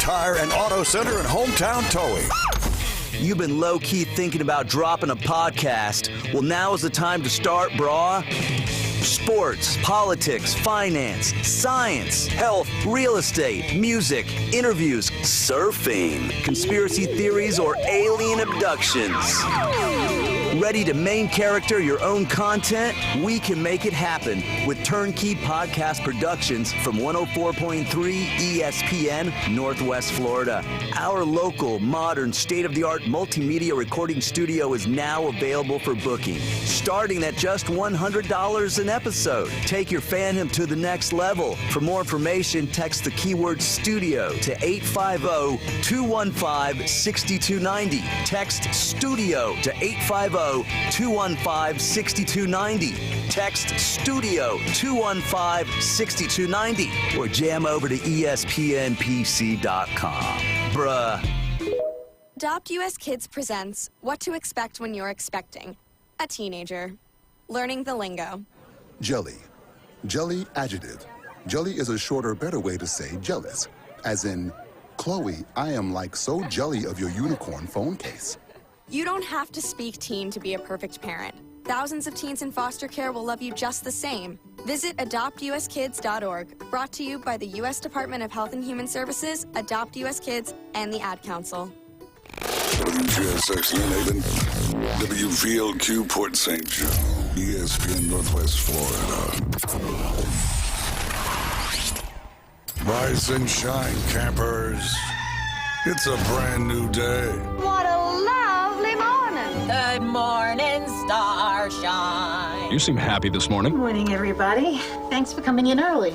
Tire and Auto Center and Hometown Towing. You've been low-key thinking about dropping a podcast. Well, now is the time to start, brah. Sports, politics, finance, science, health, real estate, music, interviews, surfing, conspiracy theories, or alien abductions. Ready to main character your own content? We can make it happen with Turnkey Podcast Productions from 104.3 ESPN, Northwest Florida. Our local, modern, state-of-the-art multimedia recording studio is now available for booking, starting at just $100 an episode. Take your fandom to the next level. For more information, text the keyword studio to 850-215-6290. Text studio to 850-215-6290. Text studio 215-6290 or jam over to espnpc.com. Bruh. Adopt US Kids presents What to Expect When You're Expecting a Teenager. Learning the lingo. Jelly. Jelly adjective. Jelly is a shorter, better way to say jealous. As in, Chloe, I am like so jelly of your unicorn phone case. You don't have to speak teen to be a perfect parent. Thousands of teens in foster care will love you just the same. Visit adoptuskids.org, brought to you by the U.S. Department of Health and Human Services, Adopt U.S. Kids, and the Ad Council. WGSX Nathan, WVLQ Port St. Joe, ESPN Northwest Florida. Rise and shine, campers. It's a brand new day. What a lovely morning. Good morning, starshine. You seem happy this morning. Good morning, everybody. Thanks for coming in early.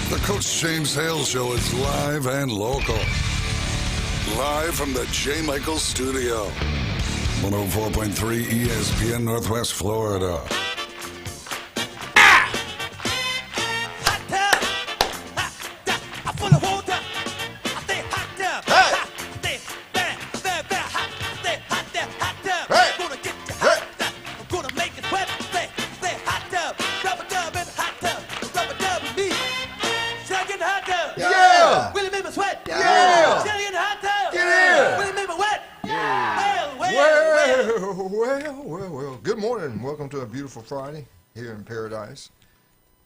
The Coach James Hale Show is live and local. Live from the J. Michaels Studio. 104.3 ESPN Northwest Florida. Well, good morning. Welcome to a beautiful Friday here in Paradise.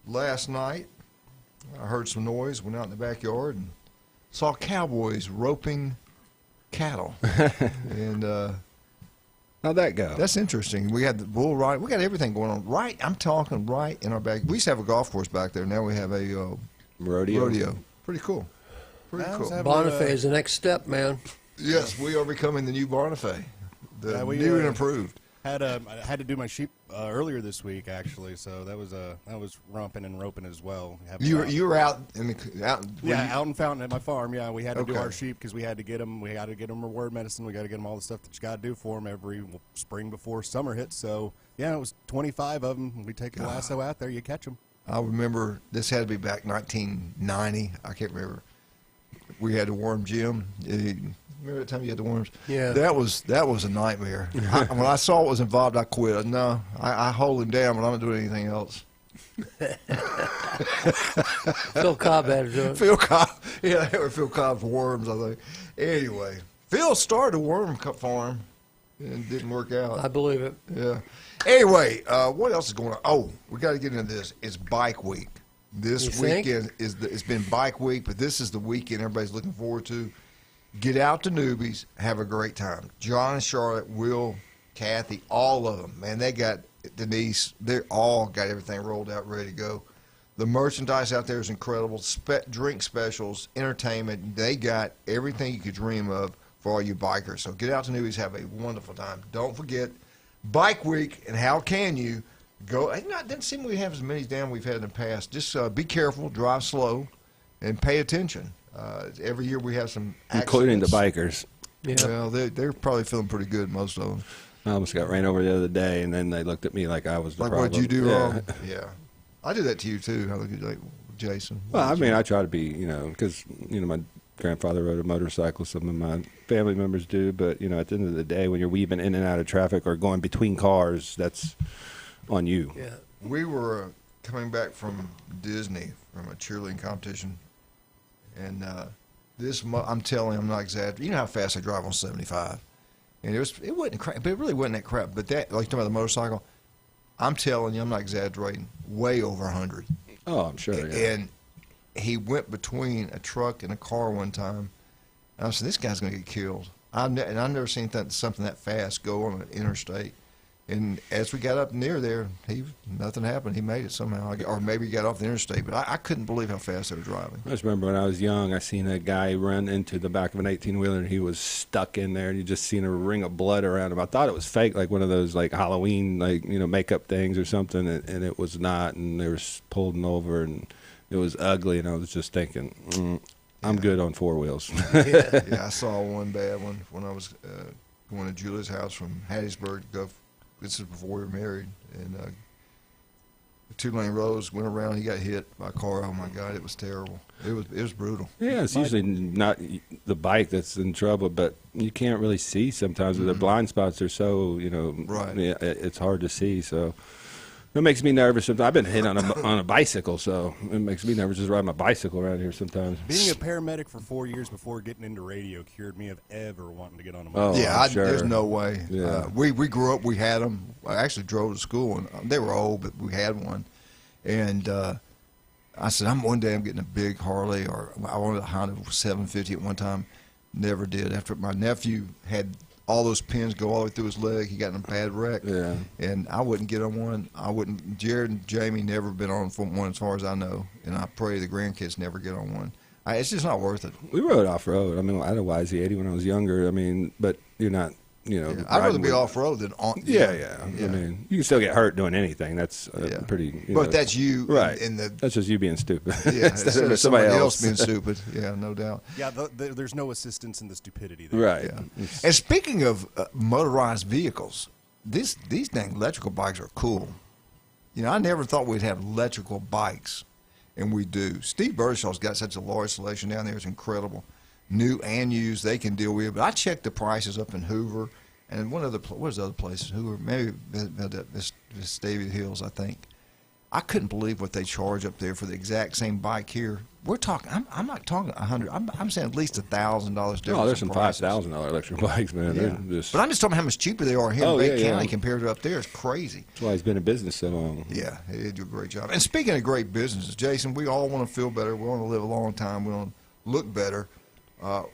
Last night, I heard some noise, went out in the backyard, and saw cowboys roping cattle. And how'd that go? That's interesting. We had the bull ride. We got everything going on. Right, I'm talking right in our back. We used to have a golf course back there. Now we have a rodeo. Pretty cool. Pretty cool. Bonifay is the next step, man. Yes, we are becoming the new Bonifay. The new and improved. I had to do my sheep earlier this week, actually, so that was romping and roping as well. You were out out in Fountain at my farm. Yeah, we had to do our sheep because we had to get them. We got to get them reward medicine. We got to get them all the stuff that you got to do for them every spring before summer hits. So yeah, it was 25 of them. We take the lasso out there, you catch them. I remember this had to be back 1990. I can't remember. We had the worm gym. Remember that time you had the worms? Yeah. That was a nightmare. When I saw what was involved, I quit. No, I hold him down, but I'm not doing anything else. Phil Cobb had to do it. Phil Cobb. Yeah, they were Phil Cobb's worms, I think. Anyway, Phil started a worm farm and it didn't work out. I believe it. Yeah. Anyway, what else is going on? Oh, we got to get into this. It's Bike Week. This weekend it's been Bike Week, but this is the weekend everybody's looking forward to. Get out to Newbies, have a great time. John and Charlotte, Will, Kathy, all of them, man, they got Denise, they all got everything rolled out, ready to go. The merchandise out there is incredible. Drink specials, entertainment, they got everything you could dream of for all you bikers. So get out to Newbies, have a wonderful time. Don't forget Bike Week, and how can you go? It doesn't seem we have as many damn we've had in the past. Just be careful, drive slow, and pay attention. Every year we have some accidents. Including the bikers. Yeah. Well, they're probably feeling pretty good, most of them. I almost got ran over the other day, and then they looked at me like I was the problem. Like, what'd you do wrong? Yeah. I did that to you, too. I look at you like, Jason. Well, I mean, I try to be, because, my grandfather rode a motorcycle. Some of my family members do. But, at the end of the day, when you're weaving in and out of traffic or going between cars, that's on you. Yeah. We were coming back from Disney, from a cheerleading competition. And I'm telling you, I'm not exaggerating. You know how fast I drive on 75, and it wasn't crap, but it really wasn't that crap. But that, like talking about the motorcycle, I'm telling you, I'm not exaggerating. Way over 100. Oh, I'm sure. Yeah. And he went between a truck and a car one time. And I said, this guy's going to get killed. And I've never seen something that fast go on an interstate. And as we got up near there, nothing happened. He made it somehow, or maybe he got off the interstate. But I couldn't believe how fast they were driving. I just remember when I was young, I seen a guy run into the back of an 18-wheeler, and he was stuck in there, and you just seen a ring of blood around him. I thought it was fake, like one of those like Halloween makeup things or something, and it was not. And they were pulled him over, and it was ugly. And I was just thinking, I'm good on four wheels. Yeah, I saw one bad one when I was going to Julia's house from Hattiesburg to go. This is before we were married, and the 2-lane roads went around. He got hit by a car. Oh my God, it was terrible. It was brutal. Yeah, it's usually not the bike that's in trouble, but you can't really see sometimes. The blind spots are so right. Yeah, it's hard to see. So it makes me nervous. I've been hit on a bicycle, so it makes me nervous just riding my bicycle around here sometimes. Being a paramedic for 4 years before getting into radio cured me of ever wanting to get on a Oh, motorcycle. Yeah, sure. There's no way. Yeah. We grew up. We had them. I actually drove to school, and they were old, but we had one. And I said, one day I'm getting a big Harley, or I wanted a Honda 750 at one time. Never did. After my nephew had all those pins go all the way through his leg, he got in a bad wreck. Yeah. And I wouldn't get on one. I wouldn't. Jared and Jamie never been on one as far as I know. And I pray the grandkids never get on one. It's just not worth it. We rode off road. I mean, I had a YZ80 when I was younger. I mean, but you're not. I'd rather be off road than on. Yeah. I mean, you can still get hurt doing anything. That's pretty. But that's you, right? That's just you being stupid. Yeah, instead of somebody else being stupid. Yeah, no doubt. Yeah, there's no assistance in the stupidity there. Right. Yeah. And speaking of motorized vehicles, these dang electrical bikes are cool. I never thought we'd have electrical bikes, and we do. Steve Birchall's got such a large selection down there; it's incredible. New and used, they can deal with. But I checked the prices up in Hoover, and what was the other places? Hoover, maybe Vestavia Hills, I think. I couldn't believe what they charge up there for the exact same bike here. We're talking. I'm not talking $100. I'm saying at least $1,000 difference. Oh, there's some $5,000 electric bikes, man. Yeah. But I'm just talking about how much cheaper they are here in Bay County compared to up there. It's crazy. That's why he's been in business so long. Yeah, he did a great job. And speaking of great businesses, Jason, we all want to feel better. We want to live a long time. We want to look better.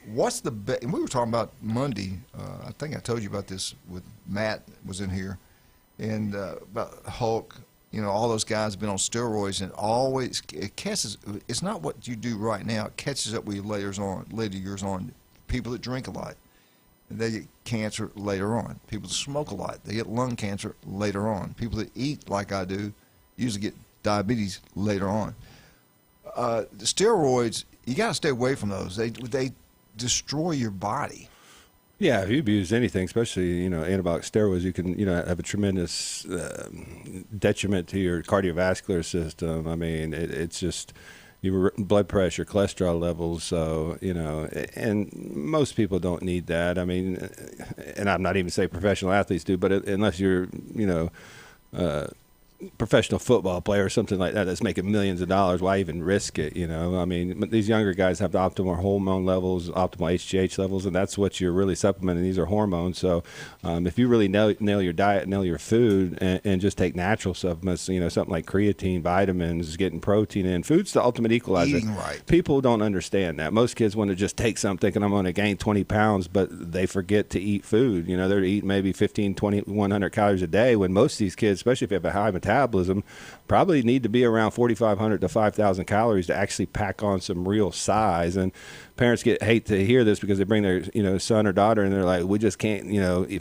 What's the best? And we were talking about Monday. I think I told you about this with Matt was in here, and about Hulk. All those guys have been on steroids, and it catches. It's not what you do right now. It catches up with you later years on. People that drink a lot, they get cancer later on. People that smoke a lot, they get lung cancer later on. People that eat like I do usually get diabetes later on. The steroids, you got to stay away from those. They destroy your body. Yeah, if you abuse anything, especially anabolic steroids, you can have a tremendous detriment to your cardiovascular system. I mean, it's just your blood pressure, cholesterol levels. So and most people don't need that. I mean, and I'm not even saying professional athletes do, but unless you're professional football player or something like that that's making millions of dollars, why even risk it? I mean, these younger guys have the optimal hormone levels, optimal HGH levels, and that's what you're really supplementing. These are hormones. So if you really nail your diet, nail your food, and just take natural supplements, something like creatine, vitamins, getting protein in, food's the ultimate equalizer. Eating right. People don't understand that. Most kids want to just take something thinking I'm going to gain 20 pounds, but they forget to eat food. They're eating maybe 15, 20, 100 calories a day, when most of these kids, especially if you have a high metabolism, probably need to be around 4,500 to 5,000 calories to actually pack on some real size. And parents hate to hear this because they bring their son or daughter and they're like, we just can't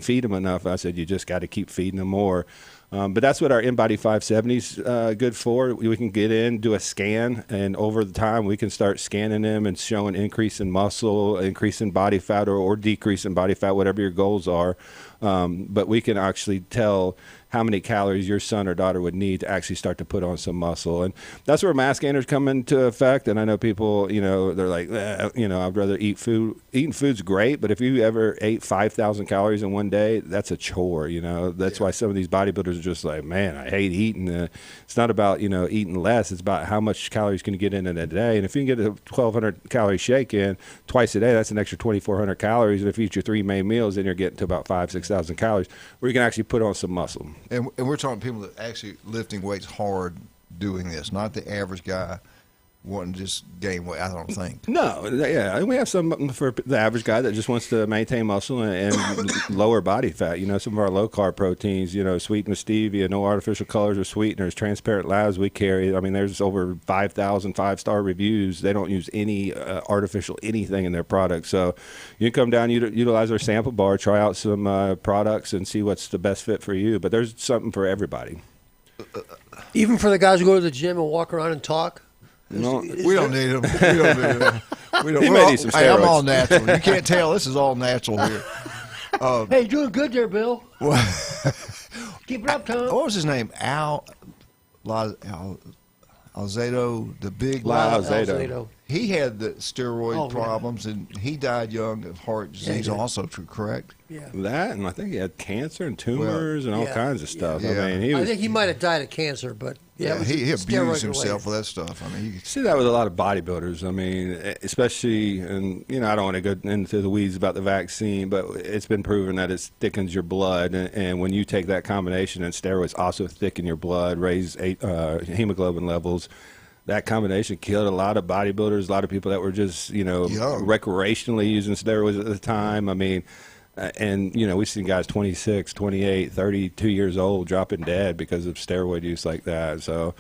feed them enough. I said, you just got to keep feeding them more. But that's what our InBody 570 is good for. We can get in, do a scan, and over the time we can start scanning them and showing increase in muscle, increase in body fat, or decrease in body fat, whatever your goals are. But we can actually tell how many calories your son or daughter would need to actually start to put on some muscle. And that's where mass gainers come into effect. And I know people, they're like, I'd rather eat food. Eating food's great, but if you ever ate 5,000 calories in one day, that's a chore, That's why some of these bodybuilders are just like, man, I hate eating. It's not about, eating less. It's about how much calories can you get in a day. And if you can get a 1,200 calorie shake in twice a day, that's an extra 2,400 calories. And if you eat your 3 main meals, then you're getting to about 6,000 calories, where you can actually put on some muscle. And we're talking people that actually lifting weights hard doing this, not the average guy wanting to just gain weight, I don't think. No, yeah, we have some for the average guy that just wants to maintain muscle and lower body fat. Some of our low-carb proteins, sweetened with stevia, no artificial colors or sweeteners, transparent labs we carry. I mean, there's over 5,000 5-star reviews. They don't use any artificial anything in their products. So you can come down, utilize our sample bar, try out some products, and see what's the best fit for you. But there's something for everybody. Even for the guys who go to the gym and walk around and talk? No, we don't need them. We don't need them. We don't. He may need some steroids. Hey, I'm all natural. You can't tell. This is all natural here. Hey, you're doing good there, Bill. Keep it up, Tom. What was his name? Alzado, the big Alzado. He had the steroid problems, and he died young of heart disease. Also true, correct? Yeah. That, and I think he had cancer and tumors and all kinds of stuff. Yeah. I mean, I think he might have died of cancer, but he abused himself with that stuff. I mean, you see that with a lot of bodybuilders. I mean, especially, and I don't want to go into the weeds about the vaccine, but it's been proven that it thickens your blood, and when you take that combination, and steroids also thicken your blood, raise hemoglobin levels. That combination killed a lot of bodybuilders, a lot of people that were just, recreationally using steroids at the time. I mean, and, we've seen guys 26, 28, 32 years old dropping dead because of steroid use like that. So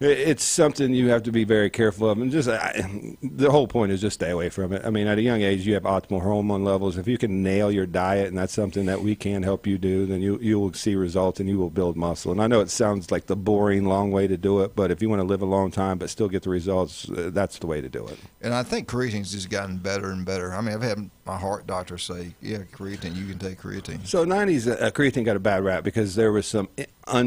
it's something you have to be very careful of. And just the whole point is just stay away from it. I mean, at a young age, you have optimal hormone levels. If you can nail your diet, and that's something that we can help you do, then you will see results and you will build muscle. And I know it sounds like the boring, long way to do it, but if you want to live a long time but still get the results, that's the way to do it. And I think creatine's just gotten better and better. I mean, I've had my heart doctor say, yeah, creatine, you can take creatine. So 90s, creatine got a bad rap because there was some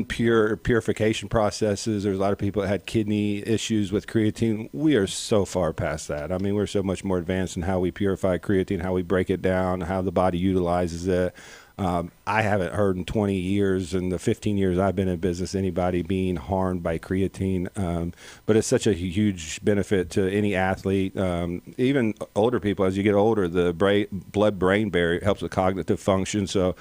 purification processes. There was a lot of people that had kidney issues with creatine. We are so far past that. I mean, we're so much more advanced in how we purify creatine, how we break it down, how the body utilizes it. I haven't heard in 20 years, in the 15 years I've been in business, anybody being harmed by creatine. But it's such a huge benefit to any athlete, even older people. As you get older, the blood-brain barrier helps with cognitive function. So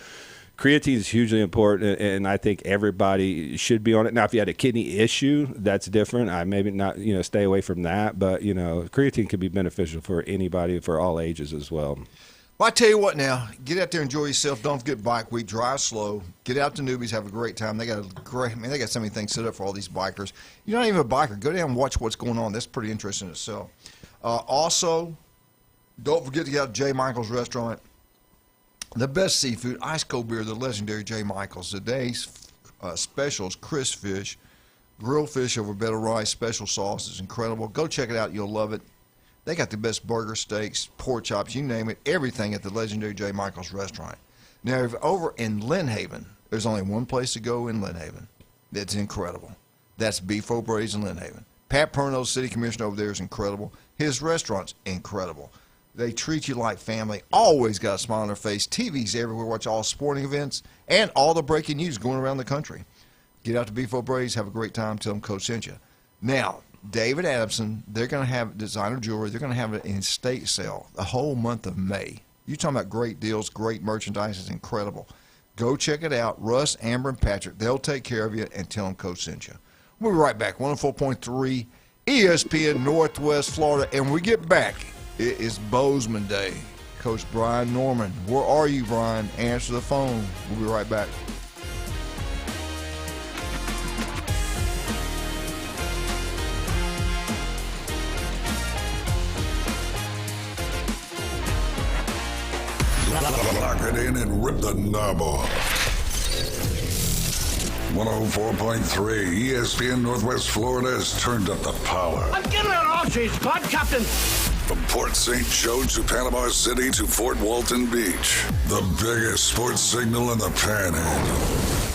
creatine is hugely important, and I think everybody should be on it. Now, if you had a kidney issue, that's different. I maybe not, stay away from that. But, creatine can be beneficial for anybody, for all ages as well. Well, I tell you what now, get out there, enjoy yourself. Don't forget Bike Week, drive slow. Get out to Newbies, have a great time. They got they got so many things set up for all these bikers. You're not even a biker. Go down and watch what's going on. That's pretty interesting in itself. Also, don't forget to get out to J. Michael's Restaurant. The best seafood, ice cold beer, the legendary J. Michael's. Today's specials, crisp fish, grilled fish over bed of rice, special sauce is incredible. Go check it out. You'll love it. They got the best burger, steaks, pork chops, you name it, everything at the legendary J. Michael's Restaurant. Now, if over in Lynn Haven, there's only one place to go in Lynn Haven. That's incredible. That's Beef O'Brady's in Lynn Haven. Pat Perno, city commissioner over there, is incredible. His restaurant's incredible. They treat you like family. Always got a smile on their face. TV's everywhere. Watch all sporting events and all the breaking news going around the country. Get out to Beef O'Brady's. Have a great time. Tell them Coach sent you. Now, David Adamson, they're going to have designer jewelry. They're going to have it in estate sale the whole month of May. You're talking about great deals, great merchandise. It's incredible. Go check it out. Russ, Amber, and Patrick, they'll take care of you, and tell them Coach sent you. We'll be right back. 104.3 ESPN Northwest Florida. And when we get back, it is Bozeman Day. Coach Brian Norman. Where are you, Brian? Answer the phone. We'll be right back. Lock it in and rip the knob off. 104.3 ESPN Northwest Florida has turned up the power. I'm giving it all she's got, Captain. From Port St. Joe to Panama City to Fort Walton Beach, the biggest sports signal in the Panhandle.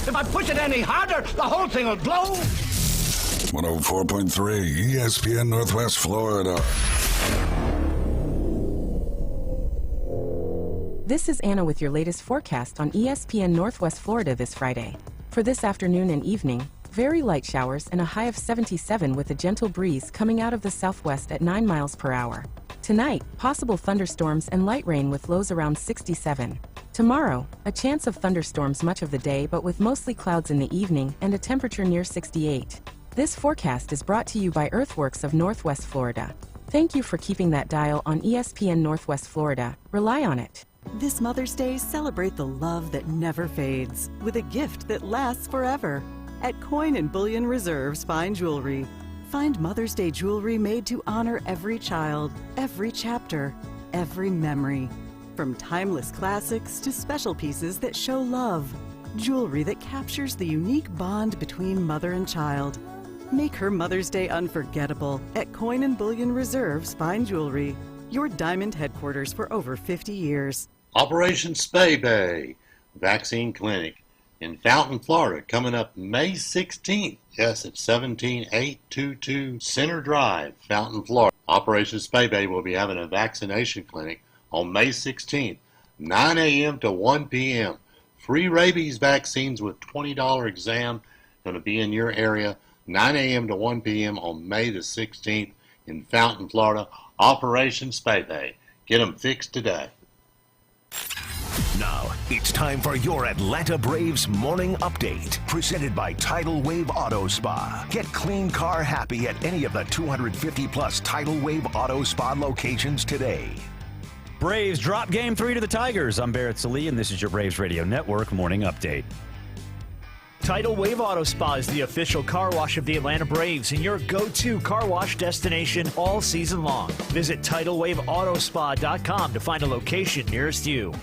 If I push it any harder, the whole thing will blow. 104.3 ESPN Northwest Florida. This is Anna with your latest forecast on ESPN Northwest Florida this Friday. For this afternoon and evening, very light showers and a high of 77 with a gentle breeze coming out of the southwest at 9 miles per hour. Tonight, possible thunderstorms and light rain with lows around 67. Tomorrow, a chance of thunderstorms much of the day but with mostly clouds in the evening and a temperature near 68. This forecast is brought to you by Earthworks of Northwest Florida. Thank you for keeping that dial on ESPN Northwest Florida. Rely on it. This Mother's Day, celebrate the love that never fades with a gift that lasts forever. At Coin and Bullion Reserve's Fine Jewelry. Find Mother's Day jewelry made to honor every child, every chapter, every memory. From timeless classics to special pieces that show love. Jewelry that captures the unique bond between mother and child. Make her Mother's Day unforgettable at Coin and Bullion Reserve's Fine Jewelry. Your diamond headquarters for over 50 years. Operation Spay Bay Vaccine Clinic in Fountain, Florida, coming up May 16th. Yes, at 17822 Center Drive, Fountain, Florida. Operation Spay Bay will be having a vaccination clinic on May 16th, 9 a.m. to 1 p.m. Free rabies vaccines with $20 exam going to be in your area, 9 a.m. to 1 p.m. on May the 16th in Fountain, Florida. Operation Spay Bay. Get them fixed today. Now, it's time for your Atlanta Braves morning update, presented by Tidal Wave Auto Spa. Get clean car happy at any of the 250-plus Tidal Wave Auto Spa locations today. Braves drop Game 3 to the Tigers. I'm Barrett Salee, and this is your Braves Radio Network morning update. Tidal Wave Auto Spa is the official car wash of the Atlanta Braves and your go-to car wash destination all season long. Visit TidalWaveAutoSpa.com to find a location nearest you.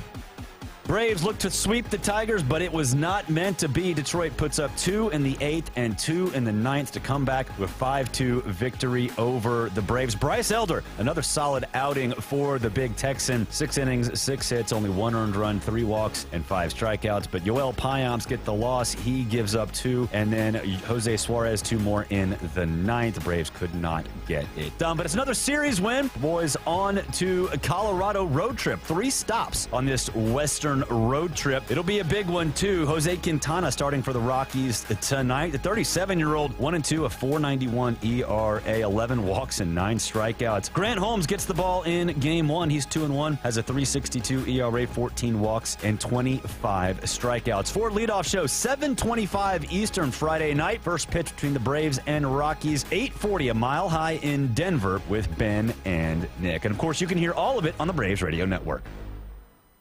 Braves look to sweep the Tigers, but it was not meant to be. Detroit puts up 2 in the 8th and 2 in the 9th to come back with 5-2 victory over the Braves. Bryce Elder, another solid outing for the big Texan. 6 innings, 6 hits, only 1 earned run, 3 walks, and 5 strikeouts. But Yoel Payamps get the loss. He gives up 2, and then Jose Suarez 2 more in the 9th. The Braves could not get it done. But it's another series win. Boys on to a Colorado road trip. 3 stops on this Western road trip. It'll be a big one too. Jose Quintana starting for the Rockies tonight. The 37-year-old 1-2, a 4.91 ERA, 11 walks and 9 strikeouts. Grant Holmes gets the ball in game 1. He's 2-1, has a 3.62 ERA, 14 walks and 25 strikeouts. Ford leadoff show 7:25 Eastern Friday night. First pitch between the Braves and Rockies. 8:40, a mile high in Denver with Ben and Nick. And of course, you can hear all of it on the Braves Radio Network.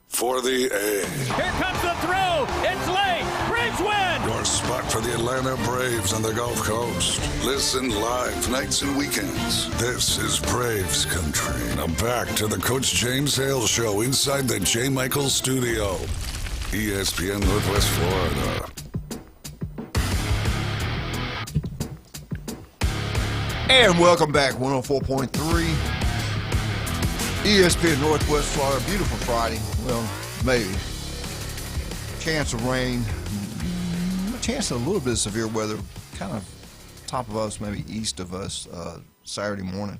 For the A's. Here comes the throw. It's late. Braves win. Your spot for the Atlanta Braves on the Gulf Coast. Listen live nights and weekends. This is Braves Country. Now back to the Coach James Hale Show inside the J. Michaels Studio. ESPN Northwest Florida. And welcome back, 104.3. ESPN Northwest Florida. Beautiful Friday. Well, maybe. Chance of rain. Chance of a little bit of severe weather. Kind of top of us, maybe east of us, Saturday morning.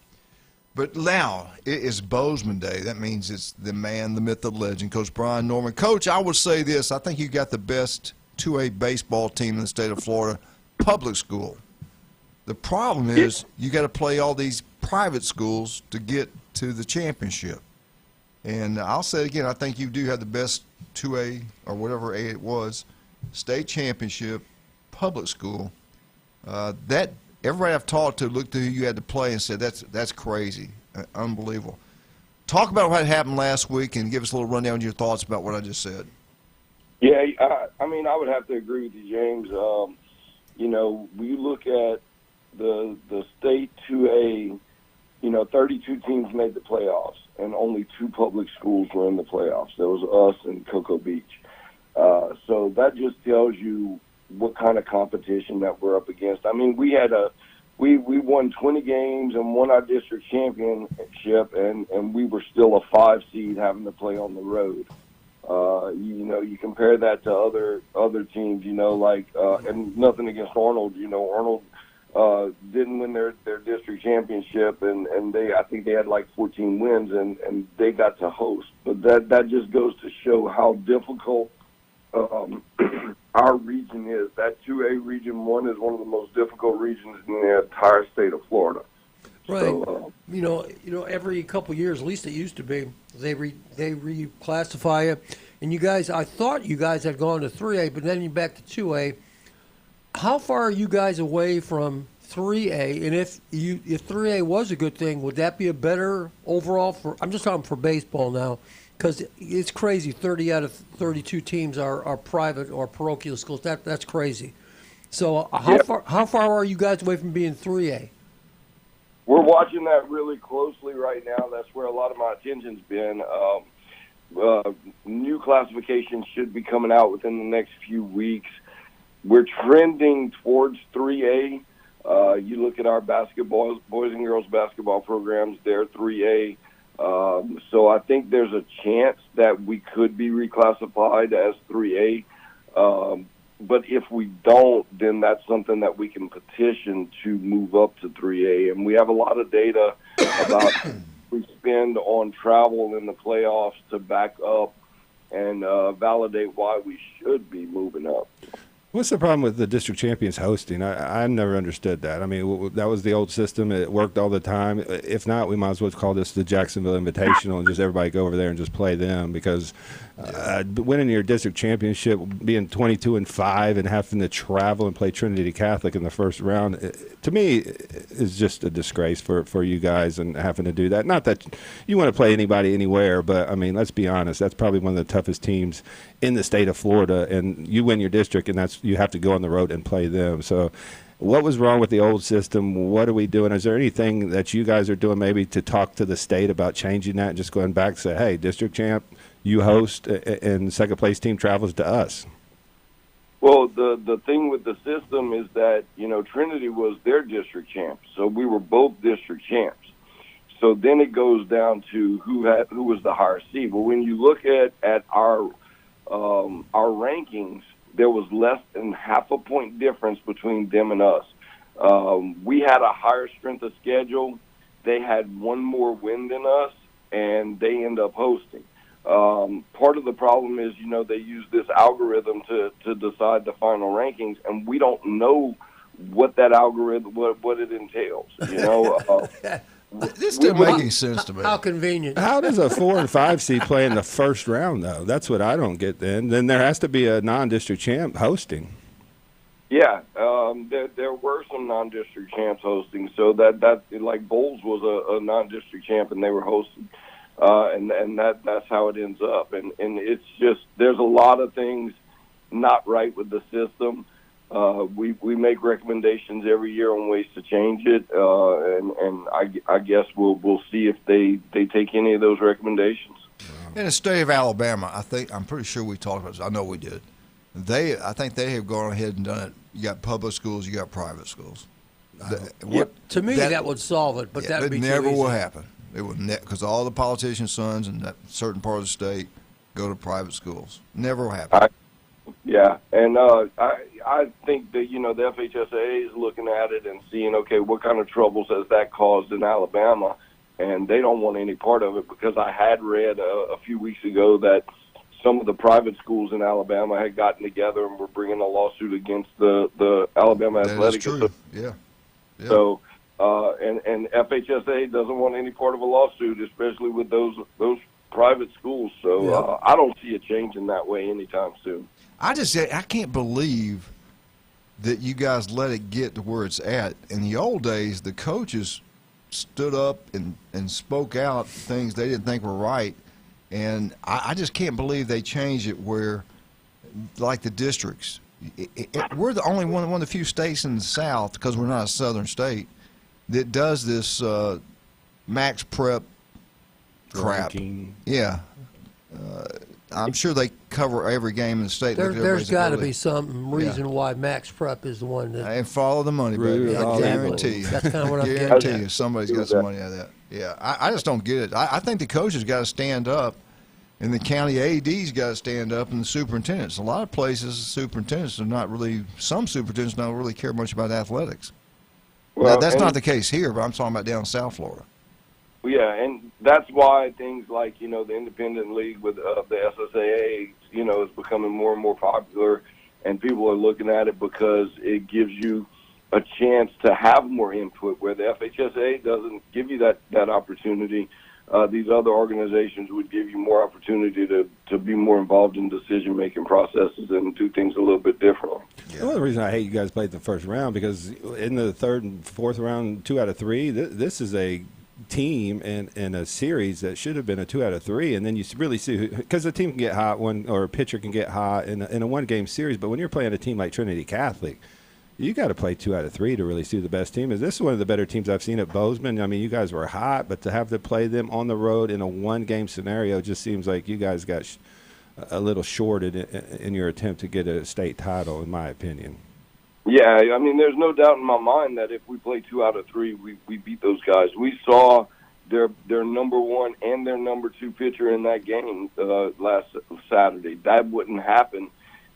But now, it is Bozeman Day. That means it's the man, the myth, the legend, Coach Brian Norman. Coach, I would say this. I think you got the best 2A baseball team in the state of Florida, public school. The problem is you got to play all these private schools to get to the championship. And I'll say it again, I think you do have the best 2A or whatever A it was, state championship, public school. That everybody I've talked to looked at who you had to play and said that's crazy, unbelievable. Talk about what happened last week and give us a little rundown of your thoughts about what I just said. Yeah, I mean, I would have to agree with you, James. You know, we look at the state 2A, 32 teams made the playoffs, and only 2 public schools were in the playoffs. There was us and Cocoa Beach. So that just tells you what kind of competition that we're up against. I mean, we won 20 games and won our district championship, and we were still a 5 seed having to play on the road. You compare that to other teams, and nothing against Arnold. Arnold didn't win their district championship, and I think they had like 14 wins, and they got to host. But that just goes to show how difficult our region is. That 2A region 1 is one of the most difficult regions in the entire state of Florida. Right. So, you know, every couple of years, at least it used to be, they reclassify it. And you guys, I thought you guys had gone to 3A, but then you're back to 2A. How far are you guys away from 3A? And if 3A was a good thing, would that be a better overall for? I'm just talking for baseball now, because it's crazy. 30 out of 32 teams are private or parochial schools. That's crazy. So how far are you guys away from being 3A? we're watching that really closely right now. That's where a lot of my attention's been. New classifications should be coming out within the next few weeks. We're trending towards 3A. You look at our basketball, boys and girls basketball programs, they're 3A. So I think there's a chance that we could be reclassified as 3A. But if we don't, then that's something that we can petition to move up to 3A. And we have a lot of data about we spend on travel in the playoffs to back up and validate why we should be moving up. What's the problem with the district champions hosting? I never understood that. I mean, that was the old system. It worked all the time. If not, we might as well call this the Jacksonville Invitational and just everybody go over there and just play them, because winning your district championship, being 22-5 and having to travel and play Trinity Catholic in the first round, to me, is just a disgrace for you guys and having to do that. Not that you want to play anybody anywhere, but, I mean, let's be honest. That's probably one of the toughest teams in the state of Florida, and you win your district, and you have to go on the road and play them. So what was wrong with the old system? What are we doing? Is there anything that you guys are doing maybe to talk to the state about changing that and just going back and say, hey, district champ, you host, and second place team travels to us? Well, the thing with the system is that, Trinity was their district champs, so we were both district champs. So then it goes down to who was the higher seed. Well, when you look at our rankings, there was less than half a point difference between them and us. We had a higher strength of schedule. They had one more win than us, and they end up hosting. Part of the problem is, they use this algorithm to decide the final rankings, and we don't know what that algorithm, what it entails, This didn't make any sense to me. How convenient. How does a 4 and 5 seed play in the first round, though? That's what I don't get then. Then there has to be a non-district champ hosting. Yeah, there were some non-district champs hosting, so that like Bowles was a non-district champ and they were hosting, and that's how it ends up. And it's just, there's a lot of things not right with the system. We make recommendations every year on ways to change it, and I guess we'll see if they take any of those recommendations. In the state of Alabama, I'm pretty sure we talked about this. I know we did. I think they have gone ahead and done it. You got public schools, you got private schools. To me, that would solve it, but that would be too never easy. will happen. It would because all the politicians' sons in that certain part of the state go to private schools. Never will happen. Yeah, and I think that, the FHSAA is looking at it and seeing, okay, what kind of troubles has that caused in Alabama, and they don't want any part of it, because I had read a few weeks ago that some of the private schools in Alabama had gotten together and were bringing a lawsuit against the Alabama Athletic Association. Yeah. So, and FHSAA doesn't want any part of a lawsuit, especially with those private schools. So I don't see it changing that way anytime soon. I can't believe that you guys let it get to where it's at. In the old days, the coaches stood up and spoke out things they didn't think were right, and I just can't believe they changed it where, like the districts, we're the only one of the few states in the South, because we're not a southern state, that does this max prep crap. Ranking. Yeah. I'm sure they cover every game in the state. There's got to be some reason why Max Prep is the one that. And follow the money, baby. I guarantee you. That's kind of what I'm getting guarantee at. you somebody's got some money out of that. Yeah, I just don't get it. I think the coaches got to stand up, and the county ADs got to stand up, and the superintendents. A lot of places, superintendents are not really. Some superintendents don't really care much about athletics. Well, now, that's not the case here, but I'm talking about down in South Florida. Yeah, and that's why things like, the independent league with the SSAA, is becoming more and more popular, and people are looking at it because it gives you a chance to have more input, where the FHSA doesn't give you that opportunity. These other organizations would give you more opportunity to be more involved in decision-making processes and do things a little bit differently. Yeah. One of the reasons I hate you guys played the first round, because in the third and fourth round, 2 out of 3, this is a team in a series that should have been a 2 out of 3, and then you really see, because a team can get hot, or a pitcher can get hot in a one-game series, but when you're playing a team like Trinity Catholic, you got to play 2 out of 3 to really see who the best team is. This is one of the better teams I've seen at Bozeman. I mean, you guys were hot, but to have to play them on the road in a one-game scenario just seems like you guys got a little shorted in your attempt to get a state title, in my opinion. Yeah, I mean, there's no doubt in my mind that if we play 2 out of 3, we beat those guys. We saw their number 1 and their number 2 pitcher in that game last Saturday. That wouldn't happen.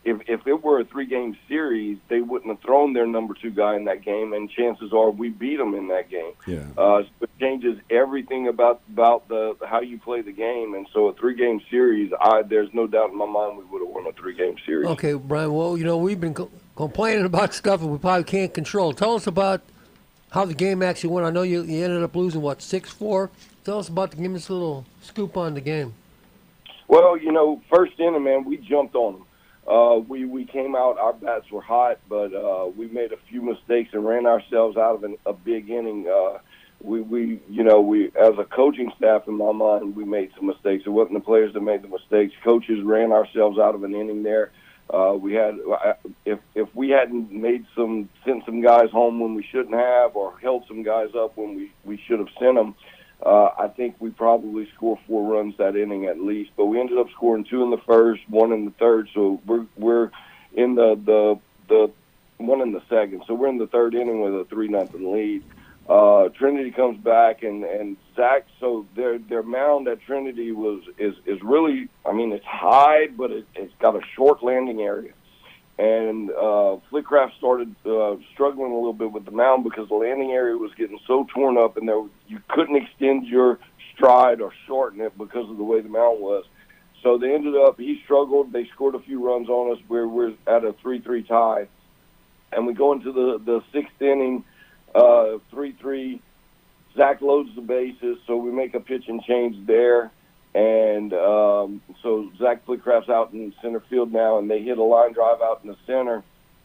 If it were a 3-game series, they wouldn't have thrown their number 2 guy in that game, and chances are we beat them in that game. Yeah. So it changes everything about how you play the game, and so a 3-game series, there's no doubt in my mind we would have won a 3-game series. Okay, Brian, well, we've been complaining about stuff that we probably can't control. Tell us about how the game actually went. I know you ended up losing, 6-4? Tell us about give us a little scoop on the game. Well, first inning, man, we jumped on them. We came out, our bats were hot, but we made a few mistakes and ran ourselves out of a big inning. We as a coaching staff, in my mind, we made some mistakes. It wasn't the players that made the mistakes. Coaches ran ourselves out of an inning there. We had, if we hadn't sent some guys home when we shouldn't have, or held some guys up when we should have sent them, I think we probably scored 4 runs that inning at least. But we ended up scoring 2 in the first, 1 in the third. So we're in the 1 in the second. So we're in the third inning with a 3-0 lead. Trinity comes back, and Zach. So their mound at Trinity is really, I mean, it's high, but it's got a short landing area. And Flickcraft started struggling a little bit with the mound because the landing area was getting so torn up, and you couldn't extend your stride or shorten it because of the way the mound was. So they ended up, he struggled. They scored a few runs on us. We're at a 3-3 tie. And we go into the 6th inning, 3-3. Zach loads the bases, so we make a pitch and change there. And so Zach Flickcraft's out in center field now, and they hit a line drive out in the center.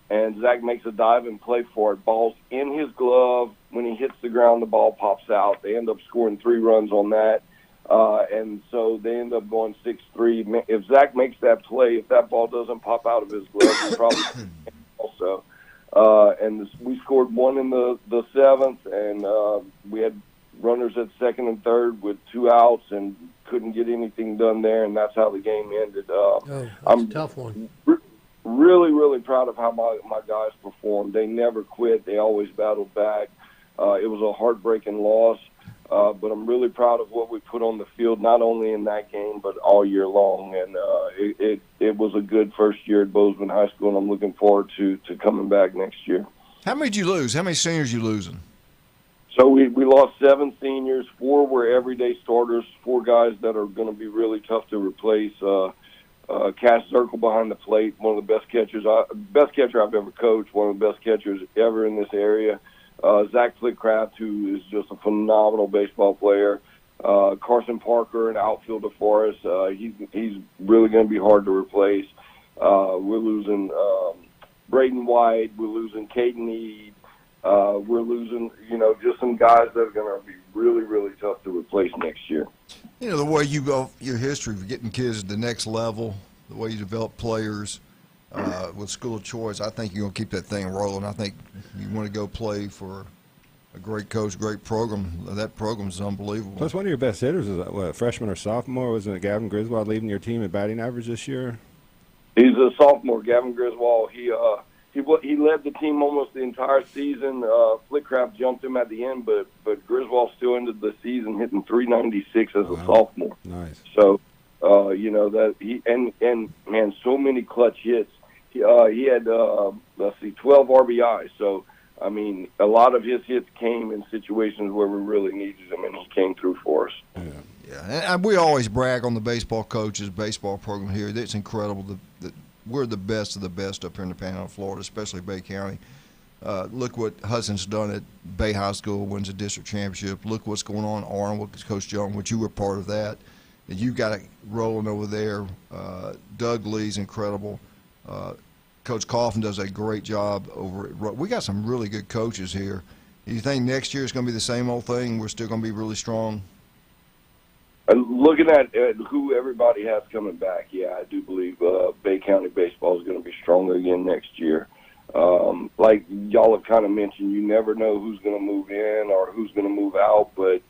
And Zach makes a dive and play for it. Ball's in his glove. When he hits the ground, the ball pops out. They end up scoring 3 runs on that. And so they end up going 6-3. If Zach makes that play, if that ball doesn't pop out of his glove, he probably also. And we scored 1 in the 7th, and we had runners at second and third with 2 outs and couldn't get anything done there, and that's how the game ended. I'm a tough one. Really, really proud of how my guys performed. They never quit. They always battled back. It was a heartbreaking loss, but I'm really proud of what we put on the field, not only in that game, but all year long. And it was a good first year at Bozeman High School, and I'm looking forward to coming back next year. How many did you lose? How many seniors you losing? So we lost 7 seniors. 4 were everyday starters, 4 guys that are going to be really tough to replace. Cass Zirkle behind the plate, one of the best catcher I've ever coached, one of the best catchers ever in this area. Zach Flickcraft, who is just a phenomenal baseball player. Carson Parker, an outfielder for us. He's really going to be hard to replace. We're losing Braden White. We're losing Caden Eade. We're losing, just some guys that are going to be really, really tough to replace next year. The way you go, your history of getting kids to the next level, the way you develop players with school of choice, I think you're going to keep that thing rolling. I think you want to go play for a great coach, great program. That program is unbelievable. Plus, one of your best hitters is a freshman or sophomore. Wasn't it Gavin Griswold leading your team in batting average this year? He's a sophomore, Gavin Griswold. He led the team almost the entire season. Flickcraft jumped him at the end, but Griswold still ended the season hitting .396 as a sophomore. Nice. So, that he and man, so many clutch hits. He had 12 RBIs. So I mean, a lot of his hits came in situations where we really needed him, and he came through for us. Yeah, and we always brag on the baseball coaches, baseball program here. It's incredible that we're the best of the best up here in the Panhandle of Florida, especially Bay County. Look what Hudson's done at Bay High School, wins a district championship. Look what's going on in Arnold with Coach Young, which you were part of that. And you got it rolling over there. Doug Lee's incredible. Coach Coffin does a great job over at we got some really good coaches here. Do you think next year is going to be the same old thing? We're still going to be really strong? Looking at who everybody has coming back, yeah, I do believe Bay County baseball is going to be stronger again next year. Like y'all have kind of mentioned, you never know who's going to move in or who's going to move out, but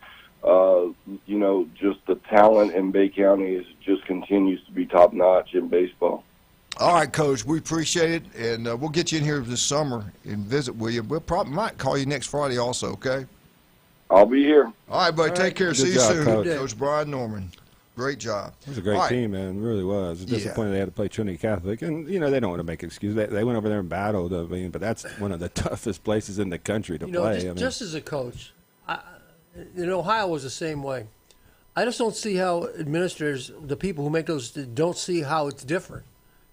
you know, just the talent in Bay County just continues to be top notch in baseball. All right, Coach, we appreciate it, and we'll get you in here this summer and visit with you. We'll probably might call you next Friday also, okay? I'll be here. All right, buddy, take care. Good See job, you soon. Coach. Brian Norman. Great job. It was a great team, man. It really was. It's disappointing they had to play Trinity Catholic. And, you know, they don't want to make excuses. They went over there and battled. I mean, but that's one of the toughest places in the country to play. Just as a coach, in Ohio was the same way. I just don't see how administrators, the people who make those, don't see how it's different.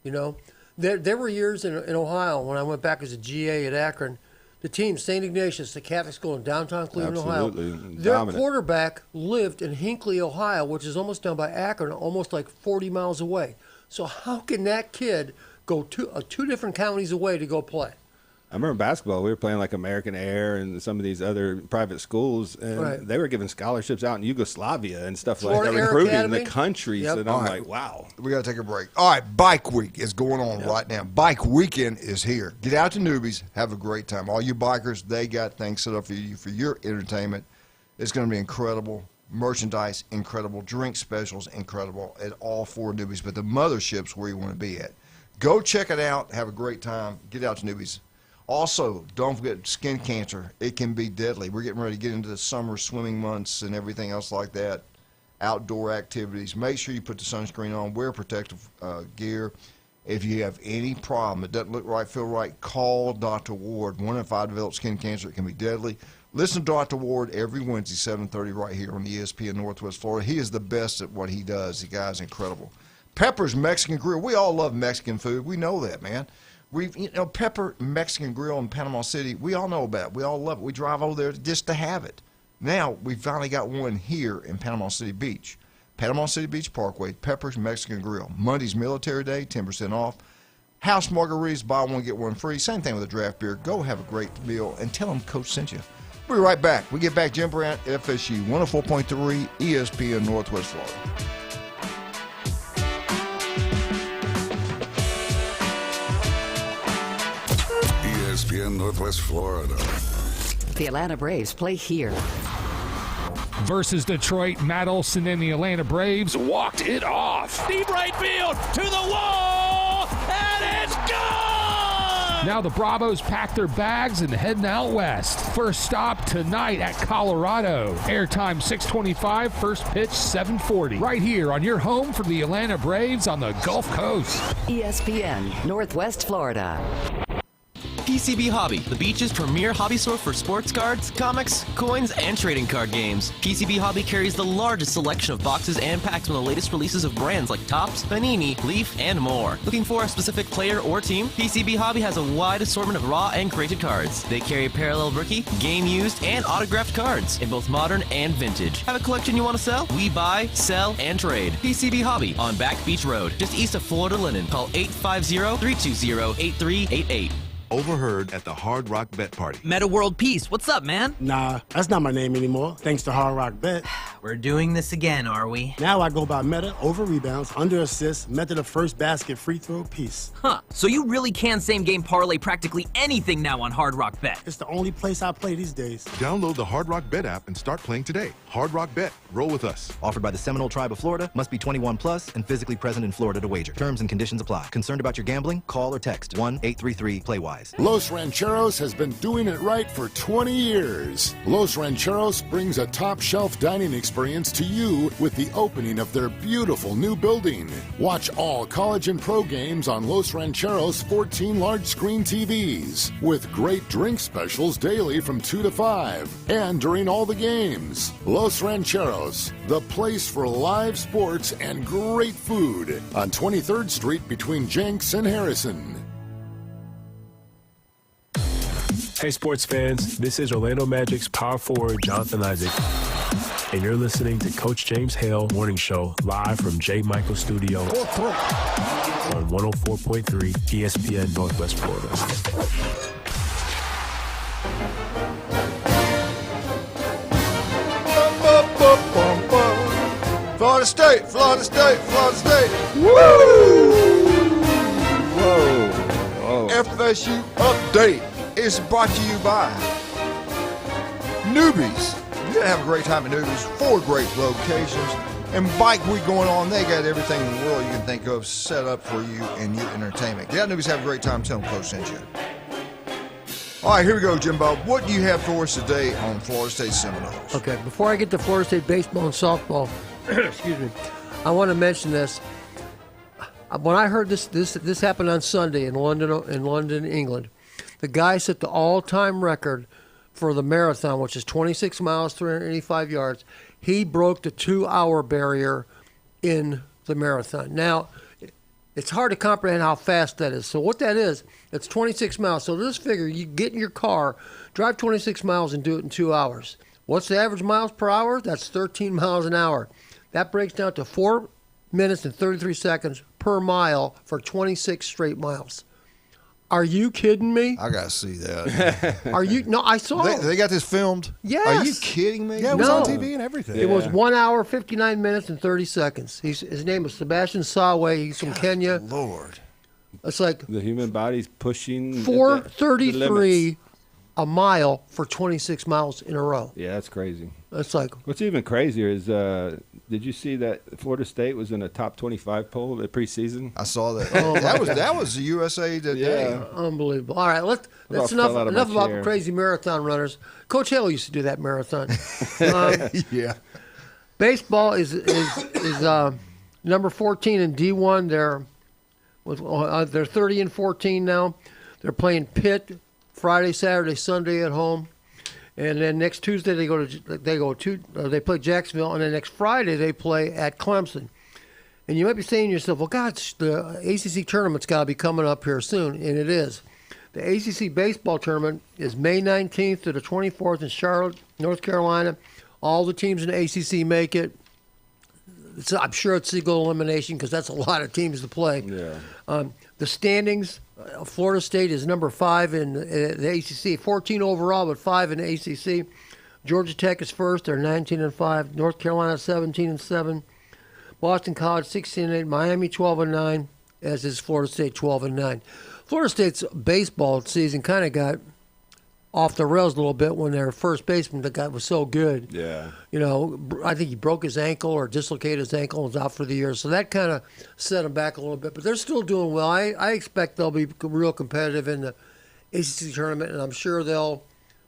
You know, there were years in Ohio when I went back as a GA at Akron. The team, St. Ignatius, the Catholic school in downtown Cleveland, Ohio. Their quarterback lived in Hinckley, Ohio, which is almost down by Akron, almost like 40 miles away. So how can that kid go two different counties away to go play? I remember basketball. We were playing like American Air and some of these other private schools, and they were giving scholarships out in Yugoslavia and stuff like that, recruiting in the countries. Yep. And I'm like, wow. We got to take a break. All right, Bike Week is going on right now. Bike Weekend is here. Get out to Newbies. Have a great time. All you bikers, they got things set up for you for your entertainment. It's going to be incredible. Merchandise, incredible. Drink specials, incredible at all four Newbies. But the mothership's where you want to be at. Go check it out. Have a great time. Get out to Newbies. Also, don't forget skin cancer. It can be deadly. We're getting ready to get into the summer swimming months and everything else like that. Outdoor activities. Make sure you put the sunscreen on. Wear protective gear. If you have any problem, it doesn't look right, feel right, call Dr. Ward. 1 in 5 develop skin cancer. It can be deadly. Listen to Dr. Ward every Wednesday, 7:30 right here on the ESPN Northwest Florida. He is the best at what he does. The guy's incredible. Pepper's Mexican Grill. We all love Mexican food. We know that, man. Pepper Mexican Grill in Panama City, we all know about it. We all love it. We drive over there just to have it. Now, we finally got one here in Panama City Beach. Panama City Beach Parkway, Pepper's Mexican Grill. Monday's Military Day, 10% off. House margaritas, buy one, get one free. Same thing with a draft beer. Go have a great meal and tell them Coach sent you. We'll be right back. We get back Jim Brandt, FSU, 104.3 ESPN Northwest Florida. ESPN Northwest Florida. The Atlanta Braves play here. Versus Detroit, Matt Olson and the Atlanta Braves walked it off. Deep right field, to the wall, and it's gone! Now the Bravos pack their bags and heading out west. First stop tonight at Colorado. Airtime 6:25, first pitch 7:40. Right here on your home for the Atlanta Braves on the Gulf Coast. ESPN, Northwest Florida. PCB Hobby, the beach's premier hobby store for sports cards, comics, coins, and trading card games. PCB Hobby carries the largest selection of boxes and packs from the latest releases of brands like Topps, Panini, Leaf, and more. Looking for a specific player or team? PCB Hobby has a wide assortment of raw and graded cards. They carry parallel rookie, game used, and autographed cards in both modern and vintage. Have a collection you want to sell? We buy, sell, and trade. PCB Hobby on Back Beach Road, just east of Florida Linen. Call 850-320-8388. Overheard at the Hard Rock Bet Party. Meta World Peace, what's up, man? Nah, that's not my name anymore, thanks to Hard Rock Bet. We're doing this again, are we? Now I go by Meta, over rebounds, under assists, method of first basket, free throw, Peace. Huh, so you really can same-game parlay practically anything now on Hard Rock Bet. It's the only place I play these days. Download the Hard Rock Bet app and start playing today. Hard Rock Bet, roll with us. Offered by the Seminole Tribe of Florida, must be 21 plus and physically present in Florida to wager. Terms and conditions apply. Concerned about your gambling? Call or text 1-833-PLAY-WISE. Los Rancheros has been doing it right for 20 years. Los Rancheros brings a top-shelf dining experience experience to you with the opening of their beautiful new building. Watch all college and pro games on Los Rancheros 14 large screen TVs with great drink specials daily from 2 to 5 and during all the games. Los Rancheros, the place for live sports and great food on 23rd Street between Jenks and Harrison. Hey, sports fans, this is Orlando Magic's power forward, Jonathan Isaac, and you're listening to Coach James Hale Morning Show live from J. Michael Studio on 104.3 ESPN Northwest Florida. Florida State, Florida State, Florida State. Woo! Whoa. FSU Update is brought to you by Newbies. You're going to have a great time at Newbies. 4 great locations. And Bike Week going on. They got everything in the world you can think of set up for you and your entertainment. Get out Newbies, have a great time. Tell them Coach sent you. All right, here we go, Jimbo. What do you have for us today on Florida State Seminoles? Okay, before I get to Florida State baseball and softball, excuse me, I want to mention this. When I heard this happened on Sunday in London, England, the guy set the all-time record for the marathon, which is 26 miles, 385 yards. He broke the 2-hour barrier in the marathon. Now, it's hard to comprehend how fast that is. So what that is, it's 26 miles. So just figure you get in your car, drive 26 miles and do it in 2 hours. What's the average miles per hour? That's 13 miles an hour. That breaks down to 4 minutes and 33 seconds per mile for 26 straight miles. Are you kidding me? I gotta see that. Are you? No, I saw. They got this filmed. Yes. Are you kidding me? Yeah, it was on TV and everything. It was 1 hour, 59 minutes, and 30 seconds. His name was Sebastian Sawe. He's from Kenya. Lord. It's like the human body's pushing 4:33 a mile for 26 miles in a row. Yeah, that's crazy. That's like. What's even crazier is, did you see that Florida State was in a top 25 poll at preseason? I saw that. that was the USA Today. Yeah. Unbelievable. All right, that's enough about crazy marathon runners. Coach Hale used to do that marathon. Yeah. Baseball is number 14 in D1. They're 30 and 14 now. They're playing Pitt Friday, Saturday, Sunday at home. And then next Tuesday they play Jacksonville, and then next Friday they play at Clemson. And you might be saying to yourself, well, God, the ACC tournament's got to be coming up here soon, and it is. The ACC baseball tournament is May 19th to the 24th in Charlotte, North Carolina. All the teams in the ACC make it. I'm sure it's single elimination because that's a lot of teams to play. Yeah. The standings, Florida State is number 5 in the ACC, 14 overall, but 5 in the ACC. Georgia Tech is first; they're 19 and 5. North Carolina 17 and 7. Boston College 16 and 8. Miami 12 and 9, as is Florida State 12 and 9. Florida State's baseball season kind of got off the rails a little bit when their first baseman, the guy was so good. Yeah. You know, I think he broke his ankle or dislocated his ankle and was out for the year. So that kind of set him back a little bit. But they're still doing well. I expect they'll be real competitive in the ACC tournament, and I'm sure they'll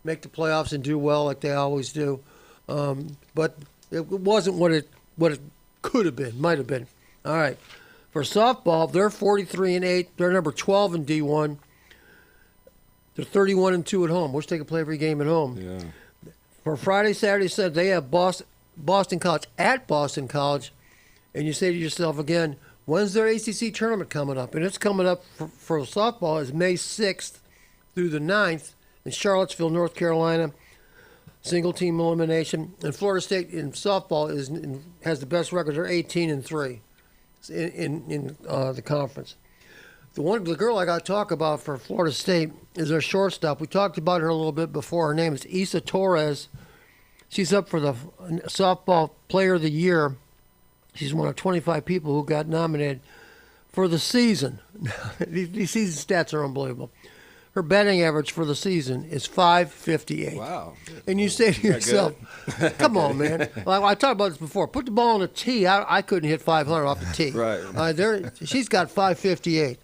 make the playoffs and do well like they always do. But it wasn't what it could have been, might have been. All right. For softball, they're 43 and 8. They're number 12 in D1. They're 31 and 2 at home. Wish they could play every game at home. Yeah. For Friday, Saturday, Sunday, they have Boston College at Boston College. And you say to yourself again, when's their ACC tournament coming up? And it's coming up for softball is May 6th through the 9th in Charlottesville, North Carolina. Single team elimination. And Florida State in softball has the best record. They're 18 and 3 in the conference. The girl I got to talk about for Florida State is their shortstop. We talked about her a little bit before. Her name is Isa Torres. She's up for the softball player of the year. She's one of 25 people who got nominated for the season. These season stats are unbelievable. Her batting average for the season is .558. Wow. And you say to yourself, come on, man. Like, I talked about this before. Put the ball on a tee. I couldn't hit 500 off the tee. Right. She's got .558.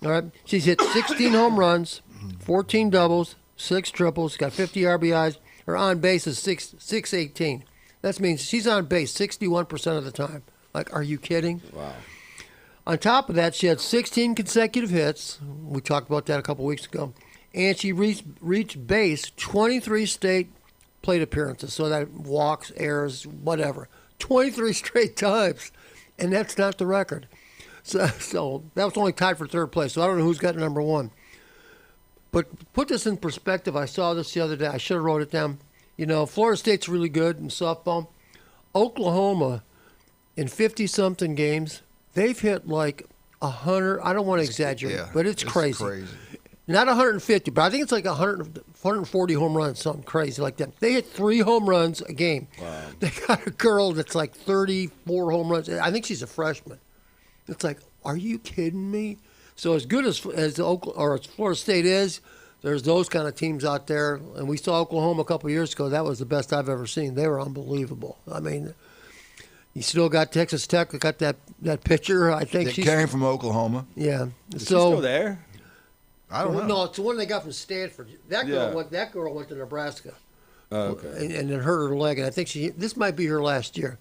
All right. She's hit 16 home runs, 14 doubles, 6 triples, got 50 RBIs. Her on base is 618. That means she's on base 61% of the time. Like, are you kidding? Wow. On top of that, she had 16 consecutive hits. We talked about that a couple weeks ago. And she reached base 23 state plate appearances. So that walks, errors, whatever. 23 straight times. And that's not the record. So that was only tied for third place. So I don't know who's got number one. But put this in perspective. I saw this the other day. I should have wrote it down. You know, Florida State's really good in softball. Oklahoma, in 50-something games, they've hit like 100. I don't want to exaggerate, but it's crazy. Not 150, but I think it's like 140 home runs, something crazy like that. They hit 3 home runs a game. Wow. They got a girl that's like 34 home runs. I think she's a freshman. It's like, are you kidding me? So as good as Florida State is, there's those kind of teams out there. And we saw Oklahoma a couple of years ago. That was the best I've ever seen. They were unbelievable. I mean, you still got Texas Tech. Got that pitcher. I think she came from Oklahoma. Yeah. Is she still there? I don't know. No, it's the one they got from Stanford. That girl went to Nebraska. Oh, okay. And then hurt her leg. And I think this might be her last year.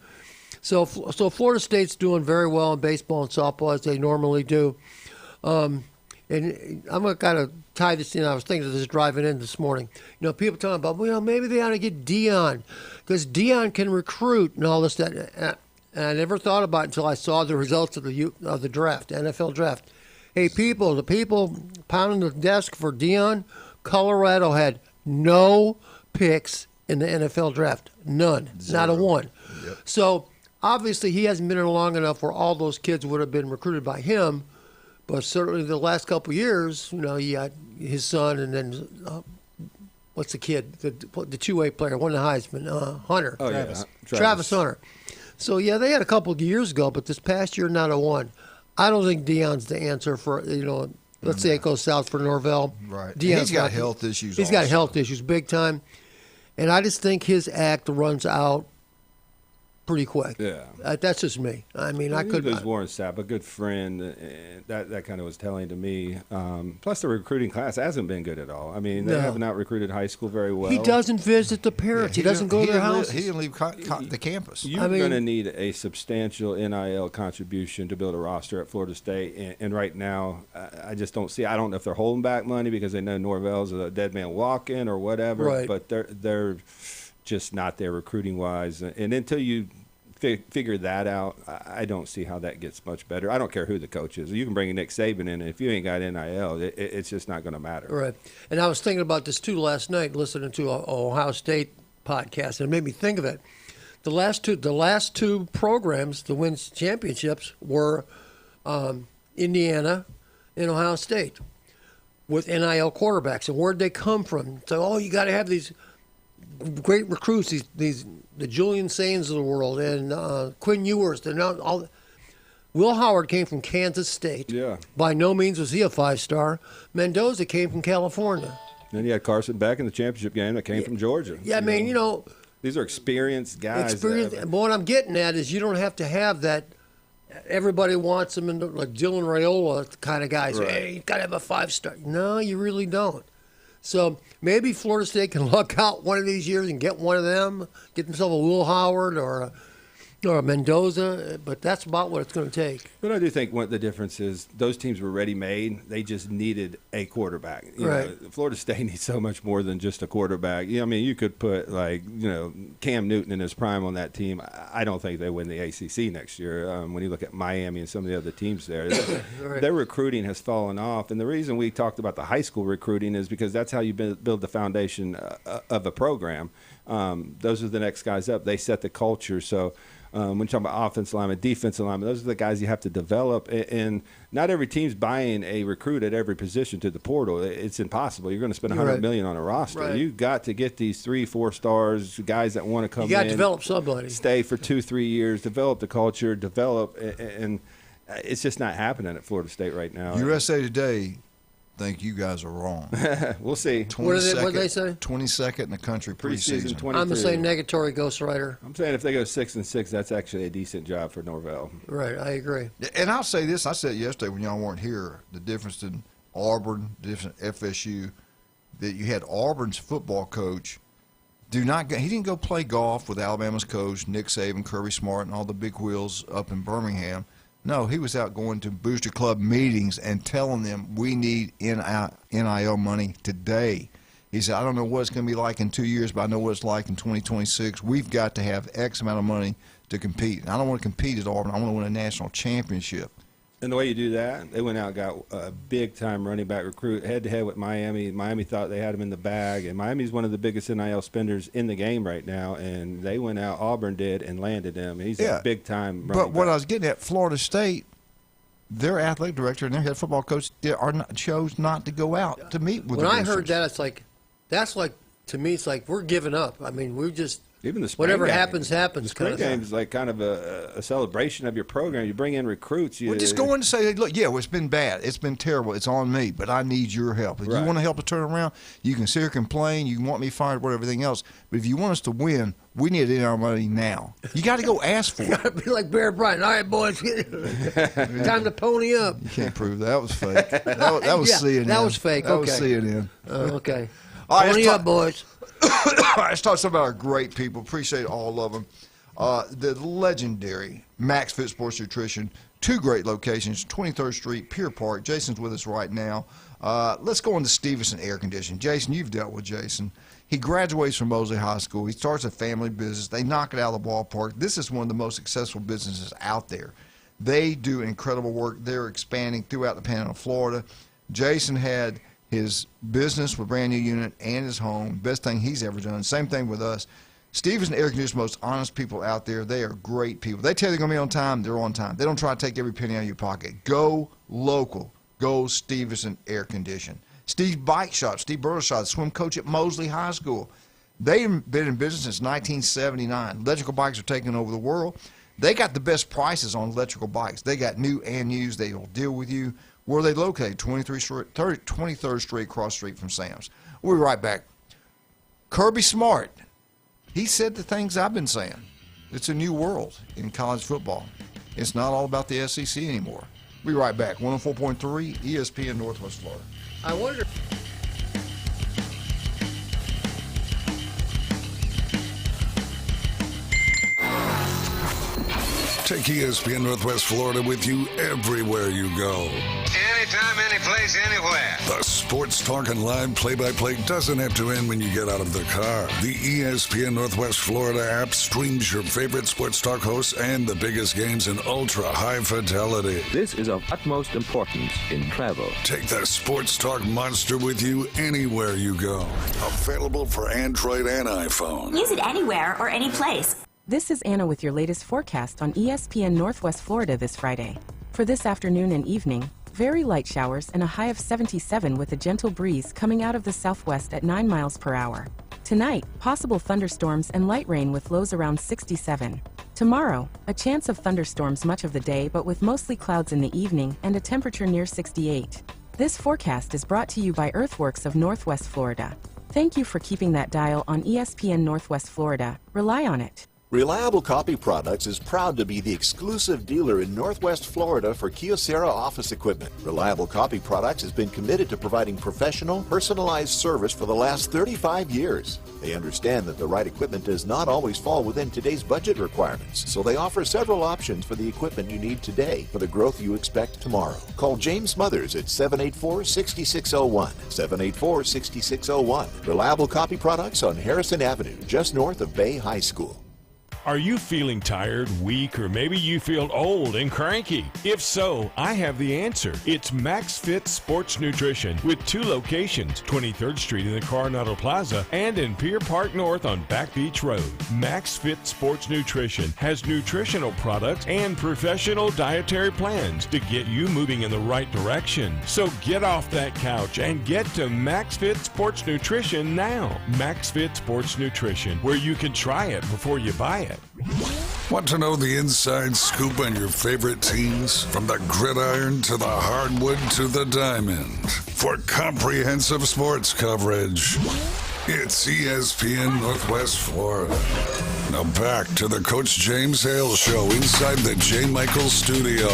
So Florida State's doing very well in baseball and softball as they normally do. And I'm going to kind of tie this in. I was thinking of this driving in this morning. You know, people talking about, well, maybe they ought to get Deion because Deion can recruit and all this, that. And I never thought about it until I saw the results of the draft, NFL draft. Hey, the people pounding the desk for Deion, Colorado had no picks in the NFL draft. None. 0. Not a one. Yep. So, obviously, he hasn't been in long enough where all those kids would have been recruited by him. But certainly the last couple of years, you know, he had his son and then, what's the kid? The two-way player, won the Heisman, Hunter. Oh, Travis Hunter. So, yeah, they had a couple of years ago, but this past year, not a one. I don't think Deion's the answer for, you know, let's say it goes south for Norvell. Right. He's got health issues. He's got health issues big time. And I just think his act runs out pretty quick. Yeah. That's just me. I mean, I could lose Warren Sapp, a good friend, and that kind of was telling to me. Plus, the recruiting class hasn't been good at all. I mean, they have not recruited high school very well. He doesn't visit the parents. He doesn't go to their house. He didn't leave the campus. You're going to need a substantial NIL contribution to build a roster at Florida State, and right now, I just don't see. I don't know if they're holding back money because they know Norvell's a dead man walking or whatever. Right. But they're just not there recruiting wise, and until you figure that out, I don't see how that gets much better. I don't care who the coach is. You can bring Nick Saban in, and if you ain't got NIL, it's just not going to matter. Right. And I was thinking about this, too, last night, listening to an Ohio State podcast, and it made me think of it. The last two programs to win championships were Indiana and Ohio State with NIL quarterbacks. And where'd they come from? So, you got to have these great recruits, the Julian Sayans of the world, and Quinn Ewers. Will Howard came from Kansas State. Yeah. By no means was he a 5-star. Mendoza came from California. Then you had Carson Beck in the championship game that came from Georgia. Yeah, I mean, these are experienced guys. But what I'm getting at is you don't have to have that. Everybody wants them, like Dylan Raiola kind of guys. Right. Hey, you got to have a 5-star. No, you really don't. So maybe Florida State can luck out one of these years and get one of them, get themselves a Will Howard or a Mendoza, but that's about what it's going to take. But I do think the difference is those teams were ready-made. They just needed a quarterback. You know, Florida State needs so much more than just a quarterback. I mean, you could put, Cam Newton in his prime on that team. I don't think they win the ACC next year. When you look at Miami and some of the other teams there, their recruiting has fallen off. And the reason we talked about the high school recruiting is because that's how you build the foundation of a program. Those are the next guys up. They set the culture. So when you're talking about offensive lineman, defensive lineman, those are the guys you have to develop. And not every team's buying a recruit at every position to the portal. It's impossible. You're going to spend $100 million on a roster. Right. You've got to get these 3-4 stars, guys that want to come in. You got to develop somebody. Stay for 2-3 years, develop the culture, and it's just not happening at Florida State right now. USA Today think you guys are wrong. We'll see. What did they say? 22nd in the country preseason. I'm going to say negatory ghostwriter. I'm saying if they go 6-6, that's actually a decent job for Norvell. Right, I agree. And I'll say this. I said yesterday when y'all weren't here, the difference in Auburn, the difference in FSU, that you had Auburn's football coach He didn't go play golf with Alabama's coach, Nick Saban, Kirby Smart, and all the big wheels up in Birmingham. No, he was out going to Booster Club meetings and telling them we need NIL money today. He said, I don't know what it's going to be like in 2 years, but I know what it's like in 2026. We've got to have X amount of money to compete. And I don't want to compete at Auburn. I want to win a national championship. And the way you do that, they went out and got a big-time running back recruit head-to-head with Miami. Miami thought they had him in the bag, and Miami's one of the biggest NIL spenders in the game right now, and they went out, Auburn did, and landed him. He's a big-time running back. But what I was getting at, Florida State, their athletic director and their head football coach chose not to go out to meet with when the I boosters. heard that, to me, it's like we're giving up. I mean, we just – even the spring whatever game. happens. The spring game is like kind of a celebration of your program. You bring in recruits. Well, just go in and say, look, well, it's been bad. It's been terrible. It's on me, but I need your help. If you want to help to turn around, you can sit here complain. You can want me fired, whatever, everything else. But if you want us to win, we need to get our money now. You got to go ask for it. Got to be like Bear Bryant. All right, boys, time to pony up. You can't prove that. That was fake. That was CNN. That was fake. That was CNN. Okay. All right, pony up, boys. All right, let's talk some about our great people. Appreciate all of them. The legendary Max Fit Sports Nutrition, 2 great locations, 23rd Street, Pier Park. Jason's with us right now. Let's go on to Stevenson Air Conditioning. Jason, you've dealt with Jason. He graduates from Mosley High School. He starts a family business. They knock it out of the ballpark. This is one of the most successful businesses out there. They do incredible work. They're expanding throughout the Panhandle of Florida. Jason had his business with brand new unit and his home. Best thing he's ever done. Same thing with us. Stevenson Air Conditioning, most honest people out there. They are great people. They tell you they're going to be on time, they're on time. They don't try to take every penny out of your pocket. Go local. Go Stevenson Air Conditioning. Steve Bike Shop, Steve Burleshot, swim coach at Mosley High School. They've been in business since 1979. Electrical bikes are taking over the world. They got the best prices on electrical bikes. They got new and used. They will deal with you. Where are they located? 23rd Street, cross street from Sam's. We'll be right back. Kirby Smart, he said the things I've been saying. It's a new world in college football. It's not all about the SEC anymore. We'll be right back. 104.3 ESPN Northwest Florida. I wonder. Take ESPN Northwest Florida with you everywhere you go. Anytime, anyplace, anywhere. The sports talk and live play-by-play doesn't have to end when you get out of the car. The ESPN Northwest Florida app streams your favorite sports talk hosts and the biggest games in ultra-high fidelity. This is of utmost importance in travel. Take the sports talk monster with you anywhere you go. Available for Android and iPhone. Use it anywhere or any place. This is Anna with your latest forecast on ESPN Northwest Florida this Friday. For this afternoon and evening, very light showers and a high of 77 with a gentle breeze coming out of the southwest at 9 miles per hour. Tonight, possible thunderstorms and light rain with lows around 67. Tomorrow, a chance of thunderstorms much of the day but with mostly clouds in the evening and a temperature near 68. This forecast is brought to you by Earthworks of Northwest Florida. Thank you for keeping that dial on ESPN Northwest Florida. Rely on it. Reliable Copy Products is proud to be the exclusive dealer in Northwest Florida for Kyocera office equipment. Reliable Copy Products has been committed to providing professional, personalized service for the last 35 years. They understand that the right equipment does not always fall within today's budget requirements, so they offer several options for the equipment you need today for the growth you expect tomorrow. Call James Smothers at 784-6601. 784-6601. Reliable Copy Products on Harrison Avenue, just north of Bay High School. Are you feeling tired, weak, or maybe you feel old and cranky? If so, I have the answer. It's Max Fit Sports Nutrition with 2 locations, 23rd Street in the Coronado Plaza and in Pier Park North on Back Beach Road. Max Fit Sports Nutrition has nutritional products and professional dietary plans to get you moving in the right direction. So get off that couch and get to Max Fit Sports Nutrition now. Max Fit Sports Nutrition, where you can try it before you buy it. Want to know the inside scoop on your favorite teams? From the gridiron to the hardwood to the diamond. For comprehensive sports coverage, it's ESPN Northwest Florida. Now back to the Coach James Hale Show inside the J. Michaels studio.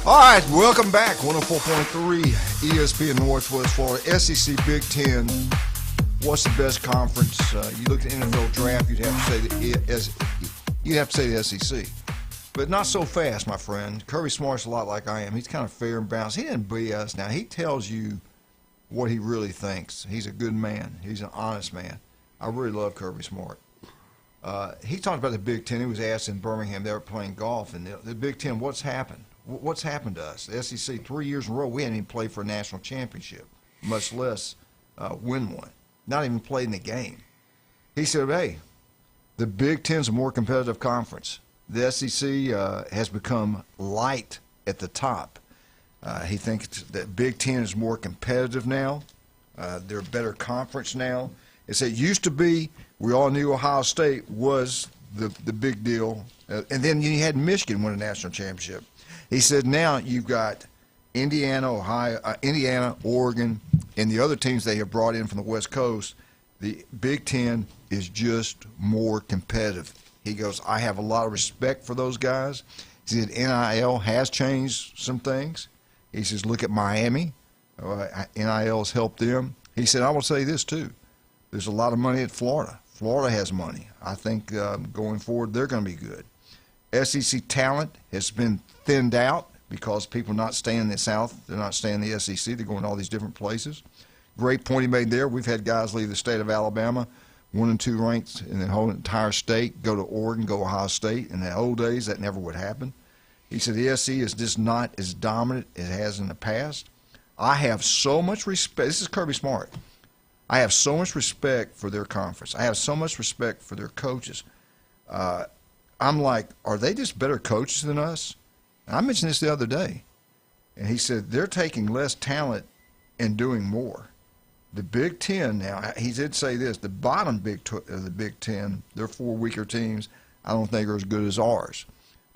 All right, welcome back. 104.3 ESPN Northwest Florida, SEC Big Ten what's the best conference? You look at the NFL draft, you'd have to say the SEC. But not so fast, my friend. Kirby Smart's a lot like I am. He's kind of fair and balanced. He didn't BS. Now, he tells you what he really thinks. He's a good man. He's an honest man. I really love Kirby Smart. He talked about the Big Ten. He was asked in Birmingham. They were playing golf. And the Big Ten, what's happened? What's happened to us? The SEC, 3 years in a row, we hadn't even played for a national championship, much less win one. Not even played in the game. He said, hey, the Big Ten's a more competitive conference. The SEC has become light at the top. He thinks that Big Ten is more competitive now. They're a better conference now. It said it used to be we all knew Ohio State was the big deal. And then you had Michigan win a national championship. He said now you've got Indiana, Oregon, and the other teams they have brought in from the West Coast. The Big Ten is just more competitive. He goes, I have a lot of respect for those guys. He said NIL has changed some things. He says, look at Miami. NIL has helped them. He said, I will say this too. There's a lot of money at Florida. Florida has money. I think going forward they're going to be good. SEC talent has been thinned out because people not staying in the South. They're not staying in the SEC. They're going to all these different places. Great point he made there. We've had guys leave the state of Alabama, 1 and 2 ranked in the whole entire state, go to Oregon, go Ohio State. In the old days, that never would happen. He said the SEC is just not as dominant as it has in the past. I have so much respect. This is Kirby Smart. I have so much respect for their conference. I have so much respect for their coaches. I'm like, are they just better coaches than us? And I mentioned this the other day. And he said they're taking less talent and doing more. The Big Ten now, he did say this, the bottom of the Big Ten, their 4 weaker teams, I don't think are as good as ours.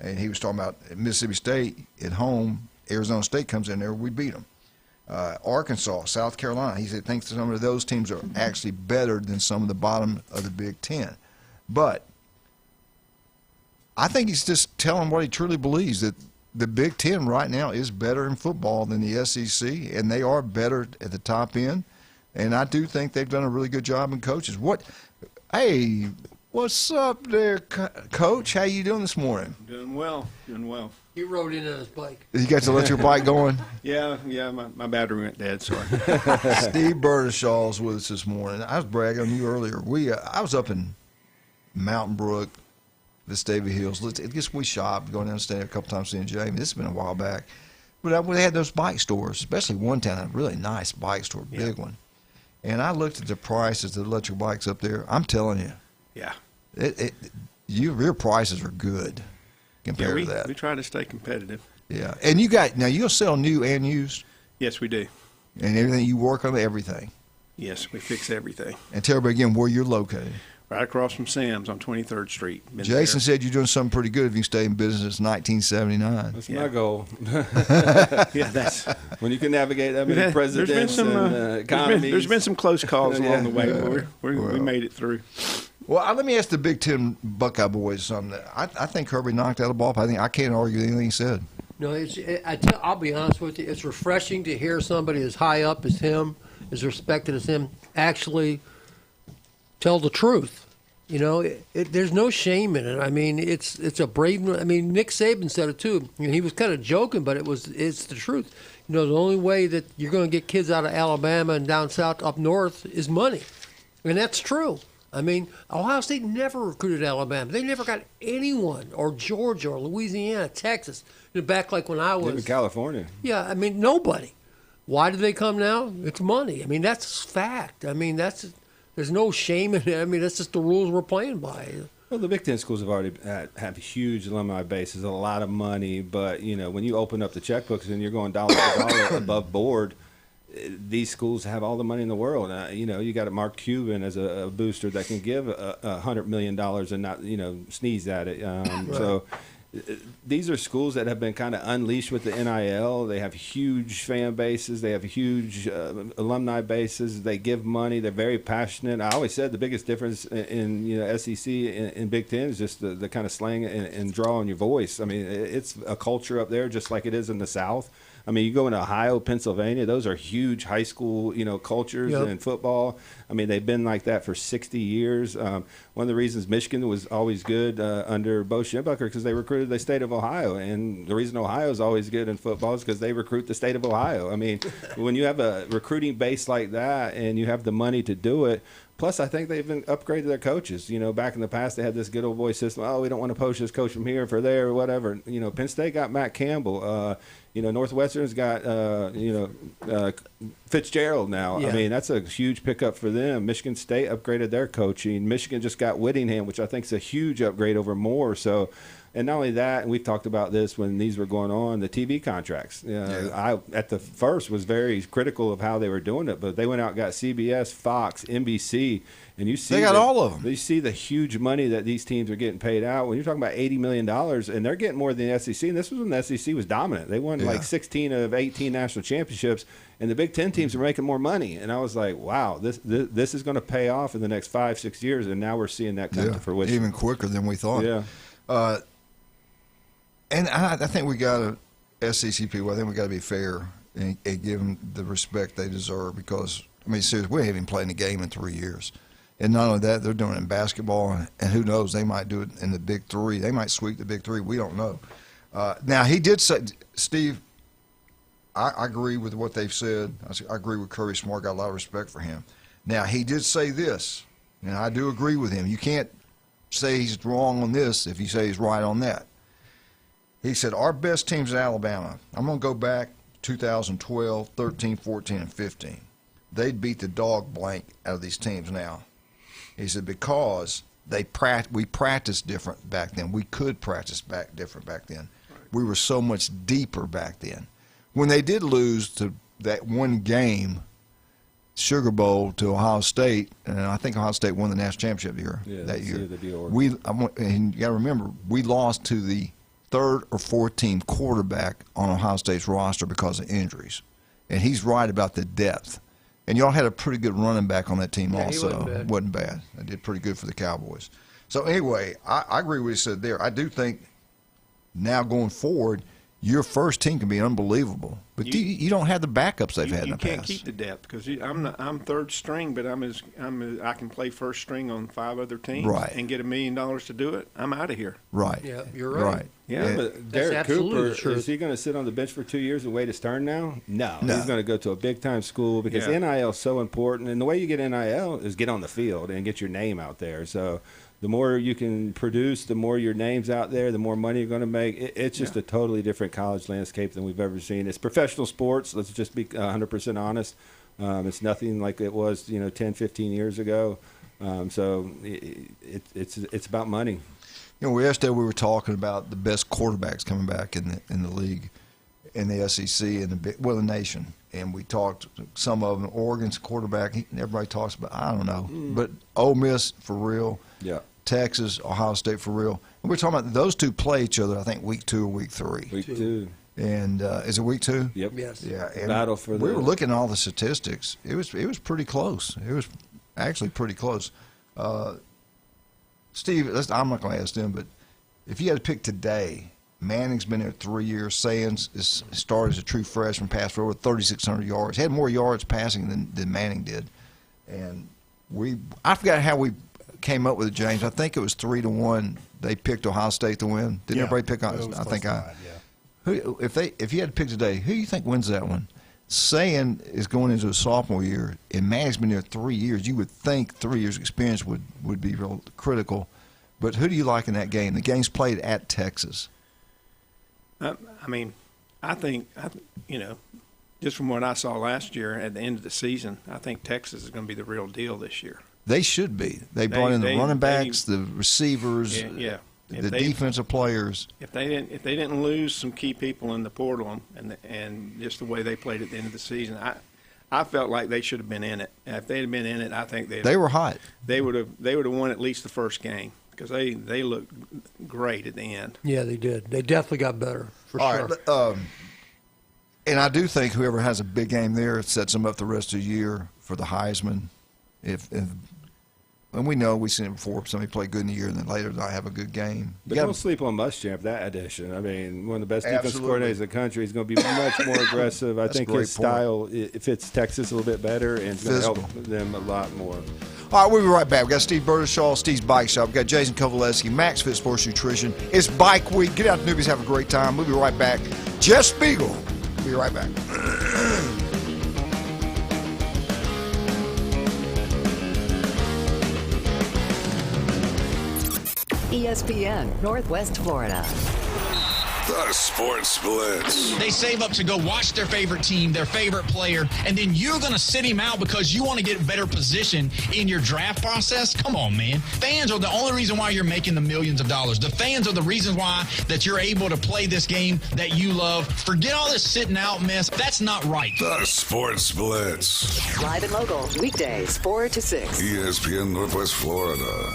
And he was talking about Mississippi State at home. Arizona State comes in there, we beat them. Arkansas, South Carolina, he said thinks some of those teams are actually better than some of the bottom of the Big Ten. But I think he's just telling what he truly believes, that the Big Ten right now is better in football than the SEC, and they are better at the top end. And I do think they've done a really good job in coaches. Hey, what's up there, Coach? How you doing this morning? Doing well, doing well. He rode in on his bike. You got to let your bike going? Yeah, my battery went dead, so Steve Burdishaw's with us this morning. I was bragging on you earlier. I was up in Mountain Brook, Vestavia Hills. I guess we shopped, going down and staying a couple times seeing Jamie. This has been a while back. But they had those bike stores, especially one town, a really nice bike store, big one. And I looked at the prices of the electric bikes up there. I'm telling you. Yeah. Your prices are good compared to that. We try to stay competitive. Yeah. And you'll sell new and used? Yes, we do. And everything, you work on everything? Yes, we fix everything. And tell everybody again where you're located. Right across from Sam's on 23rd Street. Jason said you're doing something pretty good if you stay in business since 1979. That's my goal. Yeah, that's when you can navigate that many presidents and economies. There's been some close calls along the way, but we made it through. Well, let me ask the Big Ten Buckeye boys something. I think Kirby knocked out a ball. I can't argue with anything he said. No, I'll be honest with you. It's refreshing to hear somebody as high up as him, as respected as him, actually tell the truth. You know, there's no shame in it. I mean, it's a brave. I mean, Nick Saban said it too. I mean, he was kind of joking, but it's the truth. You know, the only way that you're going to get kids out of Alabama and down south, up north, is money, and that's true. I mean, Ohio State never recruited Alabama. They never got anyone, or Georgia, or Louisiana, Texas. Back like when I was in California. Yeah, I mean, nobody. Why do they come now? It's money. I mean, that's fact. I mean, there's no shame in it. I mean, that's just the rules we're playing by. Well, the Big Ten schools have already have huge alumni bases, a lot of money. But, you know, when you open up the checkbooks and you're going dollar for dollar above board, these schools have all the money in the world. You know, you got a Mark Cuban as a booster that can give $100 million and not, you know, sneeze at it. Right. So these are schools that have been kind of unleashed with the NIL. They have huge fan bases. They have huge alumni bases. They give money. They're very passionate. I always said the biggest difference in you know SEC and Big Ten is just the kind of slang and draw on your voice. I mean, it's a culture up there just like it is in the South. I mean, you go into Ohio, Pennsylvania, those are huge high school, cultures in football. I mean, they've been like that for 60 years. One of the reasons Michigan was always good under Bo Schembechler because they recruited the state of Ohio. And the reason Ohio is always good in football is because they recruit the state of Ohio. I mean, when you have a recruiting base like that and you have the money to do it, plus, I think they've been upgraded their coaches. Back in the past, they had this good old boy system. Oh, we don't want to poach this coach from here for there or whatever. Penn State got Matt Campbell. Northwestern's got, Fitzgerald now. Yeah. I mean, that's a huge pickup for them. Michigan State upgraded their coaching. Michigan just got Whittingham, which I think is a huge upgrade over Moore. So, and not only that, and we've talked about this when these were going on, the TV contracts. I, at the first, was very critical of how they were doing it, but they went out and got CBS, Fox, NBC, and you see they got all of them. You see the huge money that these teams are getting paid out. When you're talking about $80 million, and they're getting more than the SEC, and this was when the SEC was dominant. They won like 16 of 18 national championships, and the Big Ten teams are making more money. And I was like, wow, this is going to pay off in the next 5-6 years, and now we're seeing that come to fruition. Even quicker than we thought. Yeah. And I think we got to, SEC people, I think we got to be fair and give them the respect they deserve because, I mean, seriously, we haven't even played a game in 3 years. And not only that, they're doing it in basketball, and who knows, they might do it in the Big Three. They might sweep the Big Three. We don't know. Now, he did say, Steve, I agree with what they've said. I agree with Kirby Smart, got a lot of respect for him. Now, he did say this, and I do agree with him. You can't say he's wrong on this if you say he's right on that. He said, our best teams in Alabama, I'm going to go back 2012, 13, 14, and 15. They'd beat the dog blank out of these teams now. He said, because we practiced different back then. We could practice different back then. Right. We were so much deeper back then. When they did lose to that one game, Sugar Bowl, to Ohio State, and I think Ohio State won the national championship that year. And you got to remember, we lost to the third or fourth team quarterback on Ohio State's roster because of injuries. And he's right about the depth. And y'all had a pretty good running back on that team also. Wasn't bad. They did pretty good for the Cowboys. So anyway, I agree with what he said there. I do think now going forward, your first team can be unbelievable, but you don't have the backups they've had in the past. You can't keep the depth because I'm third string, but I can play first string on 5 other teams and get $1 million to do it. I'm out of here. Right. Yeah, you're right. Yeah, but Derek Cooper, is he going to sit on the bench for 2 years and wait his turn now? No. He's going to go to a big-time school because NIL is so important, and the way you get NIL is get on the field and get your name out there. So the more you can produce, the more your name's out there, the more money you're going to make. It's just a totally different college landscape than we've ever seen. It's professional sports. Let's just be 100% honest. It's nothing like it was, 10, 15 years ago. So it's about money. Yesterday we were talking about the best quarterbacks coming back in the league, in the SEC, and the nation. And we talked some of them. Oregon's quarterback. Everybody talks about. I don't know, but Ole Miss for real. Yeah. Texas, Ohio State for real. And we're talking about those two play each other. I think week 2 or week 3. Week 2. And is it week 2? Yep. Yes. Yeah. And battle for. We were looking at all the statistics. It was pretty close. It was actually pretty close. Steve, I'm not going to ask them, but if you had to pick today, Manning's been there 3 years. Sands started as a true freshman, passed for over 3,600 yards. Had more yards passing than Manning did. And I forgot how we came up with it, James. I think it was 3-1. They picked Ohio State to win. Didn't everybody pick on? If you had to pick today, who do you think wins that one? Saying is going into a sophomore year, and Manning's been there 3 years. You would think 3 years' experience would be real critical. But who do you like in that game? The game's played at Texas. I think, just from what I saw last year at the end of the season, I think Texas is going to be the real deal this year. They should be. They brought in the running backs, the receivers, the defensive players. If they didn't lose some key people in the portal and just the way they played at the end of the season, I felt like they should have been in it. And if they had been in it, I think they were hot. They would have won at least the first game because they looked great at the end. Yeah, they did. They definitely got better for sure. Right, and I do think whoever has a big game there sets them up the rest of the year for the Heisman. If and we know we've seen it before. Somebody play good in the year and then later not have a good game. But don't sleep on Muschamp, that addition. I mean, one of the best defense coordinators in the country. He's going to be much more aggressive. I think his style fits Texas a little bit better, and it's going to help them a lot more. All right, we'll be right back. We got Steve Burdishaw, Steve's Bike Shop. We got Jason Kovaleski, Max Fit Sports Nutrition. It's Bike Week. Get out to Newbies, have a great time. We'll be right back. Jeff Spiegel. We'll be right back. ESPN, Northwest Florida. The Sports Blitz. They save up to go watch their favorite team, their favorite player, and then you're going to sit him out because you want to get a better position in your draft process? Come on, man. Fans are the only reason why you're making the millions of dollars. The fans are the reason why that you're able to play this game that you love. Forget all this sitting out mess. That's not right. The Sports Blitz. Live and local, weekdays 4 to 6. ESPN Northwest Florida.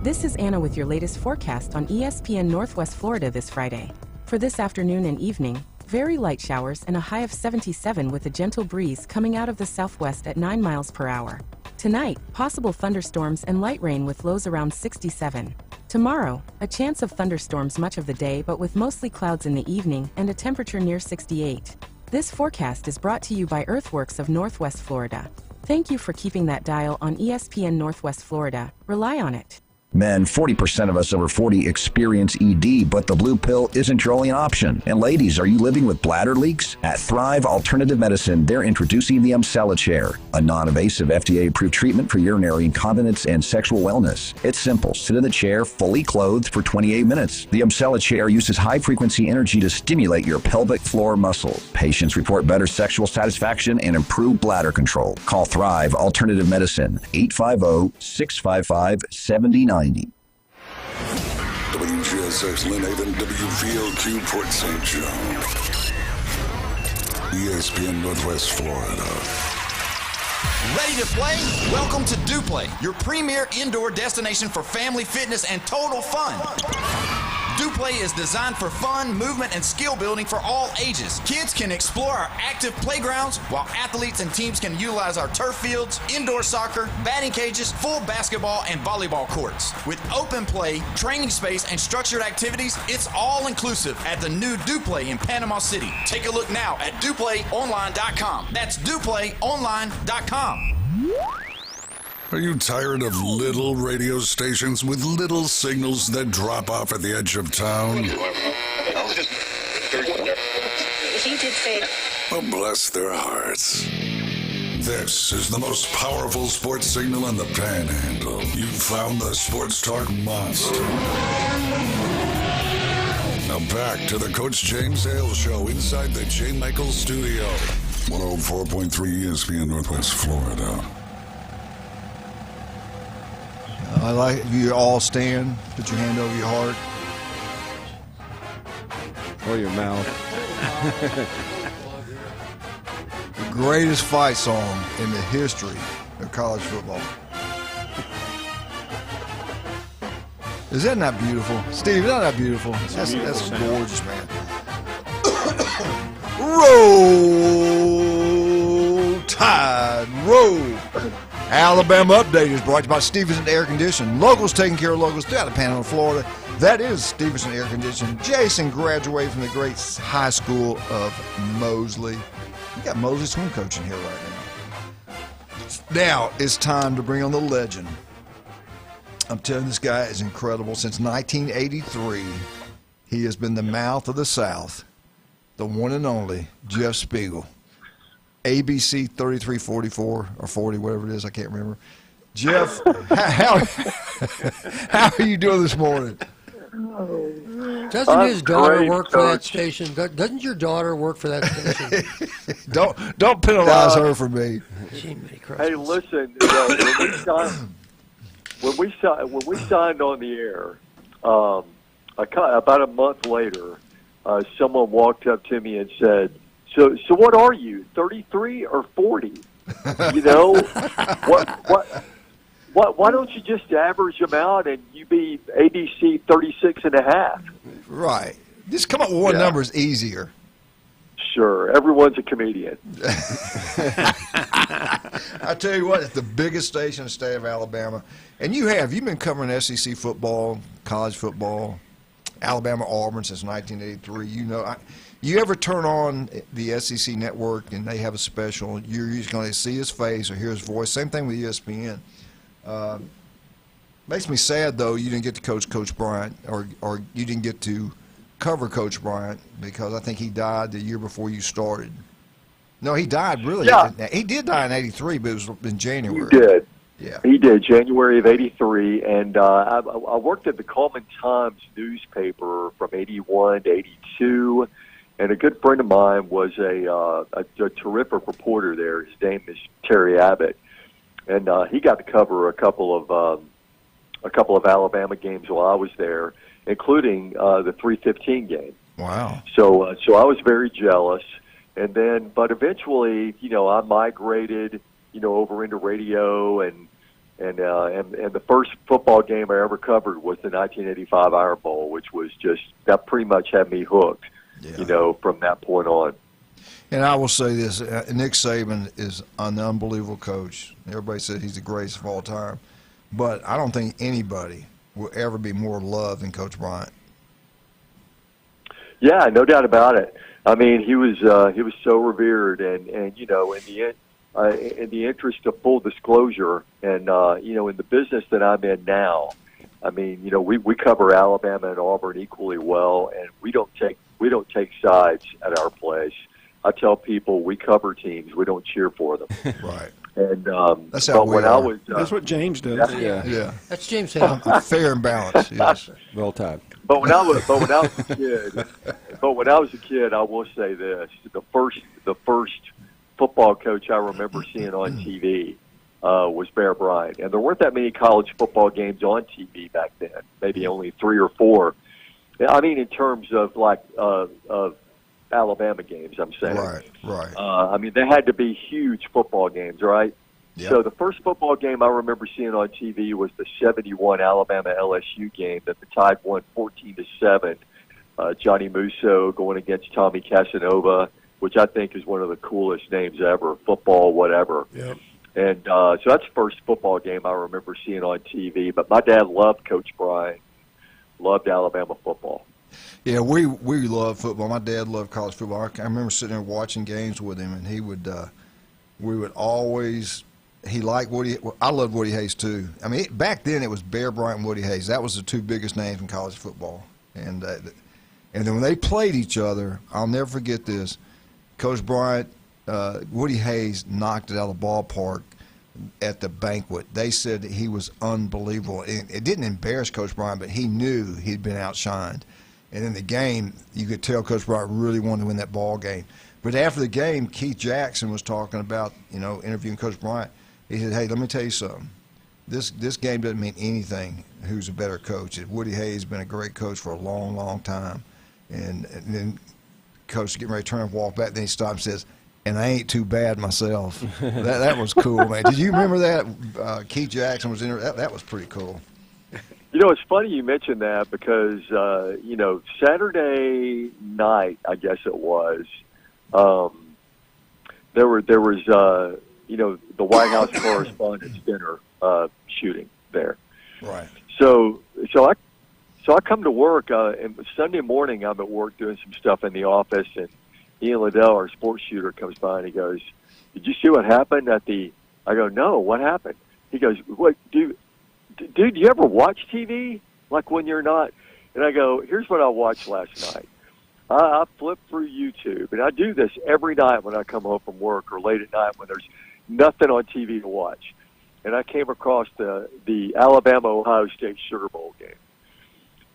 This is Anna with your latest forecast on ESPN Northwest Florida this Friday. For this afternoon and evening, very light showers and a high of 77 with a gentle breeze coming out of the southwest at 9 miles per hour. Tonight, possible thunderstorms and light rain with lows around 67. Tomorrow, a chance of thunderstorms much of the day but with mostly clouds in the evening and a temperature near 68. This forecast is brought to you by Earthworks of Northwest Florida. Thank you for keeping that dial on ESPN Northwest Florida. Rely on it. Men, 40% of us over 40 experience ED, but the blue pill isn't your only option. And ladies, are you living with bladder leaks? At Thrive Alternative Medicine, they're introducing the Umcella Chair, a non-invasive FDA-approved treatment for urinary incontinence and sexual wellness. It's simple. Sit in the chair, fully clothed for 28 minutes. The Umcella Chair uses high-frequency energy to stimulate your pelvic floor muscles. Patients report better sexual satisfaction and improved bladder control. Call Thrive Alternative Medicine, 850-655-7090. WGSX Lynn Haven, WVLQ Port St. John. ESPN Northwest Florida. Ready to play? Welcome to DuPlay, your premier indoor destination for family fitness and total fun. DuPlay is designed for fun, movement, and skill building for all ages. Kids can explore our active playgrounds, while athletes and teams can utilize our turf fields, indoor soccer, batting cages, full basketball, and volleyball courts. With open play, training space, and structured activities, it's all inclusive at the new DuPlay in Panama City. Take a look now at DuPlayOnline.com. That's DuPlayOnline.com. Are you tired of little radio stations with little signals that drop off at the edge of town? Oh, bless their hearts. This is the most powerful sports signal in the Panhandle. You found the Sports Talk monster. Now back to the Coach James Hale Show inside the J. Michael Studio. 104.3 ESPN Northwest Florida. I like you all stand, put your hand over your heart. Or your mouth. The greatest fight song in the history of college football. Is that not beautiful? Steve, is that not beautiful? That's gorgeous, man. Roll Tide, roll. Alabama Update is brought to you by Stevenson Air Conditioning. Locals taking care of locals throughout the Panhandle, Florida. That is Stevenson Air Conditioning. Jason graduated from the great high school of Mosley. We got Mosley swim coach in here right now. Now it's time to bring on the legend. I'm telling you, this guy is incredible. Since 1983, he has been the mouth of the South, the one and only Jeff Spiegel. ABC 3344 or 40, whatever it is, I can't remember. Jeff, how are you doing this morning? Doesn't his daughter work for that station? Doesn't your daughter work for that station? Don't penalize her for me. Hey, listen, when we signed on the air, about a month later, someone walked up to me and said, So what are you, 33 or 40? You know, why don't you just average them out and you be ABC 36 and a half? Right. Just come up with one number is easier. sure. Everyone's a comedian. I tell you what, it's the biggest station in the state of Alabama. And you've been covering SEC football, college football, Alabama Auburn since 1983. You ever turn on the SEC network and they have a special, you're usually going to see his face or hear his voice. Same thing with ESPN. Makes me sad, though, you didn't get to coach Coach Bryant or you didn't get to cover Coach Bryant because I think he died the year before you started. No, he died, really. Yeah. He did die in 83, but it was in January. He did. Yeah. He did, January of 83. And I worked at the Coleman Times newspaper from 81 to 82. And a good friend of mine was a terrific reporter there. His name is Terry Abbott. And he got to cover a couple of Alabama games while I was there, including the 3:15 game. Wow. So I was very jealous. And then, but eventually, I migrated, over into radio, and the first football game I ever covered was the 1985 Iron Bowl, which was that pretty much had me hooked, from that point on. And I will say this, Nick Saban is an unbelievable coach. Everybody says he's the greatest of all time. But I don't think anybody will ever be more loved than Coach Bryant. Yeah, no doubt about it. I mean, he was so revered, and in the interest of full disclosure, and in the business that I'm in now, I mean, we cover Alabama and Auburn equally well, and we don't take sides at our place. I tell people we cover teams, we don't cheer for them. Right. And that's how we are. That's what James does. Yeah. That's James Hale. Fair and balanced. Yes. Well timed. But when I was a kid, I will say this: the first football coach I remember seeing on TV was Bear Bryant, and there weren't that many college football games on TV back then. Maybe only 3 or 4. I mean, in terms of of Alabama games, I'm saying. Right. I mean, they had to be huge football games, right? Yep. So the first football game I remember seeing on TV was the 71 Alabama LSU game that the Tide won 14-7. Johnny Musso going against Tommy Casanova, which I think is one of the coolest names ever, football, whatever. Yep. And so that's the first football game I remember seeing on TV. But my dad loved Coach Bryant, loved Alabama football. Yeah, we love football. My dad loved college football. I remember sitting there watching games with him, and we would always. He liked Woody. I loved Woody Hayes too. I mean, back then it was Bear Bryant and Woody Hayes. That was the two biggest names in college football. And then when they played each other, I'll never forget this. Coach Bryant, Woody Hayes knocked it out of the ballpark at the banquet. They said that he was unbelievable. It didn't embarrass Coach Bryant, but he knew he'd been outshined. And in the game, you could tell Coach Bryant really wanted to win that ball game. But after the game, Keith Jackson was talking about, interviewing Coach Bryant. He said, "Hey, let me tell you something. This game doesn't mean anything who's a better coach. Woody Hayes has been a great coach for a long, long time." And then Coach is getting ready to turn and walk back. Then he stops and says, "And I ain't too bad myself." that was cool, man. Did you remember that? Keith Jackson was in there. That was pretty cool. It's funny you mentioned that because, Saturday night, I guess it was, there was the White House Correspondents' Dinner shooting there. Right. So I come to work, and Sunday morning I'm at work doing some stuff in the office, and Ian Liddell, our sports shooter, comes by and he goes, "Did you see what happened at the?" I go, "No, what happened?" He goes, "What, dude, you ever watch TV? Like when you're not?" And I go, "Here's what I watched last night. I flip through YouTube, and I do this every night when I come home from work or late at night when there's nothing on TV to watch. And I came across the Alabama-Ohio State Sugar Bowl game.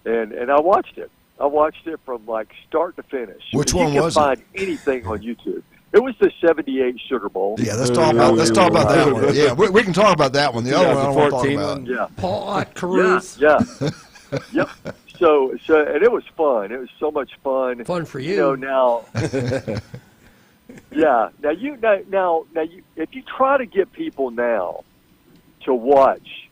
And I watched it. I watched it from, start to finish. Which one was it? You can find anything on YouTube. It was the 78 Sugar Bowl. Yeah, let's talk about that one. Yeah, we can talk about that one. The other one I don't want to talk about. Yeah. Paul Caruth. Yeah. Yep. So, and it was fun. It was so much fun. Fun for you. Now. Yeah. Now you, if you try to get people now to watch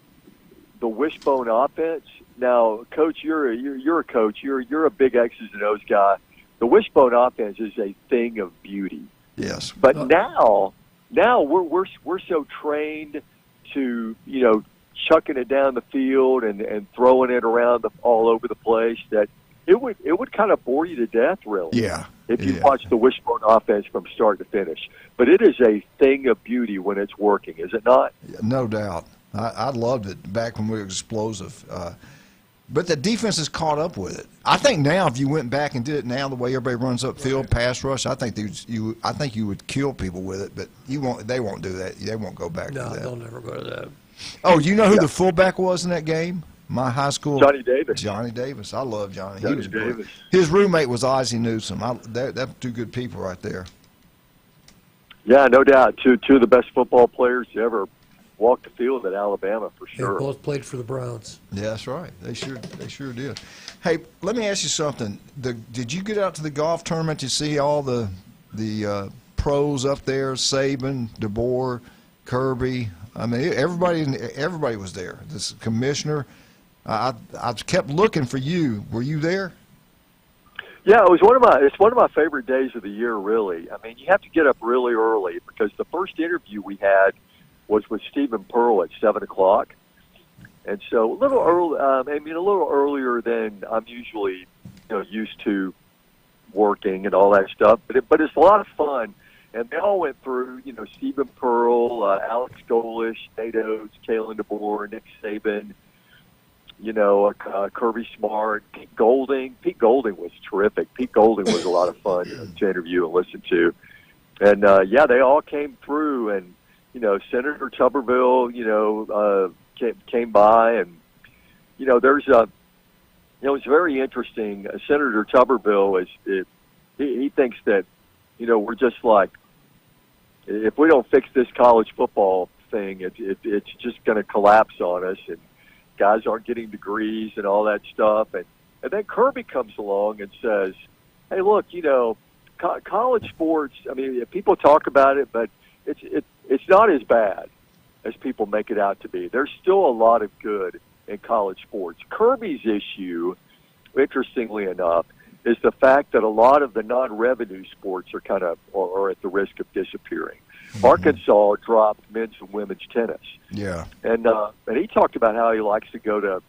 the wishbone offense. Now, Coach, you're a coach. You're a big X's and O's guy. the wishbone offense is a thing of beauty. Yes. But now we're so trained to, chucking it down the field and throwing it around all over the place that it would kind of bore you to death, really. Yeah. If you watch the wishbone offense from start to finish. But it is a thing of beauty when it's working, is it not? No doubt. I loved it back when we were explosive. But the defense has caught up with it. I think now, if you went back and did it now, the way everybody runs upfield, pass rush, I think you would kill people with it. But you won't. They won't do that. They won't go back to that. No, they'll never go to that. Oh, you know who the fullback was in that game? My high school. Johnny Davis. Johnny Davis. I love Johnny. Johnny He was Davis. great. His roommate was Ozzie Newsome. That's two good people right there. Yeah, no doubt. Two of the best football players to ever walk the field at Alabama, for sure. They both played for the Browns. Yeah, that's right. They sure did. Hey, let me ask you something. Did you get out to the golf tournament to see all the pros up there? Saban, DeBoer, Kirby. I mean, everybody was there. This commissioner. I kept looking for you. Were you there? Yeah, it's one of my favorite days of the year, really. I mean, you have to get up really early because the first interview we had was with Stephen Pearl at 7:00, and so a little early. a little earlier than I'm usually, used to working and all that stuff. But it's a lot of fun, and they all went through. Stephen Pearl, Alex Golish, Nate Oates, Kalen DeBoer, Nick Saban. Kirby Smart, Pete Golding. Pete Golding was terrific. Pete Golding was a lot of fun to interview and listen to, and they all came through and. Senator Tuberville, came by, and it's very interesting. Senator Tuberville he thinks that we're just like, if we don't fix this college football thing, it's just going to collapse on us, and guys aren't getting degrees and all that stuff, and then Kirby comes along and says, hey, look, college sports. I mean, people talk about it, but it's not as bad as people make it out to be. There's still a lot of good in college sports. Kirby's issue, interestingly enough, is the fact that a lot of the non-revenue sports are at the risk of disappearing. Mm-hmm. Arkansas dropped men's and women's tennis. Yeah. And he talked about how he likes to go to,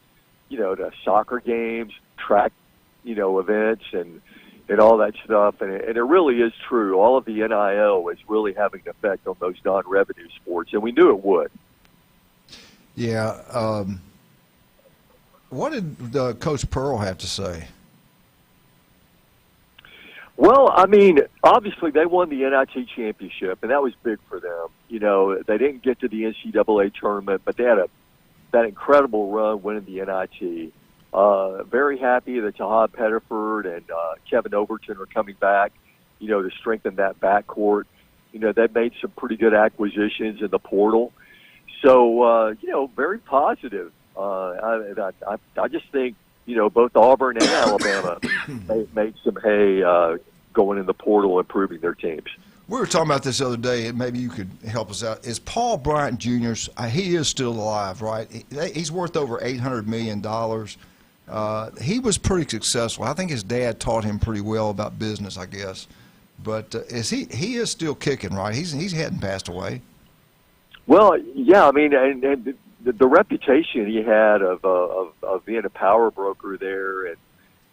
to soccer games, track, events and all that stuff, and it really is true. All of the NIL is really having an effect on those non-revenue sports, and we knew it would. Yeah. What did Coach Pearl have to say? Well, I mean, obviously they won the NIT championship, and that was big for them. They didn't get to the NCAA tournament, but they had that incredible run winning the NIT. Very happy that Jahad Pettiford and Kevin Overton are coming back, to strengthen that backcourt. They've made some pretty good acquisitions in the portal. So, very positive. I just think, both Auburn and Alabama made some hay going in the portal, improving their teams. We were talking about this the other day, and maybe you could help us out. Is Paul Bryant Jr., he is still alive, right? He's worth over $800 million. He was pretty successful. I think his dad taught him pretty well about business, I guess. But he is still kicking, right? He hadn't passed away. Well, yeah. I mean, and the reputation he had of being a power broker there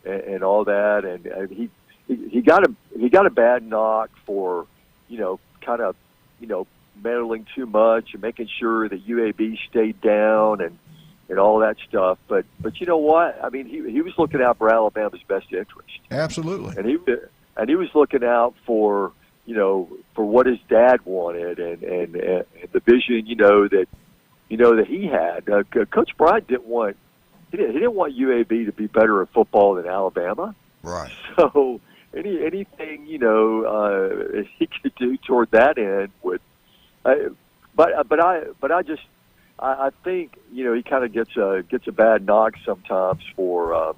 and all that, and he got a bad knock for kind of meddling too much and making sure that UAB stayed down and all that stuff. But you know what? I mean, he was looking out for Alabama's best interest. Absolutely. And he was looking out for for what his dad wanted and the vision that he had. Coach Bryant didn't want UAB to be better at football than Alabama. Right. So anything he could do toward that end would. I think he kind of gets a bad knock sometimes for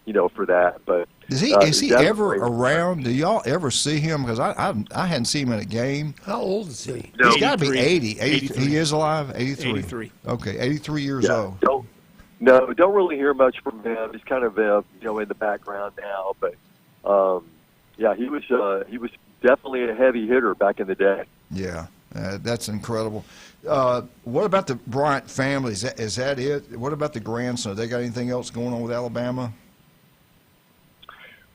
that. But is he ever around? Do y'all ever see him? Because I hadn't seen him in a game. How old is he? He's got to be 80. 83. He is alive. 83. 83. Okay, 83 years old. Don't really hear much from him. He's kind of in the background now, but Yeah, he was definitely a heavy hitter back in the day. Yeah, that's incredible. What about the Bryant family? Is that it? What about the grandson? They got anything else going on with Alabama?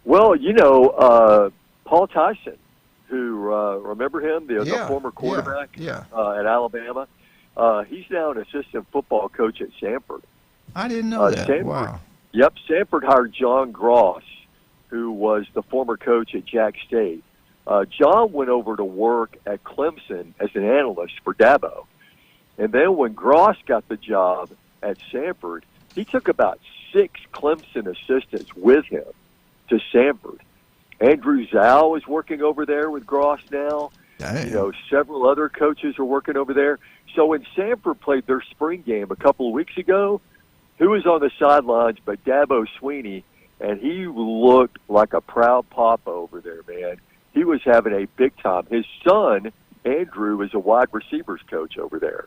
Well, Paul Tyson, who remember him, the former quarterback at Alabama. He's now an assistant football coach at Samford. I didn't know that. Samford, wow. Yep, Samford hired John Gross, who was the former coach at Jack State. John went over to work at Clemson as an analyst for Dabo. And then when Gross got the job at Samford, he took about 6 Clemson assistants with him to Samford. Andrew Zhao is working over there with Gross now. Dang. Several other coaches are working over there. So when Samford played their spring game a couple of weeks ago, who was on the sidelines but Dabo Sweeney, and he looked like a proud papa over there, man. He was having a big time. His son, Andrew, is a wide receivers coach over there.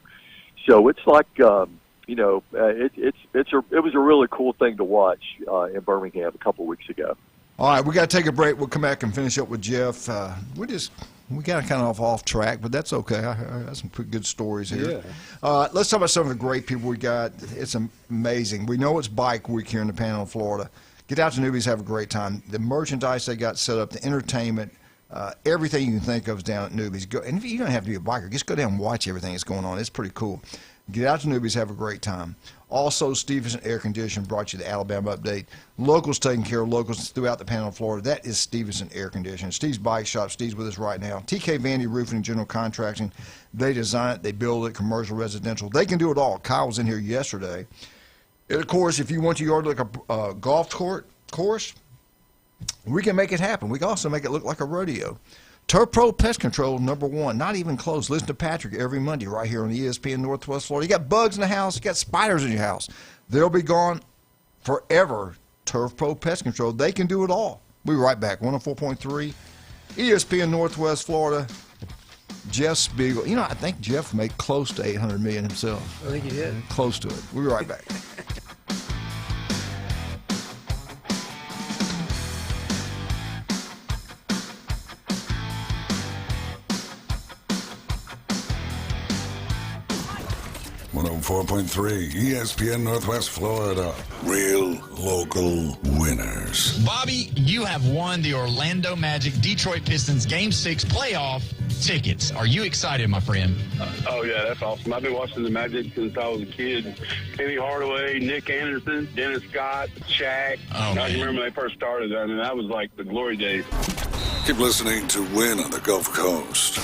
So it's like, it was a really cool thing to watch in Birmingham a couple of weeks ago. All right, we got to take a break. We'll come back and finish up with Jeff. We got kind of off track, but that's okay. I got some pretty good stories here. Yeah. Let's talk about some of the great people we got. It's amazing. We know it's Bike Week here in the Panhandle of Florida. Get out to Newbies, have a great time. The merchandise they got set up, the entertainment, everything you can think of is down at Newbies. And if you don't have to be a biker, just go down and watch everything that's going on. It's pretty cool. Get out to Newbies, have a great time. Also, Stevenson Air Conditioning brought you the Alabama update. Locals taking care of locals throughout the Panhandle of Florida. That is Stevenson Air Conditioning. Steve's Bike Shop. Steve's with us right now. TK Vandy Roofing and General Contracting. They design it. They build it. Commercial, residential. They can do it all. Kyle was in here yesterday. And of course, if you want your yard to look like a golf course, we can make it happen. We can also make it look like a rodeo. Turf Pro Pest Control, #1. Not even close. Listen to Patrick every Monday right here on ESPN Northwest Florida. You got bugs in the house. You got spiders in your house. They'll be gone forever. Turf Pro Pest Control. They can do it all. We'll be right back. 104.3 ESPN Northwest Florida. Jeff Spiegel. I think Jeff made close to $800 million himself. I think he did. Close to it. We'll be right back. .3 ESPN Northwest Florida. Real local winners. Bobby, you have won the Orlando Magic Detroit Pistons Game 6 playoff tickets. Are you excited, my friend? Oh, yeah, that's awesome. I've been watching the Magic since I was a kid. Penny Hardaway, Nick Anderson, Dennis Scott, Shaq. I remember when they first started. I mean, that was like the glory days. Keep listening to Win on the Gulf Coast.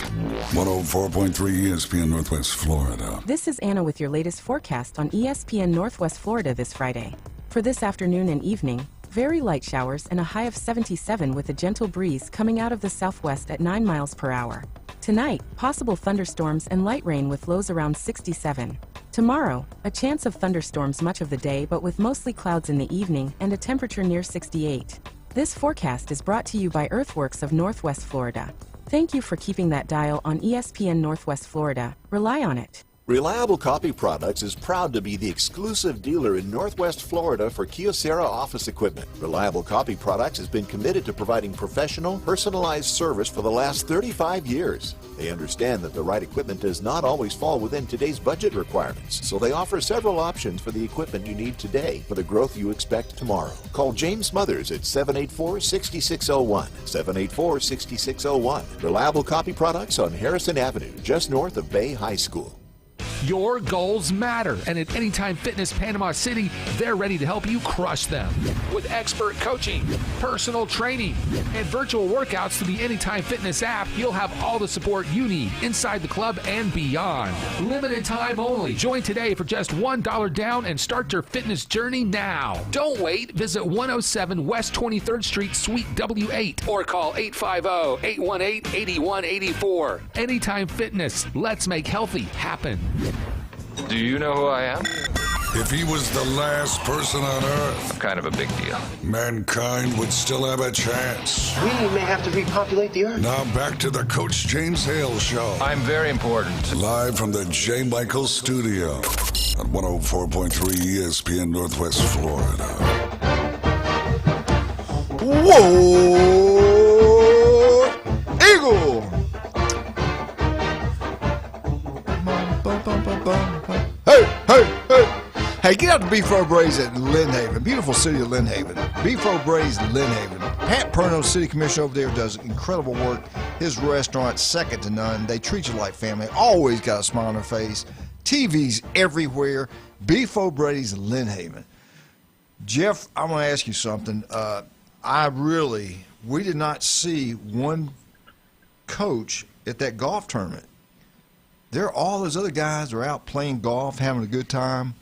104.3 ESPN Northwest Florida. This is Anna with your latest forecast on ESPN Northwest Florida this Friday. For this afternoon and evening, very light showers and a high of 77 with a gentle breeze coming out of the southwest at 9 miles per hour. Tonight, possible thunderstorms and light rain with lows around 67. Tomorrow, a chance of thunderstorms much of the day but with mostly clouds in the evening and a temperature near 68. This forecast is brought to you by Earthworks of Northwest Florida. Thank you for keeping that dial on ESPN Northwest Florida. Rely on it. Reliable Copy Products is proud to be the exclusive dealer in Northwest Florida for Kyocera office equipment. Reliable Copy Products has been committed to providing professional, personalized service for the last 35 years. They understand that the right equipment does not always fall within today's budget requirements, so they offer several options for the equipment you need today for the growth you expect tomorrow. Call James Smothers at 784-6601, 784-6601. Reliable Copy Products on Harrison Avenue, just north of Bay High School. Your goals matter, and at Anytime Fitness Panama City, they're ready to help you crush them. With expert coaching, personal training, and virtual workouts through the Anytime Fitness app, you'll have all the support you need inside the club and beyond. Limited time only. Join today for just $1 down and start your fitness journey now. Don't wait. Visit 107 West 23rd Street, Suite W8, or call 850-818-8184. Anytime Fitness. Let's make healthy happen. Do you know who I am? If he was the last person on Earth, I'm kind of a big deal. Mankind would still have a chance. We may have to repopulate the Earth. Now back to the Coach James Hale Show. I'm very important. Live from the J. Michael Studio on 104.3 ESPN Northwest Florida. Whoa! Hey, get out to Beef O'Brady's at Lynn Haven, beautiful city of Lynn Haven. Beef O'Brady's Lynn Haven. Pat Perno, city commissioner over there, does incredible work. His restaurant's second to none. They treat you like family. Always got a smile on their face. TVs everywhere. Beef O'Brady's Lynn Haven. Jeff, I want to ask you something. We did not see one coach at that golf tournament. All those other guys are out playing golf, having a good time.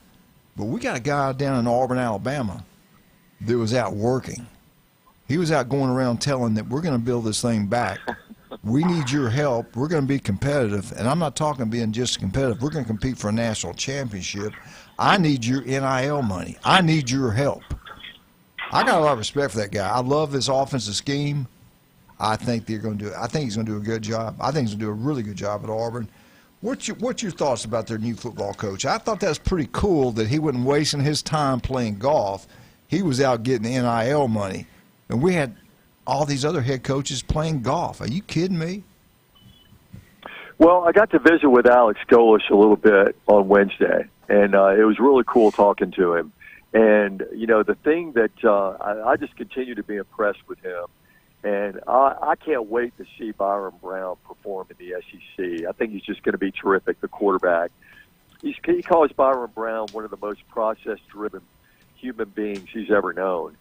But we got a guy down in Auburn, Alabama, that was out working. He was out going around telling that we're going to build this thing back. We need your help. We're going to be competitive. And I'm not talking being just competitive. We're going to compete for a national championship. I need your NIL money. I need your help. I got a lot of respect for that guy. I love his offensive scheme. I think he's going to do a good job. I think he's going to do a really good job at Auburn. What's your thoughts about their new football coach? I thought that was pretty cool that he wasn't wasting his time playing golf. He was out getting NIL money. And we had all these other head coaches playing golf. Are you kidding me? Well, I got to visit with Alex Golish a little bit on Wednesday, and it was really cool talking to him. And, the thing that I just continue to be impressed with him, and I can't wait to see Byron Brown perform in the SEC. I think he's just going to be terrific, the quarterback. He calls Byron Brown one of the most process-driven human beings he's ever known,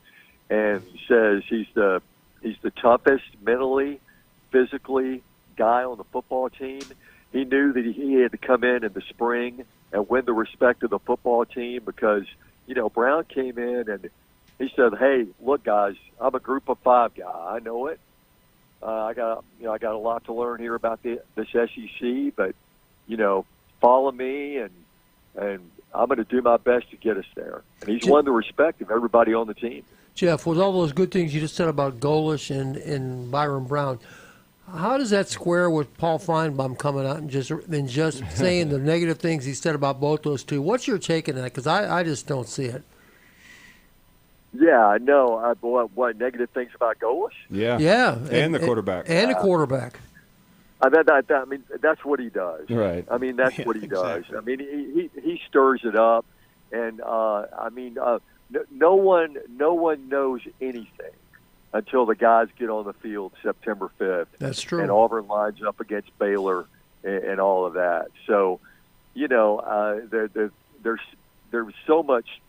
and says he's the toughest mentally, physically guy on the football team. He knew that he had to come in the spring and win the respect of the football team because, Brown came in and he said, "Hey, look, guys, I'm a group of 5 guy. I know it. I got a lot to learn here about this SEC, but follow me, and I'm going to do my best to get us there." And he's won the respect of everybody on the team. Jeff, with all those good things you just said about Golish and Byron Brown, how does that square with Paul Feinbaum coming out and just saying the negative things he said about both those two? What's your take on that? Because I just don't see it. Yeah, I know. What negative things about Golish? Yeah. And the quarterback. And the quarterback. I mean, that's what he does. Right. I mean, that's what he does. I mean, he stirs it up, and no one knows anything until the guys get on the field September 5th. That's true. And Auburn lines up against Baylor and all of that. So, there's so much.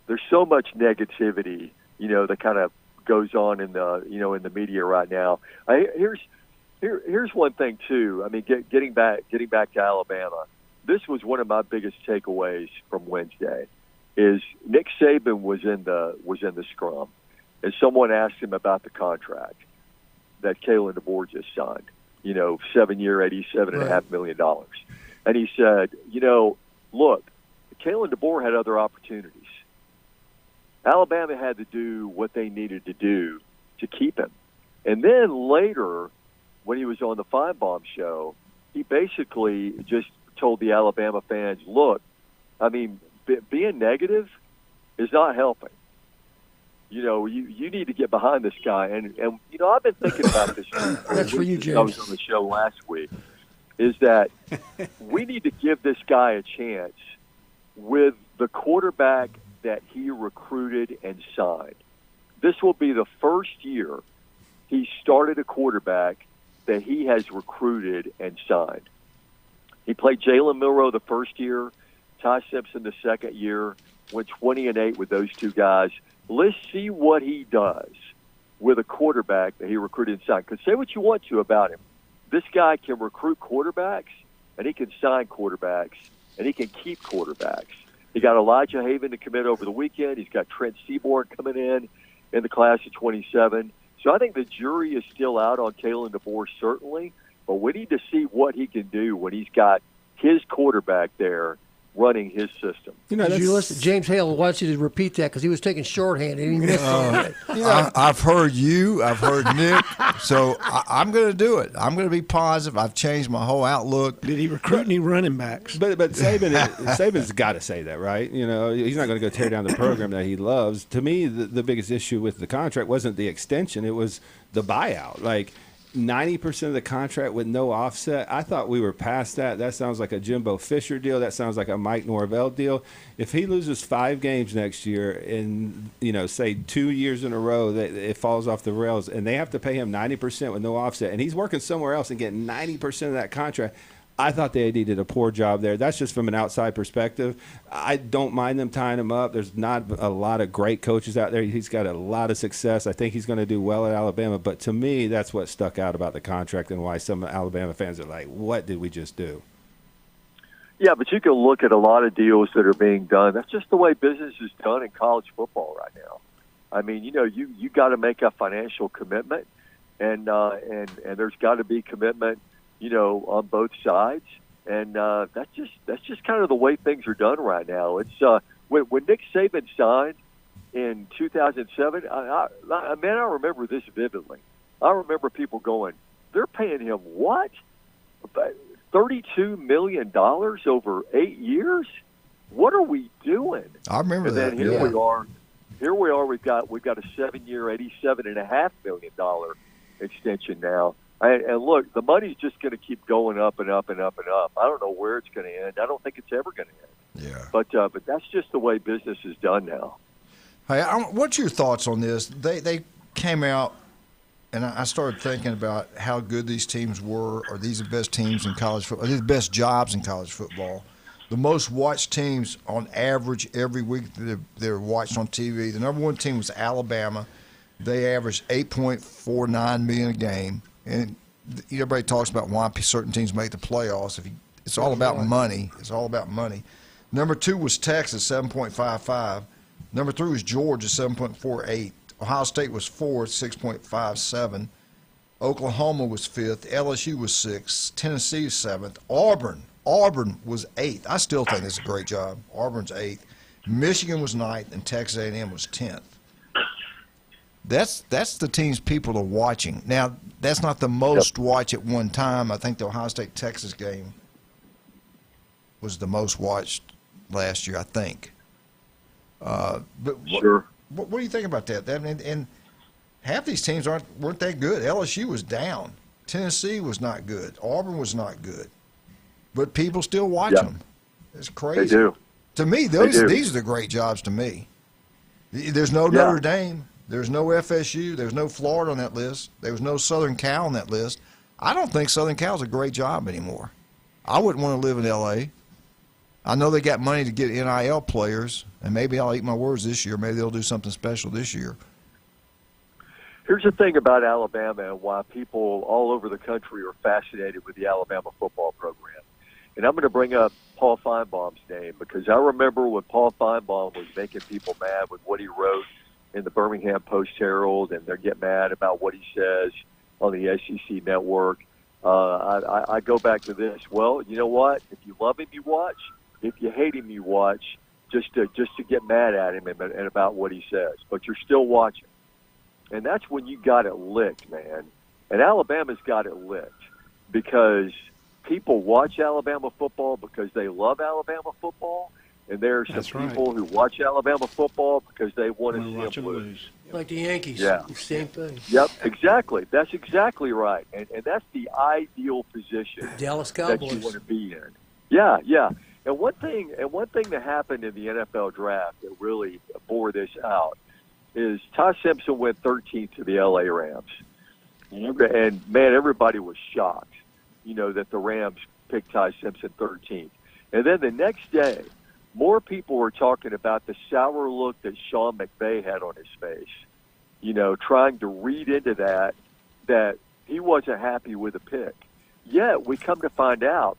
There's so much negativity, that kind of goes on in the media right now. Here's one thing too. I mean, getting back to Alabama, this was one of my biggest takeaways from Wednesday. Is Nick Saban was in the scrum, and someone asked him about the contract that Kalen DeBoer just signed. 7-year, $87.5 million, and he said, look, Kalen DeBoer had other opportunities. Alabama had to do what they needed to do to keep him. And then later, when he was on the Feinbaum show, he basically just told the Alabama fans, look, I mean, being negative is not helping. You need to get behind this guy. And I've been thinking about this. That's for you, James. I was on the show last week, is that we need to give this guy a chance with the quarterback that he recruited and signed. This will be the first year he started a quarterback that he has recruited and signed. He played Jalen Milroe the first year, Ty Simpson the second year, went 20-8 with those two guys. Let's see what he does with a quarterback that he recruited and signed. Because say what you want to about him, this guy can recruit quarterbacks, and he can sign quarterbacks, and he can keep quarterbacks. He got Elijah Haven to commit over the weekend. He's got Trent Seaborn coming in the class of 27. So I think the jury is still out on Kalen DeBoer, certainly, but we need to see what he can do when he's got his quarterback there running his system. Did you listen? James Hale wants you to repeat that because he was taking shorthand and he missed it. I've heard you. I've heard Nick. So I'm going to do it. I'm going to be positive. I've changed my whole outlook. Did he recruit any running backs? But Saban's got to say that, right? He's not going to go tear down the program that he loves. To me, the biggest issue with the contract wasn't the extension. It was the buyout. Like, 90% of the contract with no offset. I thought we were past that. That sounds like a Jimbo Fisher deal. That sounds like a Mike Norvell deal. If he loses 5 games next year and, say 2 years in a row that it falls off the rails and they have to pay him 90% with no offset and he's working somewhere else and getting 90% of that contract, I thought they did a poor job there. That's just from an outside perspective. I don't mind them tying him up. There's not a lot of great coaches out there. He's got a lot of success. I think he's going to do well at Alabama. But to me, that's what stuck out about the contract and why some Alabama fans are like, what did we just do? Yeah, but you can look at a lot of deals that are being done. That's just the way business is done in college football right now. I mean, you got to make a financial commitment, and there's got to be commitment on both sides, and that's just kind of the way things are done right now. It's when Nick Saban signed in 2007. I remember this vividly. I remember people going, "They're paying him what? $32 million over 8 years? What are we doing?" I remember and that. And then here we are. Here we are. We've got a 7-year, $87.5 million extension now. And look, the money's just going to keep going up and up and up and up. I don't know where it's going to end. I don't think it's ever going to end. Yeah. But that's just the way business is done now. Hey, what's your thoughts on this? They came out, and I started thinking about how good these teams were. Are these the best teams in college football? Are these the best jobs in college football? The most watched teams on average every week they're watched on TV. The number one team was Alabama. They averaged $8.49 million a game. And everybody talks about why certain teams make the playoffs. It's all about money. It's all about money. Number 2 was Texas, 7.55. Number 3 was Georgia, 7.48. Ohio State was 4th, 6.57. Oklahoma was 5th. LSU was 6th. Tennessee is 7th. Auburn was 8th. I still think it's a great job. Auburn's 8th. Michigan was 9th, and Texas A&M was 10th. That's the teams people are watching. Now, that's not the most watched at one time. I think the Ohio State-Texas game was the most watched last year, I think. But Sure. What do you think about that? And half these teams weren't that good. LSU was down. Tennessee was not good. Auburn was not good. But people still watch them. It's crazy. They do. To me, these are the great jobs to me. There's no Notre Dame. There's no FSU. There's no Florida on that list. There was no Southern Cal on that list. I don't think Southern Cal's a great job anymore. I wouldn't want to live in L.A. I know they got money to get NIL players, and maybe I'll eat my words this year. Maybe they'll do something special this year. Here's the thing about Alabama and why people all over the country are fascinated with the Alabama football program. And I'm going to bring up Paul Feinbaum's name because I remember when Paul Feinbaum was making people mad with what he wrote in the Birmingham Post-Herald, and they get mad about what he says on the SEC network. I go back to this. Well, you know what? If you love him, you watch. If you hate him, you watch just to get mad at him and about what he says. But you're still watching. And that's when you got it licked, man. And Alabama's got it licked because people watch Alabama football because they love Alabama football. And there are some people who watch Alabama football because they want to see them lose. Like the Yankees. Yeah. Same thing. Yep, exactly. That's exactly right. And that's the ideal position Dallas Cowboys that you want to be in. Yeah, yeah. And one thing that happened in the NFL draft that really bore this out is Ty Simpson went 13th to the LA Rams. And man, everybody was shocked, that the Rams picked Ty Simpson 13th. And then the next day, more people were talking about the sour look that Sean McVay had on his face, trying to read into that he wasn't happy with the pick. Yet we come to find out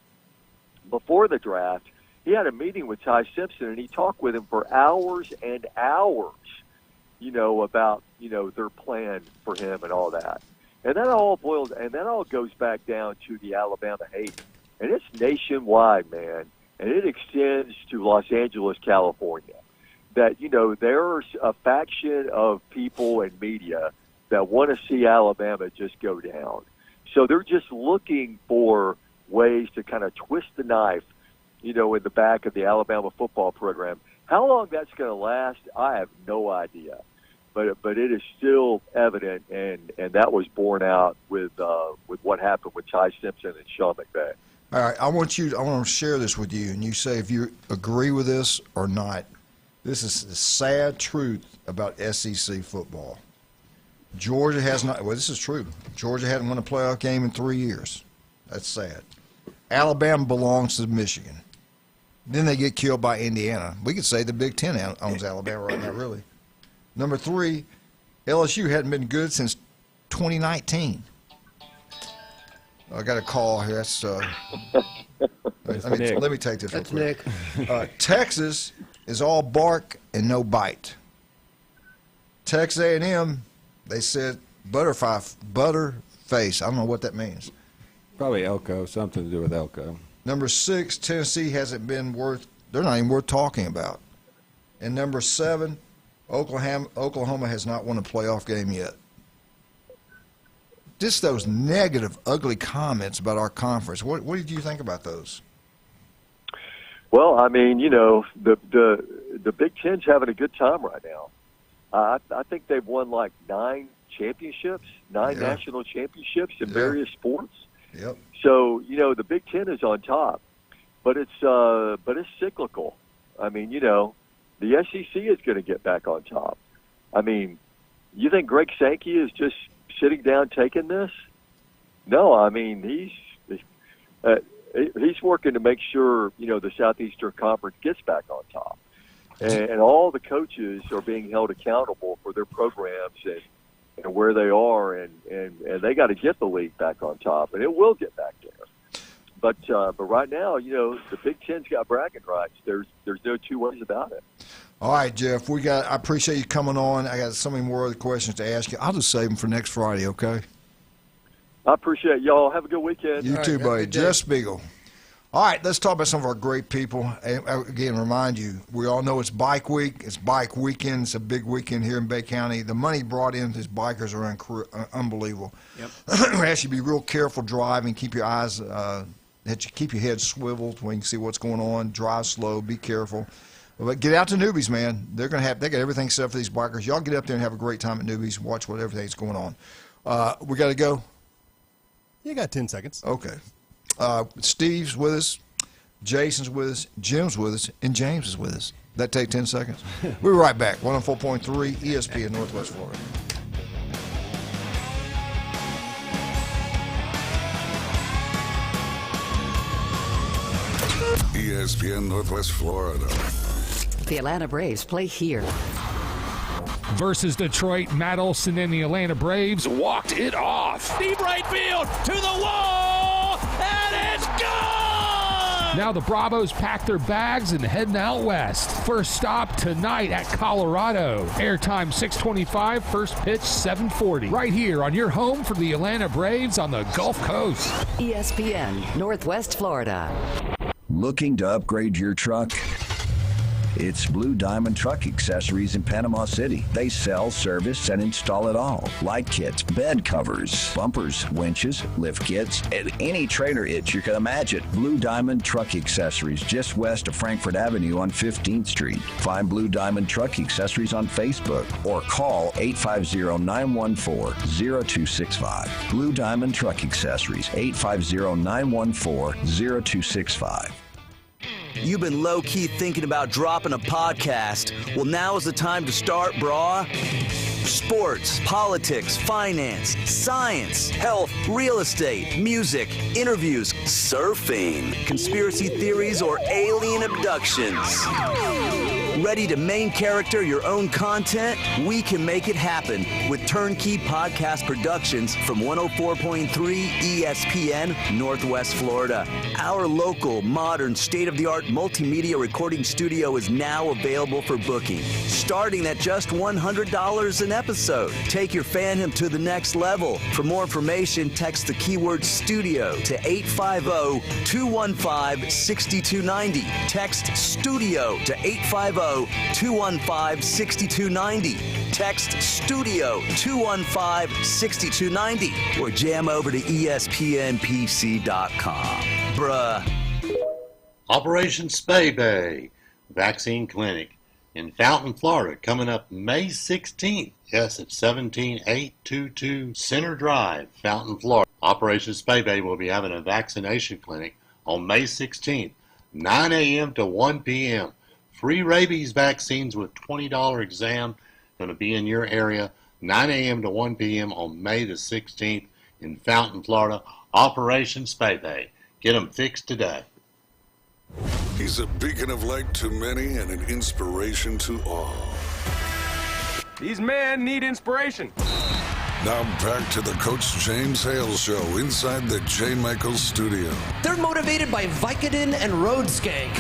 before the draft, he had a meeting with Ty Simpson, and he talked with him for hours and hours, about, their plan for him and all that. And that all goes back down to the Alabama hate. And it's nationwide, man. And it extends to Los Angeles, California. That, there's a faction of people and media that want to see Alabama just go down. So they're just looking for ways to kind of twist the knife, in the back of the Alabama football program. How long that's going to last, I have no idea. but it is still evident, and that was borne out with what happened with Ty Simpson and Sean McVay. All right, I want to share this with you, and you say if you agree with this or not. This is the sad truth about SEC football. Georgia has not. Well, this is true. Georgia hadn't won a playoff game in 3 years. That's sad. Alabama belongs to Michigan. Then they get killed by Indiana. We could say the Big Ten owns Alabama right now, really. Number 3, LSU hadn't been good since 2019. I got a call here. That's let me take this. That's real quick. Texas is all bark and no bite. Texas A&M, they said butterface. I don't know what that means. Probably Elko, something to do with Elko. Number 6, Tennessee hasn't been they're not even worth talking about. And number 7, Oklahoma has not won a playoff game yet. Just those negative, ugly comments about our conference. What did you think about those? Well, I mean, the Big Ten's having a good time right now. I think they've won like 9 championships, 9 national championships in various sports. Yep. So the Big Ten is on top, but it's cyclical. I mean, the SEC is going to get back on top. I mean, you think Greg Sankey is just sitting down taking this? No, I mean he's working to make sure the Southeastern Conference gets back on top, and all the coaches are being held accountable for their programs and where they are, and they got to get the league back on top, and it will get back there. But right now, the Big Ten's got bragging rights. There's no two ways about it. All right, Jeff, I appreciate you coming on. I got so many more other questions to ask you. I'll just save them for next Friday, okay? I appreciate y'all. Have a good weekend. You too, buddy. Jeff Spiegel. All right, let's talk about some of our great people. And again, remind you, we all know it's Bike Week. It's Bike Weekend. It's a big weekend here in Bay County. The money brought in these bikers are unbelievable. Yep. We ask you to be real careful driving. Keep your eyes, keep your head swiveled when you can see what's going on. Drive slow. Be careful. But get out to Newbies, man. They got everything set up for these bikers. Y'all get up there and have a great time at Newbies. Watch what everything's going on. We got to go. You got 10 seconds. Okay. Steve's with us, Jason's with us, Jim's with us, and James is with us. That take 10 seconds. We'll be right back. 104.3 ESPN Northwest Florida. ESPN Northwest Florida. The Atlanta Braves play here. Versus Detroit, Matt Olson and the Atlanta Braves walked it off. Deep right field, to the wall, and it's gone! Now the Bravos pack their bags and heading out west. First stop tonight at Colorado. Airtime 6:25, first pitch 7:40. Right here on your home for the Atlanta Braves on the Gulf Coast. ESPN Northwest Florida. Looking to upgrade your truck? It's Blue Diamond Truck Accessories in Panama City. They sell, service, and install it all. Light kits, bed covers, bumpers, winches, lift kits, and any trailer hitch you can imagine. Blue Diamond Truck Accessories, just west of Frankfort Avenue on 15th Street. Find Blue Diamond Truck Accessories on Facebook or call 850-914-0265. Blue Diamond Truck Accessories, 850-914-0265. You've been low-key thinking about dropping a podcast. Well, now is the time to start, brah. Sports, politics, finance, science, health, real estate, music, interviews, surfing, conspiracy theories, or alien abductions. Ready to main character your own content? We can make it happen with Turnkey Podcast Productions from 104.3 ESPN Northwest Florida. Our local, modern, state-of-the-art multimedia recording studio is now available for booking, starting at just $100 an episode. Take your fandom to the next level. For more information, text the keyword studio to 850-215-6290. Text studio to 850-215-6290. Text studio 215-6290 or jam over to ESPNPC.com. Bruh. Operation Spay Bay Vaccine Clinic. in Fountain, Florida, coming up May 16th. Yes, at 17822 Center Drive, Fountain, Florida. Operation Spay Bay will be having a vaccination clinic on May 16th, 9 a.m. to 1 p.m. Free rabies vaccines with $20 exam going to be in your area, 9 a.m. to 1 p.m. on May the 16th in Fountain, Florida. Operation Spay Bay. Get them fixed today. He's a beacon of light to many and an inspiration to all. These men need inspiration. Now back to the Coach James Hale Show inside the J. Michaels studio. They're motivated by Vicodin and Road Skank.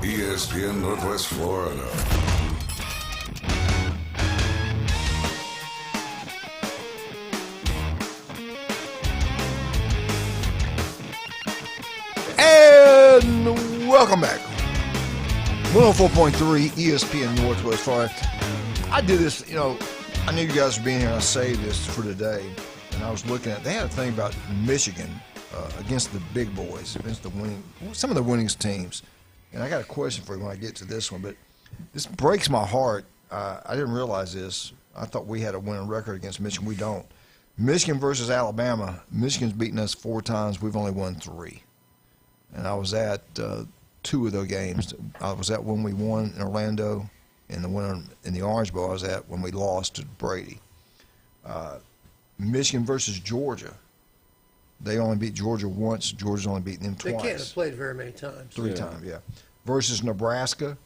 ESPN Northwest Florida. And welcome back. 104.3 ESPN Northwest Florida. I did this, I knew you guys were being here, and I saved this for today. And I was looking at, they had a thing about Michigan against the big boys, against some of the winningest teams. And I got a question for you when I get to this one, but this breaks my heart. I didn't realize this. I thought we had a winning record against Michigan. We don't. Michigan versus Alabama. Michigan's beaten us 4 times. We've only won 3. And I was at 2 of those games. I was at when we won in Orlando, and the one in the Orange Bowl I was at when we lost to Brady. Michigan versus Georgia. They only beat Georgia once. Georgia's only beaten them twice. They can't have played very many times. 3 times, yeah. Versus Nebraska.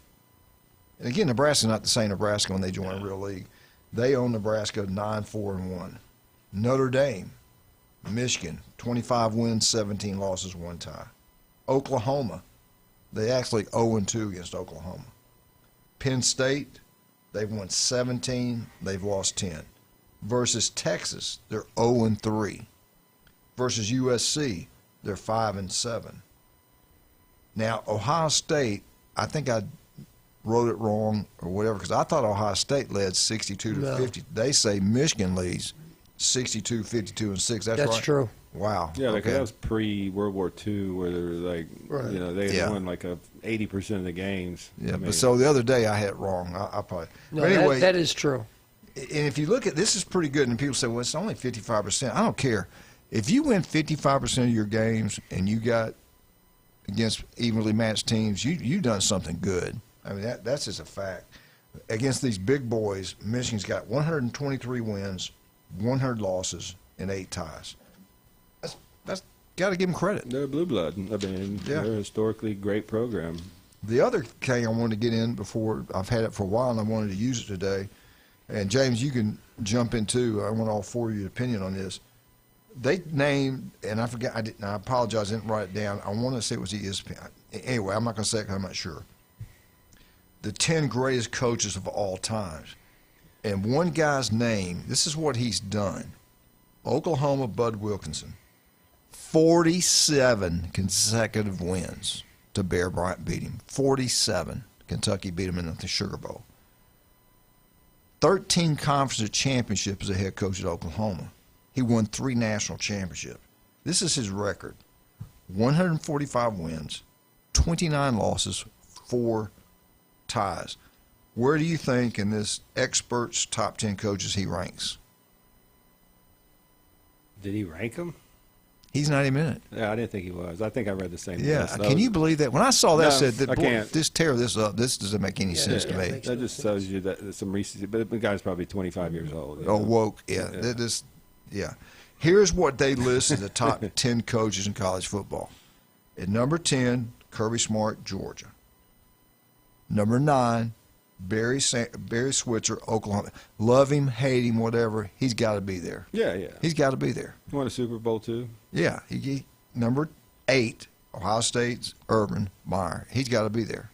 And again, Nebraska's not the same Nebraska when they join a real league. They own Nebraska 9-4-1. Notre Dame, Michigan, 25 wins, 17 losses, 1 tie. Oklahoma, they actually 0-2 against Oklahoma. Penn State, they've won 17, they've lost 10. Versus Texas, they're 0-3. Versus USC, they're 5-7. Now, Ohio State, I think I wrote it wrong or whatever, because I thought Ohio State led 62-50. They say Michigan leads 62, 52, and 6. That's right. True. Wow. Yeah, okay. That was pre-World War II, where they were like, they had won like 80% of the games. Yeah, but so the other day I had it wrong. I probably. No, but anyway, that is true. And if you look at this, is pretty good. And people say, well, it's only 55%. I don't care. If you win 55% of your games and you got against evenly matched teams, you done something good. I mean, that's just a fact. Against these big boys, Michigan's got 123 wins, 100 losses, and 8 ties. That's got to give them credit. They're blue blood. I mean, they're a historically great program. The other thing I wanted to get in before, I've had it for a while and I wanted to use it today, and James, you can jump in too. I want all 4 of your opinion on this. They named, and I forget, I apologize, I didn't write it down. I want to say it was ESPN. Anyway, I'm not going to say it because I'm not sure. The 10 greatest coaches of all time. And one guy's name, this is what he's done. Oklahoma, Bud Wilkinson. 47 consecutive wins to Bear Bryant beat him. 47. Kentucky beat him in the Sugar Bowl. 13 conference championships as a head coach at Oklahoma. He won 3 national championships. This is his record. 145 wins, 29 losses, 4 ties. Where do you think in this experts top 10 coaches he ranks? Did he rank them? He's not even in it. Yeah, I didn't think he was. I think I read the same list. Yeah, can you believe that? When I saw that, I said, I can't. Just tear this up. This doesn't make any sense to me. That just tells you that there's some recency. But the guy's probably 25 years old. Oh, woke. Yeah. Here's what they list as the top 10 coaches in college football. At number 10, Kirby Smart, Georgia. Number 9, Barry Switzer, Oklahoma. Love him, hate him, whatever. He's got to be there. Yeah. He's got to be there. He won a Super Bowl too. Yeah. Number 8, Ohio State's Urban Meyer. He's got to be there.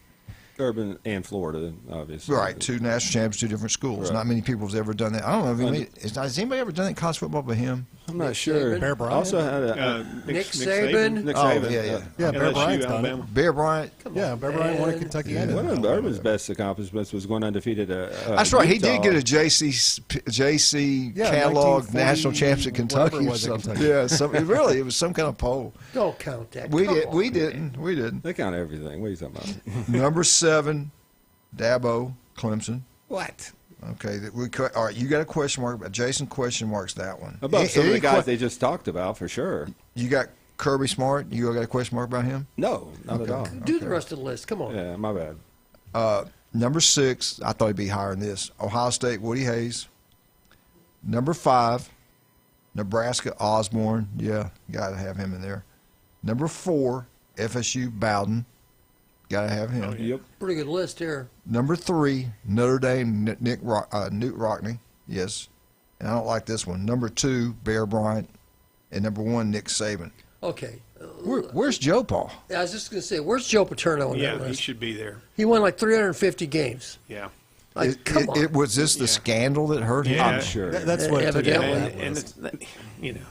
Urban and Florida, obviously. Right, 2 national champions, 2 different schools. Right. Not many people have ever done that. I don't know if has anybody ever done that in college football but him? I'm not sure. Bear Bryant. Also had Nick Saban. Nick Oh, Saban. yeah. Bear Bryant's done Alabama. it. Bear Bryant. Yeah, Bear Bryant won at Kentucky. and One of Alabama. Urban's best accomplishments was going undefeated. That's right. He did get a JC catalog 1940, national championship at Kentucky whatever it or was at something. Kentucky. It was some kind of poll. Don't count that. We Come on, didn't. man. We didn't. They count everything. What are you talking about? Number 7, Dabo, Clemson. What? Okay, all right. You got a question mark. Jason question marks that one. Above some of the guys they just talked about, for sure. You got Kirby Smart. You got a question mark about him? No, not at all. Do the rest of the list. Come on. Yeah, my bad. Number 6, I thought he'd be higher than this. Ohio State, Woody Hayes. Number 5, Nebraska, Osborne. Yeah, got to have him in there. Number 4, FSU, Bowden. Got to have him. Yep. Pretty good list here. Number 3, Notre Dame, Newt Rockne. Yes. And I don't like this one. Number 2, Bear Bryant. And number 1, Nick Saban. Okay. Where's Joe Paul? I was just going to say, where's Joe Paterno on that Yeah, he list? should be there. He won like 350 games. Yeah. Like, come on. Was this the scandal that hurt him? Yeah. I'm sure. That's what Evidently. And it's,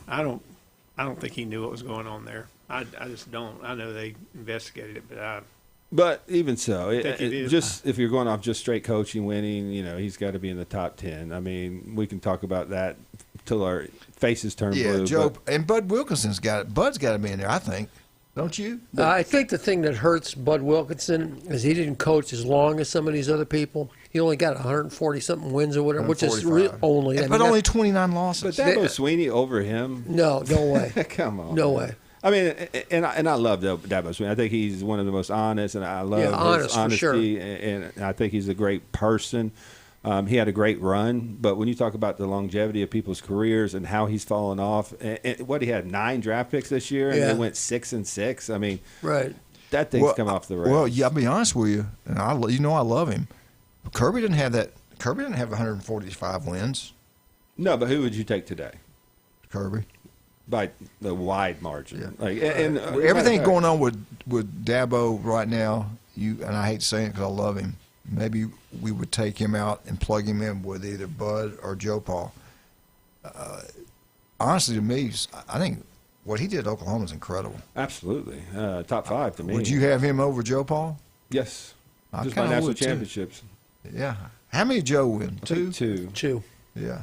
I don't think he knew what was going on there. I just don't. I know they investigated it, but But even so, think it is. just if you're going off just straight coaching, winning, he's got to be in the top 10. I mean, we can talk about that till our faces turn blue. Yeah, Joe and Bud Wilkinson's got it. Bud's got to be in there, I think. Don't you? I think the thing that hurts Bud Wilkinson is he didn't coach as long as some of these other people. He only got 140-something wins or whatever, which is only. But only 29 losses. But Dabo Sweeney over him? No way. Come on. No way. I mean, and I love Dabo Sweeney. I think he's one of the most honest, and I love his honest, honesty, for sure. and I think he's a great person. He had a great run, but when you talk about the longevity of people's careers and how he's fallen off, and what he had 9 draft picks this year, and they went 6-6. I mean, right? That thing's come off the rails. Well, yeah, I'll be honest with you, and I love him. Kirby didn't have that. Kirby didn't have 145 wins. No, but who would you take today? Kirby. By the wide margin. Like, and everything going on with Dabo right now, and I hate saying it because I love him. Maybe we would take him out and plug him in with either Bud or Joe Paul. Honestly, to me, I think what he did at Oklahoma is incredible. Absolutely. Top 5 to me. Would you have him over Joe Paul? Yes. I Just by kinda national would, too. championships. Yeah. How many Joe win? Two? Two. Yeah.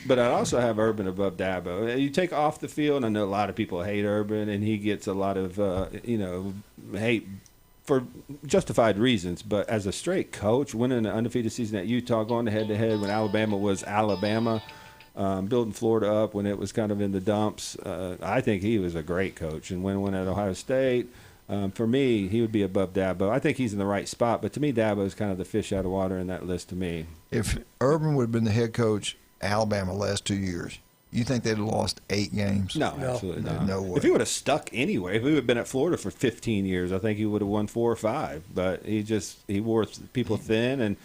But I'd also have Urban above Dabo. You take off the field, and I know a lot of people hate Urban, and he gets a lot of, hate for justified reasons. But as a straight coach, winning an undefeated season at Utah, going head-to-head when Alabama was Alabama, building Florida up when it was kind of in the dumps, I think he was a great coach. And when one at Ohio State, for me, he would be above Dabo. I think he's in the right spot, but to me, Dabo is kind of the fish out of water in that list to me. If Urban would have been the head coach Alabama last 2 years, you think they'd have lost 8 games? No, absolutely not. No way. If he would have stuck anyway, if he would have been at Florida for 15 years, I think he would have won 4 or 5. But he wore people thin, and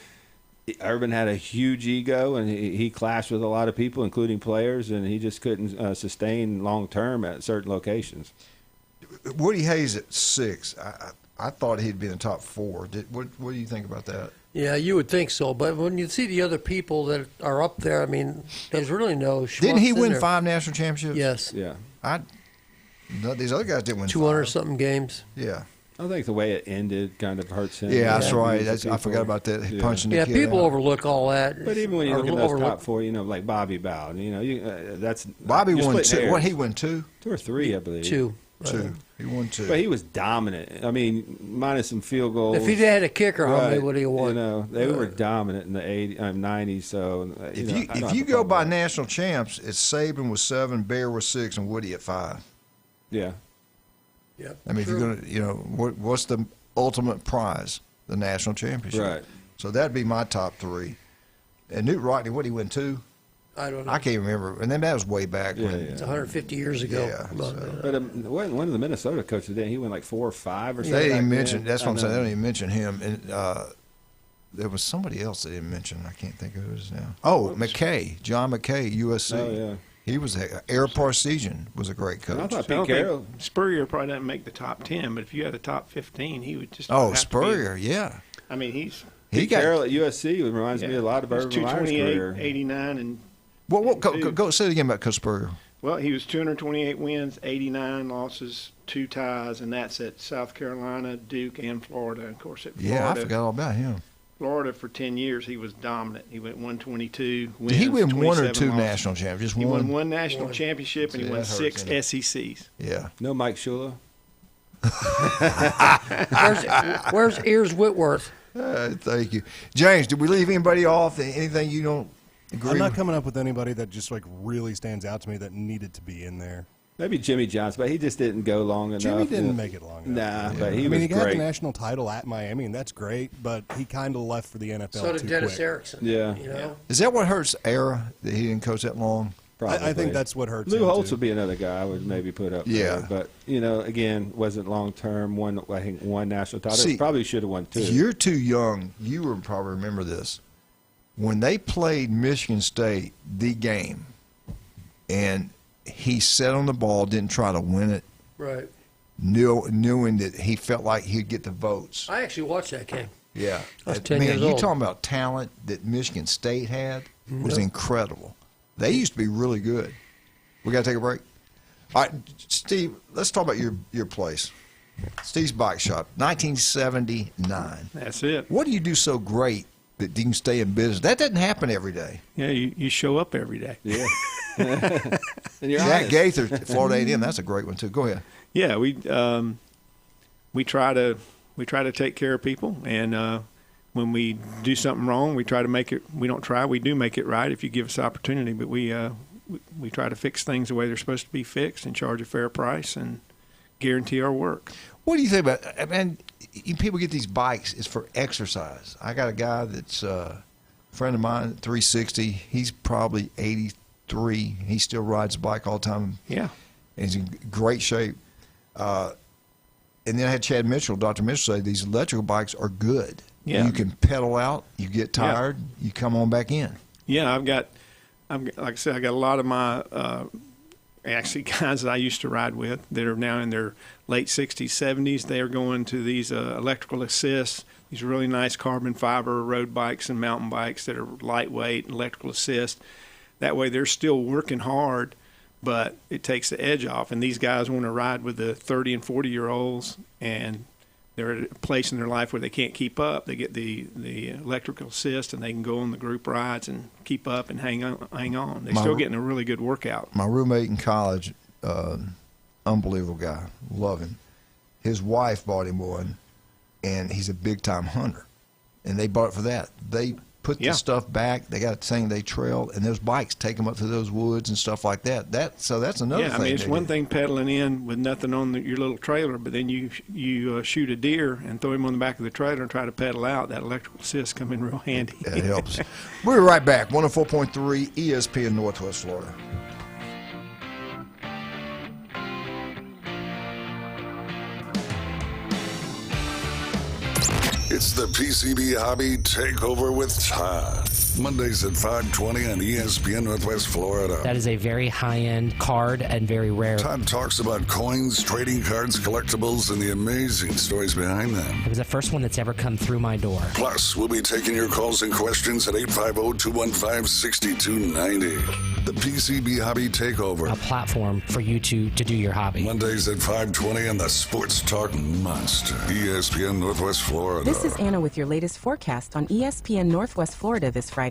Urban had a huge ego, and he clashed with a lot of people, including players, and he just couldn't sustain long term at certain locations. Woody Hayes at 6. I thought he'd be in the top 4. What do you think about that? Yeah, you would think so. But when you see the other people that are up there, I mean, there's really no schmucks Didn't he in win there. 5 national championships? Yes. Yeah. These other guys didn't win 200-something games. Yeah. I think the way it ended kind of hurts him. Yeah, that's right. I forgot about that. Punching the kid people out. overlook all that. But even when you look at those top 4, like Bobby Bowden, that's Bobby you're won splitting 2. hairs. What, he won 2? 2 or 3, I believe. 2. He won 2. But he was dominant. I mean, minus some field goals. If he'd had a kicker, how many would he have won? They were dominant in the 90s. So if you go by national champs, it's Saban with 7, Bear with 6, and Woody at 5. Yeah. Yeah. I mean, if you're going to, what's the ultimate prize? The national championship. Right. So that'd be my top 3. And Newt Rockne, what did he win 2? I don't know. I can't remember. And then that was way back when. It's 150 years ago. Yeah. But one of the Minnesota coaches, he went like 4 or 5 or something. They didn't even back mention. then. That's what I'm I saying. They know. don't even mention him. And there was somebody else they didn't mention. I can't think of who it is now. Oh, McKay, John McKay, USC. Oh, yeah. He was Air Parsegian was a great coach. I thought I Pete don't Carroll. think Spurrier probably doesn't make the top 10, but if you had the top 15, he would just. Oh, have to Spurrier, be, yeah. I mean, he's. Pete Carroll at USC reminds me a lot of He's Urban Meyer's 228, career. 89, and. Go say it again about Coach Spurrier. Well, he was 228 wins, 89 losses, 2 ties, and that's at South Carolina, Duke, and Florida. Of course, at Florida. Yeah, I forgot all about him. Florida for 10 years, he was dominant. He went 122 wins. Did he win 1 or 2 27 losses. national championships? Just He one. won 1 national championship, and he See, won that 6 hurts, SECs. Yeah. No Mike Shula. Where's Ears Whitworth? Thank you. James, did we leave anybody off? Anything you don't agree I'm not with? coming up with anybody that just like really stands out to me that needed to be in there. Maybe Jimmy Johnson, but he just didn't go long enough. Jimmy didn't make it long Nah, enough. but he I mean, was he got great. the national title at Miami, and that's great, but he kind of left for the NFL So did too Dennis quick. Erickson. Yeah. You know? Is that what hurts Era, that he didn't coach that long? I think that's what hurts Lou him, Holtz too. would be another guy I would maybe put up Yeah. there. But, again, wasn't long term. I think one national title. See, Probably should have won two. You're too young. You would probably remember this. When they played Michigan State, the game, and he sat on the ball, didn't try to win it, Right. knowing that he felt like he'd get the votes. I actually watched that game. Yeah. I was 10 Man, years you old. talking about talent that Michigan State had was Yep. incredible. They used to be really good. We got to take a break. All right, Steve, let's talk about your place. Steve's Bike Shop, 1979. That's it. What do you do so great that you can stay in business? That doesn't happen every day. Yeah, you show up every day. Yeah. And you're Jack honest. Gaither, Florida A&M, that's a great one too. Go ahead. Yeah, we try to take care of people, and when we do something wrong, we try to make it. We don't try, we do make it right if you give us opportunity. But we try to fix things the way they're supposed to be fixed and charge a fair price and guarantee our work. What do you think about? I mean, people get these bikes. It's for exercise. I got a guy that's a friend of mine, 360. He's probably 83. He still rides a bike all the time. Yeah, and he's in great shape. And then I had Chad Mitchell, Dr. Mitchell, say these electrical bikes are good. Yeah. You can pedal out. You get tired. You come on back in. Yeah, like I said, I got a lot of my actually guys that I used to ride with that are now in their late 60s, 70s. They are going to these electrical assist, these really nice carbon fiber road bikes and mountain bikes that are lightweight and electrical assist. That way they're still working hard, but it takes the edge off. And these guys want to ride with the 30 and 40-year-olds, and they're at a place in their life where they can't keep up. They get the electrical assist, and they can go on the group rides and keep up and hang on. They're still getting a really good workout. My roommate in college, unbelievable guy, love him. His wife bought him one, and he's a big-time hunter. And they bought it for that. They put the stuff back. They got a thing they trail, and those bikes take them up through those woods and stuff like that. So that's another thing. Yeah, I mean, it's one thing pedaling in with nothing on your little trailer, but then you shoot a deer and throw him on the back of the trailer and try to pedal out. That electrical assist come in real handy. That helps. We're right back. 104.3 ESPN Northwest Florida. It's the PCB Hobby Takeover with Todd. Mondays at 5:20 on ESPN Northwest Florida. That is a very high-end card and very rare. Todd talks about coins, trading cards, collectibles, and the amazing stories behind them. It was the first one that's ever come through my door. Plus, we'll be taking your calls and questions at 850-215-6290. The PCB Hobby Takeover. A platform for you to do your hobby. Mondays at 5:20 on the Sports Talk Monster. ESPN Northwest Florida. This is Anna with your latest forecast on ESPN Northwest Florida this Friday.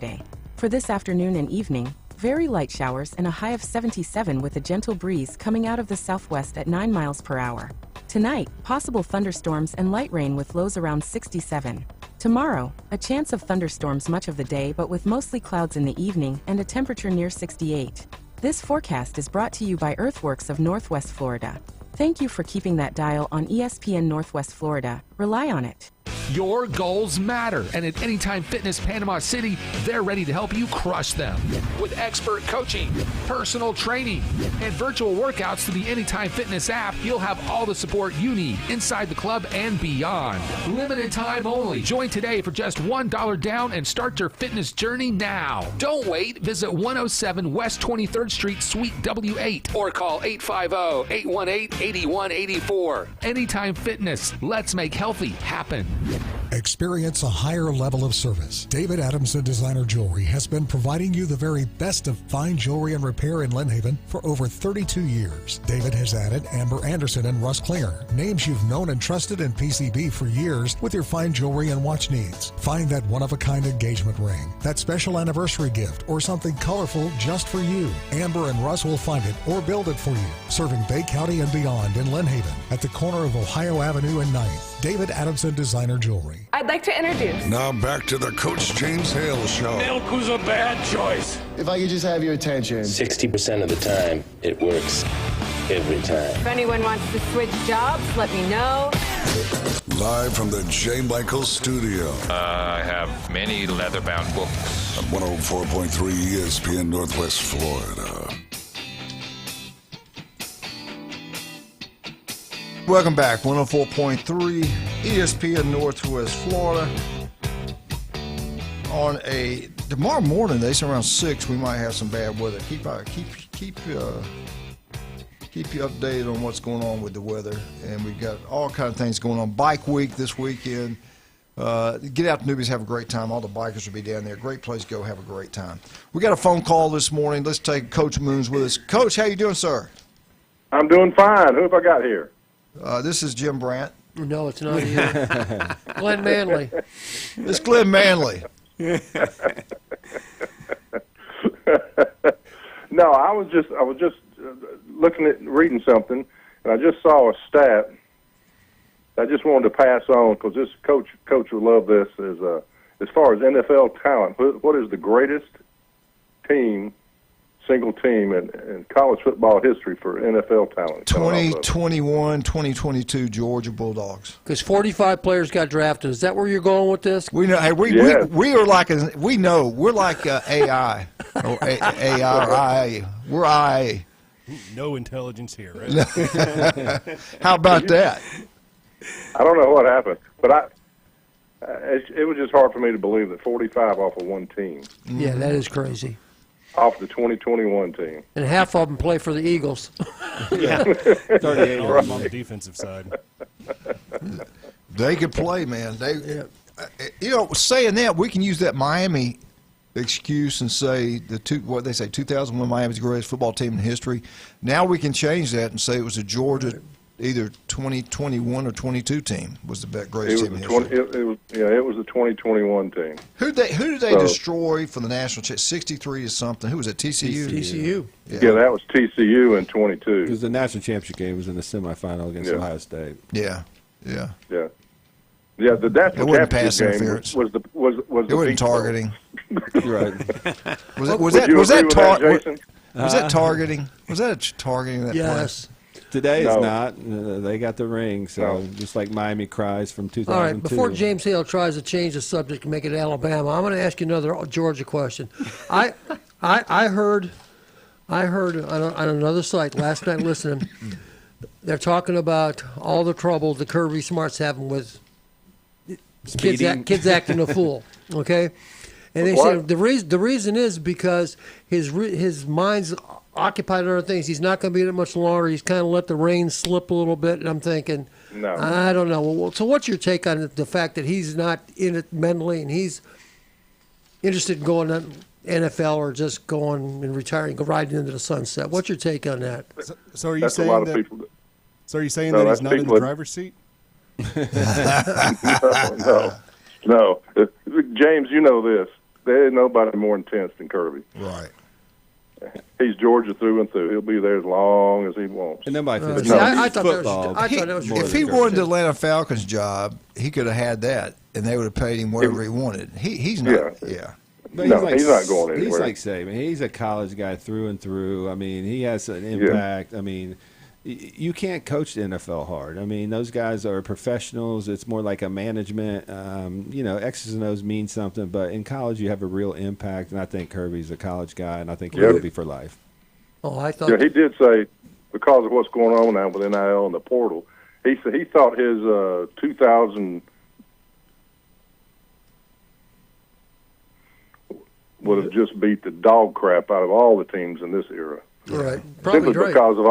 For this afternoon and evening, very light showers and a high of 77 with a gentle breeze coming out of the southwest at 9 miles per hour. Tonight, possible thunderstorms and light rain with lows around 67. Tomorrow, a chance of thunderstorms much of the day but with mostly clouds in the evening and a temperature near 68. This forecast is brought to you by Earthworks of Northwest Florida. Thank you for keeping that dial on ESPN Northwest Florida. Rely on it. Your goals matter, and at Anytime Fitness Panama City, they're ready to help you crush them. With expert coaching, personal training, and virtual workouts through the Anytime Fitness app, you'll have all the support you need inside the club and beyond. Limited time only. Join today for just $1 down and start your fitness journey now. Don't wait. Visit 107 West 23rd Street, Suite W8, or call 850-818-8184. Anytime Fitness. Let's make healthy happen. Experience a higher level of service. David Adamson Designer Jewelry has been providing you the very best of fine jewelry and repair in Lynn Haven for over 32 years. David has added Amber Anderson and Russ Klinger, names you've known and trusted in PCB for years with your fine jewelry and watch needs. Find that one-of-a-kind engagement ring, that special anniversary gift, or something colorful just for you. Amber and Russ will find it or build it for you. Serving Bay County and beyond in Lynn Haven at the corner of Ohio Avenue and 9th. David Adamson Designer Jewelry. I'd like to introduce. Now back to the Coach James Hale Show. Milk was a bad choice. If I could just have your attention. 60% of the time, it works every time. If anyone wants to switch jobs, let me know. Live from the J. Michael Studio. I have many leather-bound books. At 104.3 ESPN Northwest Florida. Welcome back, 104.3 ESPN Northwest Florida. Tomorrow morning, they say around 6, we might have some bad weather. Keep you updated on what's going on with the weather, and we've got all kinds of things going on. Bike week this weekend. Get out to Newbies, have a great time. All the bikers will be down there. Great place to go, have a great time. We got a phone call this morning. Let's take Coach Moons with us. Coach, how you doing, sir? I'm doing fine. Who have I got here? This is Jim Brandt. No, it's not you. Glenn Manley. It's Glenn Manley. No, I was just reading something, and I just saw a stat. I just wanted to pass on because this coach will love this. As far as NFL talent, what is the greatest single team in college football history for NFL talent? 2021, 2022 Georgia Bulldogs. Because 45 players got drafted. Is that where you're going with this? We know. Hey, we are like we're like AI or AI or IA. We're IA. No intelligence here, right? How about that? I don't know what happened, but it was just hard for me to believe that 45 off of one team. Yeah, that is crazy. Off the 2021 team. And half of them play for the Eagles. Yeah. 38 on the defensive side. They could play, man. Saying that, we can use that Miami excuse and say 2001 Miami's the greatest football team in history. Now we can change that and say it was a Georgia either 2021 or 22 team was the greatest team in history. It was the 2021 team. Who did they destroy for the national championship? 63 to something. Who was it? TCU. TCU. Yeah, that was TCU in 22. It was the national championship game. It was in the semifinal against Ohio State. Yeah. The national championship game was the it wasn't targeting. Right. Was that targeting? Was that targeting? That yes. Play? Today it's not. They got the ring, so just like Miami cries from 2002. All right, before James Hale tries to change the subject and make it Alabama, I'm going to ask you another Georgia question. I heard on another site last night listening, they're talking about all the trouble the Kirby Smart's having with kids acting a fool, okay? And they say the reason is because his mind's occupied on other things. He's not going to be there much longer. He's kind of let the reins slip a little bit, and I'm thinking, I don't know. Well, so what's your take on the fact that he's not in it mentally and he's interested in going to NFL or just going and retiring, riding into the sunset? What's your take on that? So are you saying that? So are you saying that he's not in the driver's seat? No. James, you know this. There ain't nobody more intense than Kirby. Right. He's Georgia through and through. He'll be there as long as he wants. And nobody thinks I thought that was if he wanted the Atlanta Falcons job, he could have had that, and they would have paid him whatever he wanted. He's not. Yeah. But he's not going anywhere. He's like Saban. He's a college guy through and through. I mean, he has an impact. I mean, you can't coach the NFL hard. I mean, those guys are professionals. It's more like a management. X's and O's mean something, but in college you have a real impact, and I think Kirby's a college guy, and I think he will be for life. Oh, I thought. Yeah, he did say because of what's going on now with NIL and the portal, he said he thought his 2000 would have just beat the dog crap out of all the teams in this era. Right, probably simply because of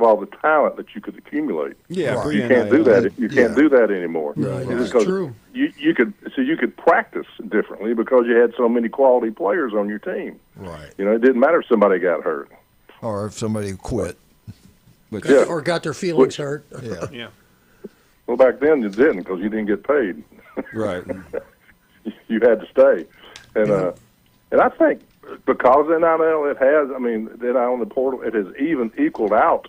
all the talent that you could accumulate. Yeah, right. You can't do that. You can't do that anymore. Right, that's true. You could practice differently because you had so many quality players on your team. Right. It didn't matter if somebody got hurt or if somebody quit, or got their feelings hurt. Yeah. Well, back then you didn't because you didn't get paid. Right. You had to stay, and I think. Because NIL, the NIL in the portal, it has even equaled out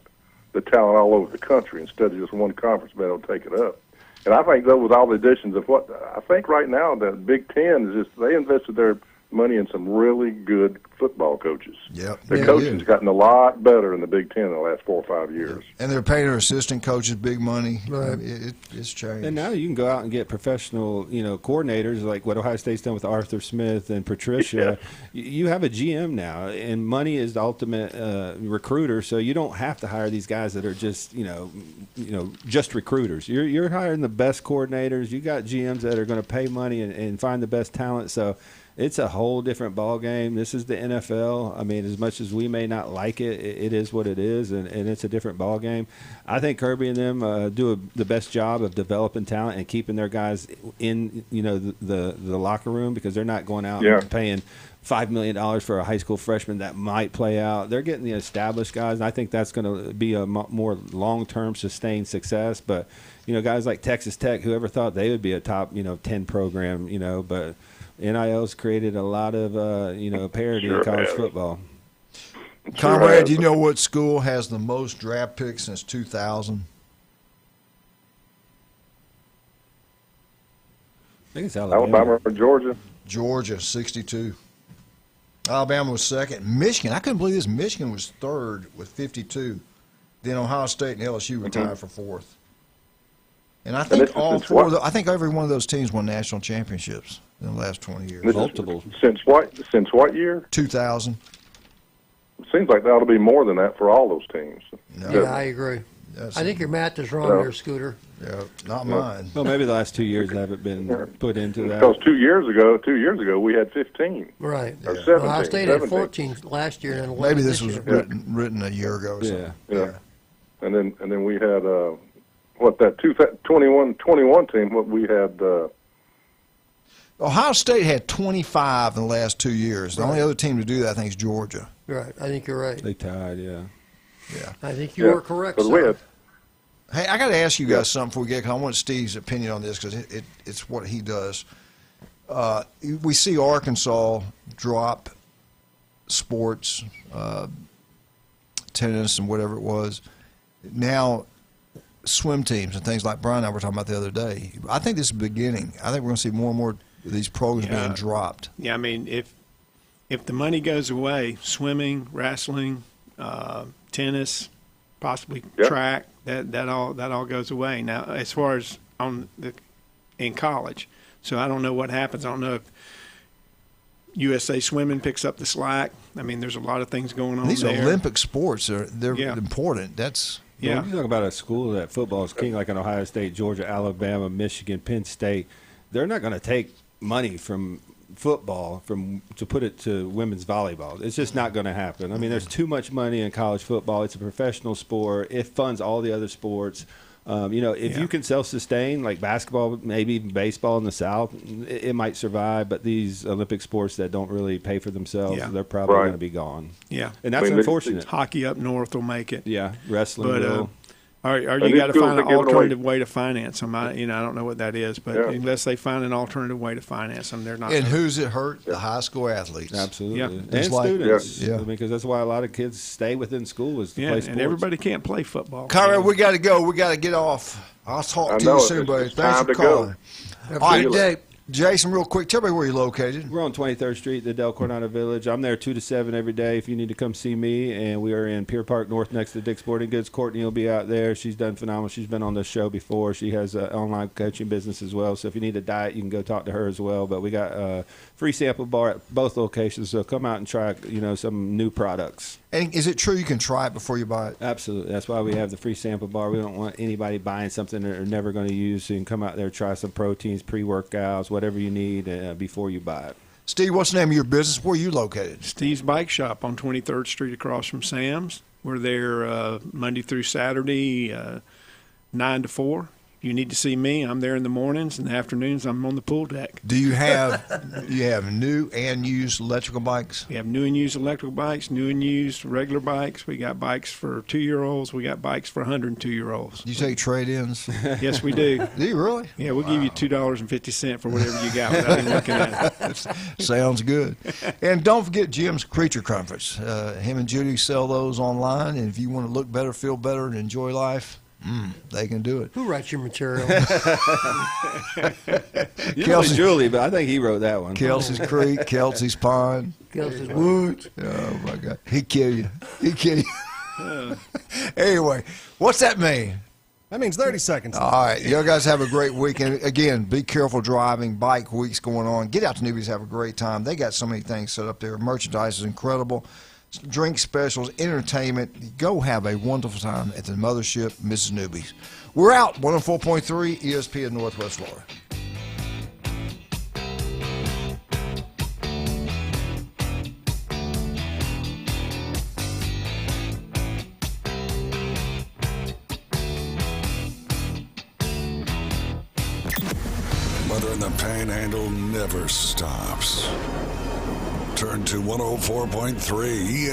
the talent all over the country instead of just one conference being able to take it up. And I think that with all the additions of what I think right now, the Big Ten is just they invested their money in some really good football coaches. Yep. Their coaching's gotten a lot better in the Big Ten in the last 4 or 5 years. And they're paying their assistant coaches big money. Right. It's changed. And now you can go out and get professional, coordinators like what Ohio State's done with Arthur Smith and Patricia. You have a GM now, and money is the ultimate recruiter. So you don't have to hire these guys that are just, just recruiters. You're hiring the best coordinators. You got GMs that are going to pay money and find the best talent. So it's a whole different ball game. This is the NFL. I mean, as much as we may not like it, it is what it is, and it's a different ball game. I think Kirby and them do the best job of developing talent and keeping their guys in, the locker room, because they're not going out and paying $5 million for a high school freshman that might play out. They're getting the established guys, and I think that's going to be a more long-term sustained success. But, guys like Texas Tech, whoever thought they would be a top, 10 program, but NIL's created a lot of, parity in college football. Conrad, do you know what school has the most draft picks since 2000? I think it's Alabama. Alabama or Georgia? Georgia, 62. Alabama was second. Michigan, I couldn't believe this. Michigan was third with 52. Then Ohio State and LSU were tied for fourth. And I think I think every one of those teams won national championships in the last 20 years. Multiple. Since what year? 2000. It seems like that ought to be more than that for all those teams. No. Yeah, I agree. I think your math is wrong there, Scooter. Yeah, not mine. Well, maybe the last 2 years haven't been put into that. Because 2 years ago we had 15. Right. Or 17. Ohio State had 14 last year, and 11 maybe this was year. written a year ago or something. Yeah. And then we had that 21 team. What we had. Ohio State had 25 in the last 2 years. The only other team to do that, I think, is Georgia. Right. I think you're right. They tied, yeah. I think you are correct, sir. Hey, I got to ask you guys something before we get, because I want Steve's opinion on this, because it's what he does. We see Arkansas drop sports, tennis and whatever it was. Now, swim teams and things like Brian and I were talking about the other day. I think this is the beginning. I think we're going to see more and more of these programs being dropped. Yeah, I mean, if the money goes away, swimming, wrestling, tennis, possibly track, that all goes away. Now, as far as in college, so I don't know what happens. I don't know if USA Swimming picks up the slack. I mean, there's a lot of things going on. These there. Olympic sports they're important. That's When you talk about a school that football is king, like an Ohio State, Georgia, Alabama, Michigan, Penn State, they're not going to take money from football to put it to women's volleyball. It's just not going to happen. I mean, there's too much money in college football. It's a professional sport. It funds all the other sports. If you can self-sustain, like basketball, maybe even baseball in the South, it might survive. But these Olympic sports that don't really pay for themselves, they're probably going to be gone. Yeah, and that's unfortunate. Hockey up north will make it. Yeah, wrestling will. Or you got to find an alternative way to finance them. I don't know what that is, but unless they find an alternative way to finance them, they're not. And who's it hurt? The high school athletes. Absolutely. Yeah. And students. Yeah. I mean, because that's why a lot of kids stay within school is to play sports. And everybody can't play football. Conrad, we got to go. We got to get off. I'll talk to you soon, buddy. Thanks for calling. Have a good day. Jason, real quick, tell me where you're located. We're on 23rd Street, the Del Coronado Village. I'm there 2 to 7 every day if you need to come see me. And we are in Pier Park North next to Dick's Sporting Goods. Courtney will be out there. She's done phenomenal. She's been on the show before. She has an online coaching business as well. So if you need a diet, you can go talk to her as well. But we got a free sample bar at both locations. So come out and try, some new products. And is it true you can try it before you buy it? Absolutely. That's why we have the free sample bar. We don't want anybody buying something they're never going to use. So you can come out there, try some proteins, pre-workouts, whatever you need before you buy it. Steve, what's the name of your business? Where are you located? Steve's Bike Shop on 23rd Street across from Sam's. We're there Monday through Saturday, 9 to 4. you need to see me, I'm there in the mornings, and the afternoons I'm on the pool deck. Do you have new and used electrical bikes? We have new and used electrical bikes, new and used regular bikes. We got bikes for 2-year-olds. We got bikes for 102-year-olds. Do you take trade-ins? Yes, we do. Do you really? Yeah, we'll give you $2.50 for whatever you got without even looking at it. Sounds good. And don't forget Jim's Creature Comforts. Him and Judy sell those online, and if you want to look better, feel better, and enjoy life, they can do it. Who writes your material? Kelsey Julie, but I think he wrote that one. Kelsey's Creek, Kelsey's Pond, Kelsey's Woods. Oh my God, he'd kill you. He'd kill you. Anyway, what's that mean? That means 30 seconds. All right, you guys have a great weekend. Again, be careful driving. Bike week's going on. Get out to Newbies, have a great time. They got so many things set up there. Merchandise is incredible. Drink specials, entertainment. Go have a wonderful time at the mothership, Mrs. Newbies. We're out. 104.3 ESPN Northwest Florida. Weather in the Panhandle never stops. Turn to 104.3